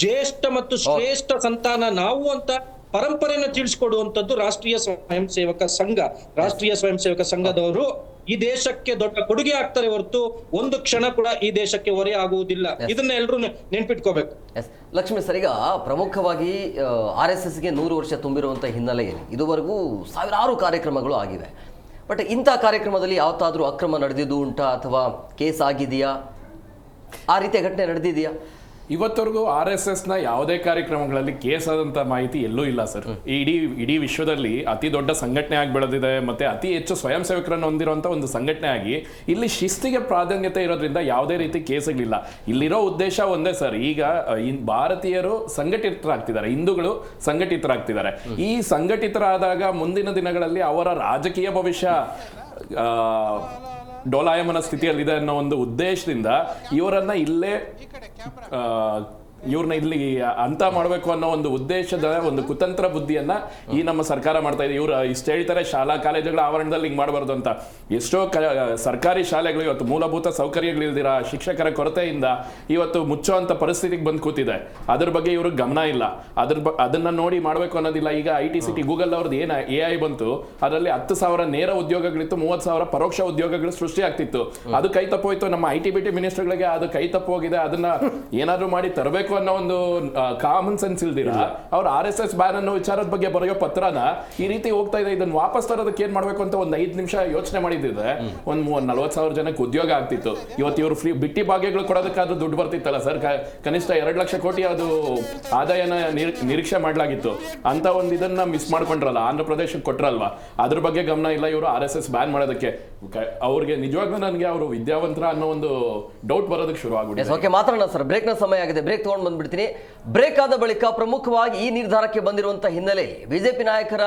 ಜ್ಯೇಷ್ಠ ಮತ್ತು ಶ್ರೇಷ್ಠ ಸಂತಾನ ನಾವು ಅಂತ ಪರಂಪರೆಯನ್ನು ತಿಳಿಸ್ಕೊಡುವಂತದ್ದು ರಾಷ್ಟ್ರೀಯ ಸ್ವಯಂ ಸೇವಕ ಸಂಘ. ರಾಷ್ಟ್ರೀಯ ಸ್ವಯಂ ಸೇವಕ ಸಂಘದವರು ಈ ದೇಶಕ್ಕೆ ದೊಡ್ಡ ಕೊಡುಗೆ ಆಗ್ತಾರೆ ಹೊರತು ಒಂದು ಕ್ಷಣ ಕೂಡ ಈ ದೇಶಕ್ಕೆ ಹೊರೆ ಆಗುವುದಿಲ್ಲ. ಇದನ್ನ ಎಲ್ಲರೂ ನೆನ್ಪಿಟ್ಕೋಬೇಕು. ಲಕ್ಷ್ಮೀ ಸರ್, ಈಗ ಪ್ರಮುಖವಾಗಿ RSSಗೆ 100 ವರ್ಷ ತುಂಬಿರುವಂಥ ಹಿನ್ನೆಲೆಯಲ್ಲಿ ಇದುವರೆಗೂ ಸಾವಿರಾರು ಕಾರ್ಯಕ್ರಮಗಳು ಆಗಿವೆ. ಬಟ್ ಇಂಥ ಕಾರ್ಯಕ್ರಮದಲ್ಲಿ ಯಾವತ್ತಾದ್ರೂ ಅಕ್ರಮ ನಡೆದಿದ್ದು ಉಂಟಾ ಅಥವಾ ಕೇಸ್ ಆಗಿದೆಯಾ? ಆ ರೀತಿಯ ಘಟನೆ ನಡೆದಿದೆಯಾ? ಇವತ್ತವರೆಗೂ RSSನ ಯಾವುದೇ ಕಾರ್ಯಕ್ರಮಗಳಲ್ಲಿ ಕೇಸ್ ಆದಂಥ ಮಾಹಿತಿ ಎಲ್ಲೂ ಇಲ್ಲ ಸರ್. ಇಡೀ ವಿಶ್ವದಲ್ಲಿ ಅತಿ ದೊಡ್ಡ ಸಂಘಟನೆ ಆಗಿ ಬೆಳೆದಿದೆ, ಮತ್ತೆ ಅತಿ ಹೆಚ್ಚು ಸ್ವಯಂ ಸೇವಕರನ್ನು ಹೊಂದಿರುವಂಥ ಒಂದು ಸಂಘಟನೆ ಆಗಿ ಇಲ್ಲಿ ಶಿಸ್ತಿಗೆ ಪ್ರಾಧಾನ್ಯತೆ ಇರೋದ್ರಿಂದ ಯಾವುದೇ ರೀತಿ ಕೇಸ್ಗಳಿಲ್ಲ. ಇಲ್ಲಿರೋ ಉದ್ದೇಶ ಒಂದೇ ಸರ್, ಈಗ ಭಾರತೀಯರು ಸಂಘಟಿತರಾಗ್ತಿದ್ದಾರೆ, ಹಿಂದೂಗಳು ಸಂಘಟಿತರಾಗ್ತಿದ್ದಾರೆ. ಈ ಸಂಘಟಿತರಾದಾಗ ಮುಂದಿನ ದಿನಗಳಲ್ಲಿ ಅವರ ರಾಜಕೀಯ ಭವಿಷ್ಯ ಡೋಲಾಯಮನ ಸ್ಥಿತಿಯಲ್ಲಿದೆ ಅನ್ನೋ ಒಂದು ಉದ್ದೇಶದಿಂದ ಇವರನ್ನ ಇಲ್ಲಿ ಅಂತ ಮಾಡಬೇಕು ಅನ್ನೋ ಒಂದು ಉದ್ದೇಶದ ಒಂದು ಕುತಂತ್ರ ಬುದ್ಧಿಯನ್ನ ಈ ನಮ್ಮ ಸರ್ಕಾರ ಮಾಡ್ತಾ ಇದೆ. ಇವರು ಇಷ್ಟು ಹೇಳ್ತಾರೆ, ಶಾಲಾ ಕಾಲೇಜುಗಳ ಆವರಣದಲ್ಲಿ ಹಿಂಗೆ ಮಾಡಬಾರ್ದು ಅಂತ. ಎಷ್ಟೋ ಸರ್ಕಾರಿ ಶಾಲೆಗಳು ಇವತ್ತು ಮೂಲಭೂತ ಸೌಕರ್ಯಗಳಿಲ್ದಿರ, ಶಿಕ್ಷಕರ ಕೊರತೆಯಿಂದ ಇವತ್ತು ಮುಚ್ಚುವಂತ ಪರಿಸ್ಥಿತಿಗೆ ಬಂದು ಕೂತಿದೆ. ಅದ್ರ ಬಗ್ಗೆ ಇವರು ಗಮನ ಇಲ್ಲ. ಅದನ್ನ ನೋಡಿ ಮಾಡಬೇಕು ಅನ್ನೋದಿಲ್ಲ. ಈಗ IT-CT ಗೂಗಲ್ ಅವ್ರದ್ದು ಏನು AI ಬಂತು, ಅದರಲ್ಲಿ 10,000 ನೇರ ಉದ್ಯೋಗಗಳಿತ್ತು, 30,000 ಪರೋಕ್ಷ ಉದ್ಯೋಗಗಳು ಸೃಷ್ಟಿ ಆಗ್ತಿತ್ತು. ಅದು ಕೈ ತಪ್ಪೋಯ್ತು. ನಮ್ಮ IT-BT ಮಿನಿಸ್ಟರ್ಗಳಿಗೆ ಅದು ಕೈ ತಪ್ಪೋಗಿದೆ. ಅದನ್ನ ಏನಾದ್ರು ಮಾಡಿ ತರಬೇಕು ಅನ್ನೋ ಒಂದು ಕಾಮನ್ ಸೆನ್ಸ್ ಇಲ್ದಿರ ಅವ್ರು RSS ಬ್ಯಾನ್ ಅನ್ನೋ ವಿಚಾರದ ಬಗ್ಗೆ ಬರೆಯೋ ಪತ್ರನ ಈ ರೀತಿ ಹೋಗ್ತಾ ಇದೆ. ಇದನ್ನ ವಾಪಸ್ ತರೋದಕ್ಕೆ ಏನ್ ಮಾಡ್ಬೇಕು ಅಂತ ಒಂದು 5 ನಿಮಿಷ ಯೋಚನೆ ಮಾಡಿದ್ರೆ ಒಂದು 40,000 ಜನಕ್ಕೆ ಉದ್ಯೋಗ ಆಗ್ತಿತ್ತು. ಇವತ್ತು ಇವರು ಫ್ರೀ ಬಿಟ್ಟಿ ಭಾಗ್ಯಗಳು ಕೊಡೋದಕ್ಕಾದ್ರೂ ದುಡ್ಡು ಬರ್ತಿತ್ತಲ್ಲ ಸರ್. ಕನಿಷ್ಠ 2 ಲಕ್ಷ ಕೋಟಿ ಅದು ಆದಾಯನ ನಿರೀಕ್ಷೆ ಮಾಡಲಾಗಿತ್ತು. ಅಂತ ಒಂದು ಇದನ್ನ ಮಿಸ್ ಮಾಡ್ಕೊಂಡ್ರಲ್ಲ, ಆಂಧ್ರ ಪ್ರದೇಶಕ್ಕೆ ಕೊಟ್ರಲ್ವಾ, ಅದ್ರ ಬಗ್ಗೆ ಗಮನ ಇಲ್ಲ. ಇವರು RSS ಬ್ಯಾನ್ ಮಾಡೋದಕ್ಕೆ ಅವ್ರಿಗೆ ನಿಜವಾಗ್ಲೂ ನನಗೆ ಅವರು ವಿದ್ಯಾವಂತರ ಅನ್ನೋ ಒಂದು ಡೌಟ್ ಬರೋದಕ್ಕೆ ಶುರು ಆಗ್ಬಿಟ್ಟಿದೆ. ಓಕೆ, ಮಾತಾಡೋಣ ಸರ್. ಬ್ರೇಕ್ನ ಸಮಯ ಆಗಿದೆ, ಬ್ರೇಕ್ ತಗೊಂಡು ಬಂದ್ಬಿಡ್ತೀನಿ. ಬ್ರೇಕ್ ಆದ ಬಳಿಕ ಪ್ರಮುಖವಾಗಿ ಈ ನಿರ್ಧಾರಕ್ಕೆ ಬಂದಿರುವಂತಹ ಹಿನ್ನೆಲೆ, ಬಿಜೆಪಿ ನಾಯಕರ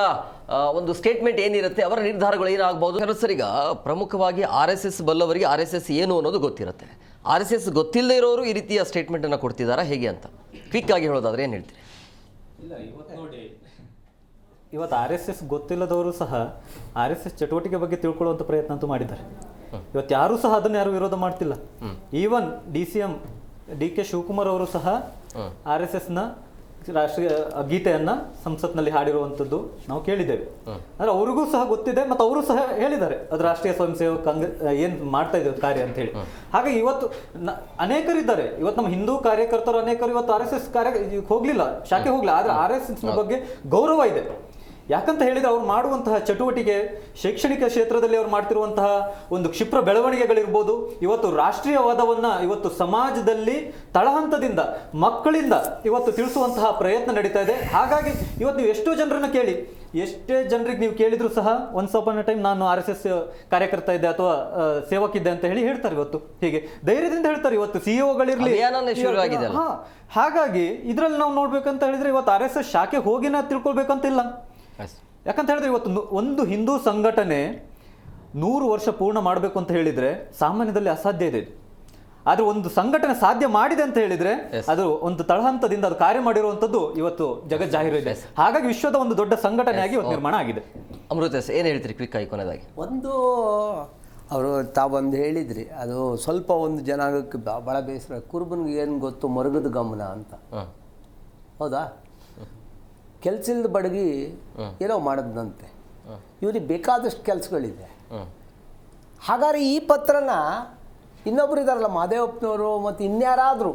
ಒಂದು ಸ್ಟೇಟ್ಮೆಂಟ್ ಏನಿರುತ್ತೆ, ಅವರ ನಿರ್ಧಾರಗಳು ಏನಾಗಬಹುದು ಸರ್. ಈಗ ಪ್ರಮುಖವಾಗಿ RSS ಬಲ್ಲವರಿಗೆ RSS ಏನು ಅನ್ನೋದು ಗೊತ್ತಿರುತ್ತೆ. RSS ಗೊತ್ತಿಲ್ಲದೆ ಇರೋರು ಈ ರೀತಿಯ ಸ್ಟೇಟ್ಮೆಂಟ್ ಅನ್ನು ಕೊಡ್ತಿದ್ದಾರಾ ಹೇಗೆ ಅಂತ ಕ್ವಿಕ್ ಆಗಿ ಹೇಳೋದಾದ್ರೆ ಏನು ಹೇಳ್ತೀರಿ? ಇಲ್ಲ, ಇವತ್ತು ನೋಡಿ, ಇವತ್ತು RSS ಗೊತ್ತಿಲ್ಲದವರು ಸಹ RSS ಚಟುವಟಿಕೆ ಬಗ್ಗೆ ತಿಳ್ಕೊಳ್ಳುವಂಥ ಪ್ರಯತ್ನ ಅಂತೂ ಮಾಡಿದ್ದಾರೆ. ಇವತ್ತು ಯಾರೂ ಸಹ ಅದನ್ನು ಯಾರು ವಿರೋಧ ಮಾಡ್ತಿಲ್ಲ. ಈವನ್ DCM DK ಶಿವಕುಮಾರ್ ಅವರು ಸಹ RSSನ ರಾಷ್ಟ್ರೀಯ ಗೀತೆಯನ್ನ ಸಂಸತ್ನಲ್ಲಿ ಹಾಡಿರುವಂಥದ್ದು ನಾವು ಕೇಳಿದ್ದೇವೆ. ಅಂದ್ರೆ ಅವ್ರಿಗೂ ಸಹ ಗೊತ್ತಿದೆ, ಮತ್ತು ಅವರು ಸಹ ಹೇಳಿದ್ದಾರೆ ಅದು ರಾಷ್ಟ್ರೀಯ ಸ್ವಯಂ ಸೇವಕ ಏನ್ ಮಾಡ್ತಾ ಇದ್ದೇವೆ ಕಾರ್ಯ ಅಂತ ಹೇಳಿ. ಹಾಗೆ ಇವತ್ತು ಅನೇಕರಿದ್ದಾರೆ. ಇವತ್ತು ನಮ್ಮ ಹಿಂದೂ ಕಾರ್ಯಕರ್ತರು ಅನೇಕರು ಇವತ್ತು RSS ಕಾರ್ಯ ಹೋಗ್ಲಿಲ್ಲ, ಶಾಖೆ ಹೋಗ್ಲಿಲ್ಲ, ಆದ್ರೆ RSS ಬಗ್ಗೆ ಗೌರವ ಇದೆ. ಯಾಕಂತ ಹೇಳಿದ್ರೆ ಅವ್ರು ಮಾಡುವಂತಹ ಚಟುವಟಿಕೆ, ಶೈಕ್ಷಣಿಕ ಕ್ಷೇತ್ರದಲ್ಲಿ ಅವ್ರು ಮಾಡ್ತಿರುವಂತಹ ಒಂದು ಕ್ಷಿಪ್ರ ಬೆಳವಣಿಗೆಗಳಿರ್ಬೋದು, ಇವತ್ತು ರಾಷ್ಟ್ರೀಯವಾದವನ್ನ ಇವತ್ತು ಸಮಾಜದಲ್ಲಿ ತಳಹಂತದಿಂದ ಮಕ್ಕಳಿಂದ ಇವತ್ತು ತಿಳಿಸುವಂತಹ ಪ್ರಯತ್ನ ನಡೀತಾ ಇದೆ. ಹಾಗಾಗಿ ಇವತ್ತು ನೀವು ಎಷ್ಟೋ ಜನರನ್ನ ಕೇಳಿ, ಎಷ್ಟೇ ಜನರಿಗೆ ನೀವು ಕೇಳಿದ್ರು ಸಹ ಒನ್ಸ್ ಅಪಾನ್ ಅ ಟೈಮ್ ನಾನು RSS ಕಾರ್ಯಕರ್ತ ಇದ್ದೆ ಅಥವಾ ಸೇವಕಿದ್ದೆ ಅಂತ ಹೇಳ್ತಾರೆ. ಇವತ್ತು ಹೀಗೆ ಧೈರ್ಯದಿಂದ ಹೇಳ್ತಾರೆ. ಇವತ್ತು ಸಿಇಒಗಳಿರ್ಲಿ, ಅಭಿಯಾನನೇ ಶುರು ಆಗಿದೆ ಅಲ್ಲ? ಹಾಗಾಗಿ ಇದ್ರಲ್ಲಿ ನಾವು ನೋಡ್ಬೇಕಂತ ಹೇಳಿದ್ರೆ ಇವತ್ತು RSS ಶಾಖೆ ಹೋಗಿನ ತಿಳ್ಕೊಳ್ಬೇಕಂತಿಲ್ಲ. ಯಾಕಂತ ಹೇಳಿದ್ರೆ ಇವತ್ತು ಒಂದು ಹಿಂದೂ ಸಂಘಟನೆ 100 ವರ್ಷ ಪೂರ್ಣ ಮಾಡಬೇಕು ಅಂತ ಹೇಳಿದ್ರೆ ಸಾಮಾನ್ಯದಲ್ಲಿ ಅಸಾಧ್ಯ ಇದೆ. ಆದ್ರೆ ಒಂದು ಸಂಘಟನೆ ಸಾಧ್ಯ ಮಾಡಿದೆ ಅಂತ ಹೇಳಿದ್ರೆ ಅದು ಒಂದು ತಳಹಂತದಿಂದ ಅದು ಕಾರ್ಯ ಮಾಡಿರುವಂತದ್ದು ಇವತ್ತು ಜಗತ್ ಜಾಹೀರು ಇದೆ. ಹಾಗಾಗಿ ವಿಶ್ವದ ಒಂದು ದೊಡ್ಡ ಸಂಘಟನೆಯಾಗಿ ಇವತ್ತು ನಿರ್ಮಾಣ ಆಗಿದೆ. ಅಮೃತ ಏನು ಹೇಳ್ತೀರಿ ಕ್ವಿಕ್ ಆಗಿ ಕೊನೆಯದಾಗಿ? ಒಂದು ಅವರು ತಾವೊಂದು ಹೇಳಿದ್ರಿ, ಅದು ಸ್ವಲ್ಪ ಒಂದು ಜನಾಂಗಕ್ಕೆ ಭಾಳ ಬೇಸರ. ಕುರುಬನಿಗೆ ಏನು ಗೊತ್ತು, ಮರುಗದ ಗಮನ ಅಂತ. ಹೌದಾ? ಕೆಲ್ಸದ ಬಡಗಿ ಏನೋ ಮಾಡಿದ್ನಂತೆ, ಇವ್ರಿಗೆ ಬೇಕಾದಷ್ಟು ಕೆಲಸಗಳಿದೆ. ಹಾಗಾದ್ರೆ ಈ ಪತ್ರನ ಇನ್ನೊಬ್ರು ಇದಾರಲ್ಲ, ಮಾದೇವಪ್ಪನವರು ಮತ್ತು ಇನ್ಯಾರಾದರೂ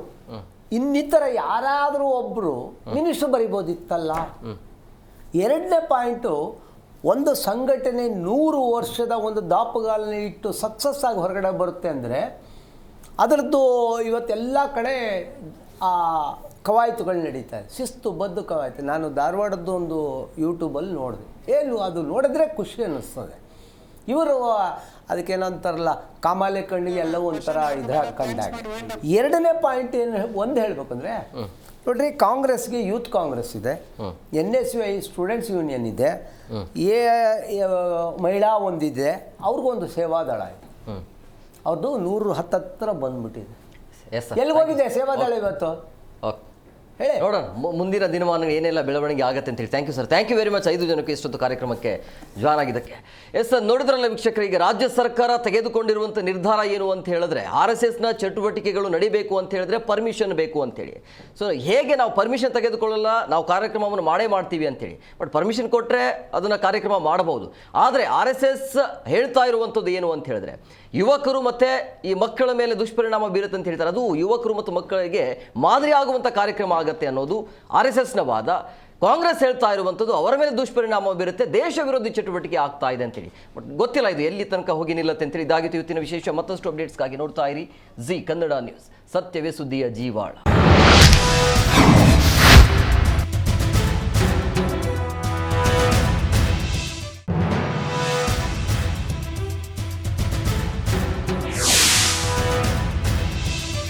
ಇನ್ನಿತರ ಯಾರಾದರೂ ಒಬ್ಬರು ಮಿನಿಸ್ಟ್ರು ಬರಿಬೋದಿತ್ತಲ್ಲ. ಎರಡನೇ ಪಾಯಿಂಟು, ಒಂದು ಸಂಘಟನೆ 100 ವರ್ಷದ ಒಂದು ದಾಪುಗಾಲನ್ನ ಇಟ್ಟು ಸಕ್ಸಸ್ ಆಗಿ ಹೊರಗಡೆ ಬರುತ್ತೆ ಅಂದರೆ ಅದರದ್ದು ಇವತ್ತೆಲ್ಲ ಕಡೆ ಆ ಕವಾಯತುಗಳು ನಡೀತಾ ಇದೆ, ಶಿಸ್ತುಬದ್ಧ ಕವಾಯತು. ನಾನು ಧಾರವಾಡದ್ದು ಒಂದು ಯೂಟ್ಯೂಬಲ್ಲಿ ನೋಡಿದೆ. ಏನು ಅದು ನೋಡಿದ್ರೆ ಖುಷಿ ಅನ್ನಿಸ್ತದೆ. ಇವರು ಅದಕ್ಕೇನಂತಾರಲ್ಲ, ಕಾಮಾಲೆ ಕಣ್ಣಿಗೆ ಎಲ್ಲ ಒಂಥರ ಕಂಡಾಗ. ಎರಡನೇ ಪಾಯಿಂಟ್ ಏನು ಒಂದು ಹೇಳಬೇಕಂದ್ರೆ, ನೋಡ್ರಿ, ಕಾಂಗ್ರೆಸ್ಗೆ ಯೂತ್ ಕಾಂಗ್ರೆಸ್ ಇದೆ, NSY ಸ್ಟೂಡೆಂಟ್ಸ್ ಯೂನಿಯನ್ ಇದೆ, ಮಹಿಳಾ ಒಂದಿದೆ, ಅವ್ರಿಗೊಂದು ಸೇವಾದಳ ಇದೆ. ಅವ್ರದ್ದು 110 ಬಂದ್ಬಿಟ್ಟಿದೆ. ಎಲ್ಲಿಗೋಗಿದೆ ಸೇವಾದಳ ಇವತ್ತು? ಹೇಳಿ ನೋಡೋಣ ಮುಂದಿನ ದಿನಮಾನ ಏನೆಲ್ಲ ಬೆಳವಣಿಗೆ ಆಗುತ್ತೆ ಅಂತ ಹೇಳಿ. Thank you sir, thank you very much 5 ಜನಕ್ಕೆ ಇಷ್ಟೊತ್ತು ಕಾರ್ಯಕ್ರಮಕ್ಕೆ ಜಾಯ್ನ್ ಆಗಿದ್ದಕ್ಕೆ. ಎಸ್ ಸರ್, ನೋಡಿದ್ರಲ್ಲ ವೀಕ್ಷಕರಿಗೆ, ರಾಜ್ಯ ಸರ್ಕಾರ ತೆಗೆದುಕೊಂಡಿರುವಂಥ ನಿರ್ಧಾರ ಏನು ಅಂತ ಹೇಳಿದ್ರೆ, RSSನ ಚಟುವಟಿಕೆಗಳು ನಡಿಬೇಕು ಅಂತ ಹೇಳಿದ್ರೆ ಪರ್ಮಿಷನ್ ಬೇಕು ಅಂತೇಳಿ. ಸೊ ಹೇಗೆ ನಾವು ಪರ್ಮಿಷನ್ ತೆಗೆದುಕೊಳ್ಳಲ್ಲ, ನಾವು ಕಾರ್ಯಕ್ರಮವನ್ನು ಮಾಡೇ ಮಾಡ್ತೀವಿ ಅಂತೇಳಿ. ಬಟ್ ಪರ್ಮಿಷನ್ ಕೊಟ್ಟರೆ ಅದನ್ನು ಕಾರ್ಯಕ್ರಮ ಮಾಡಬಹುದು. ಆದರೆ RSS ಹೇಳ್ತಾ ಇರುವಂಥದ್ದು ಏನು ಅಂತ ಹೇಳಿದ್ರೆ, ಯುವಕರು ಮತ್ತು ಈ ಮಕ್ಕಳ ಮೇಲೆ ದುಷ್ಪರಿಣಾಮ ಬೀರುತ್ತೆ ಅಂತ ಹೇಳ್ತಾರೆ. ಅದು ಯುವಕರು ಮತ್ತು ಮಕ್ಕಳಿಗೆ ಮಾದರಿ ಆಗುವಂಥ ಕಾರ್ಯಕ್ರಮ ಆಗುತ್ತೆ ಅನ್ನೋದು RSSನ ವಾದ. ಕಾಂಗ್ರೆಸ್ ಹೇಳ್ತಾ ಇರುವಂಥದ್ದು ಅವರ ಮೇಲೆ ದುಷ್ಪರಿಣಾಮ ಬೀರುತ್ತೆ, ದೇಶ ವಿರೋಧಿ ಚಟುವಟಿಕೆ ಆಗ್ತಾ ಇದೆ ಅಂತೇಳಿ. ಬಟ್ ಗೊತ್ತಿಲ್ಲ ಇದು ಎಲ್ಲಿ ತನಕ ಹೋಗಿ ನಿಲ್ಲತ್ತೆ ಅಂತೇಳಿ. ಇದಾಗಿತ್ತು ಇವತ್ತಿನ ವಿಶೇಷ. ಮತ್ತಷ್ಟು ಅಪ್ಡೇಟ್ಸ್ಗಾಗಿ ನೋಡ್ತಾ ಇರಿ ಜಿ ಕನ್ನಡ ನ್ಯೂಸ್, ಸತ್ಯವೇ ಸುದ್ದಿಯ ಜೀವಾಳ.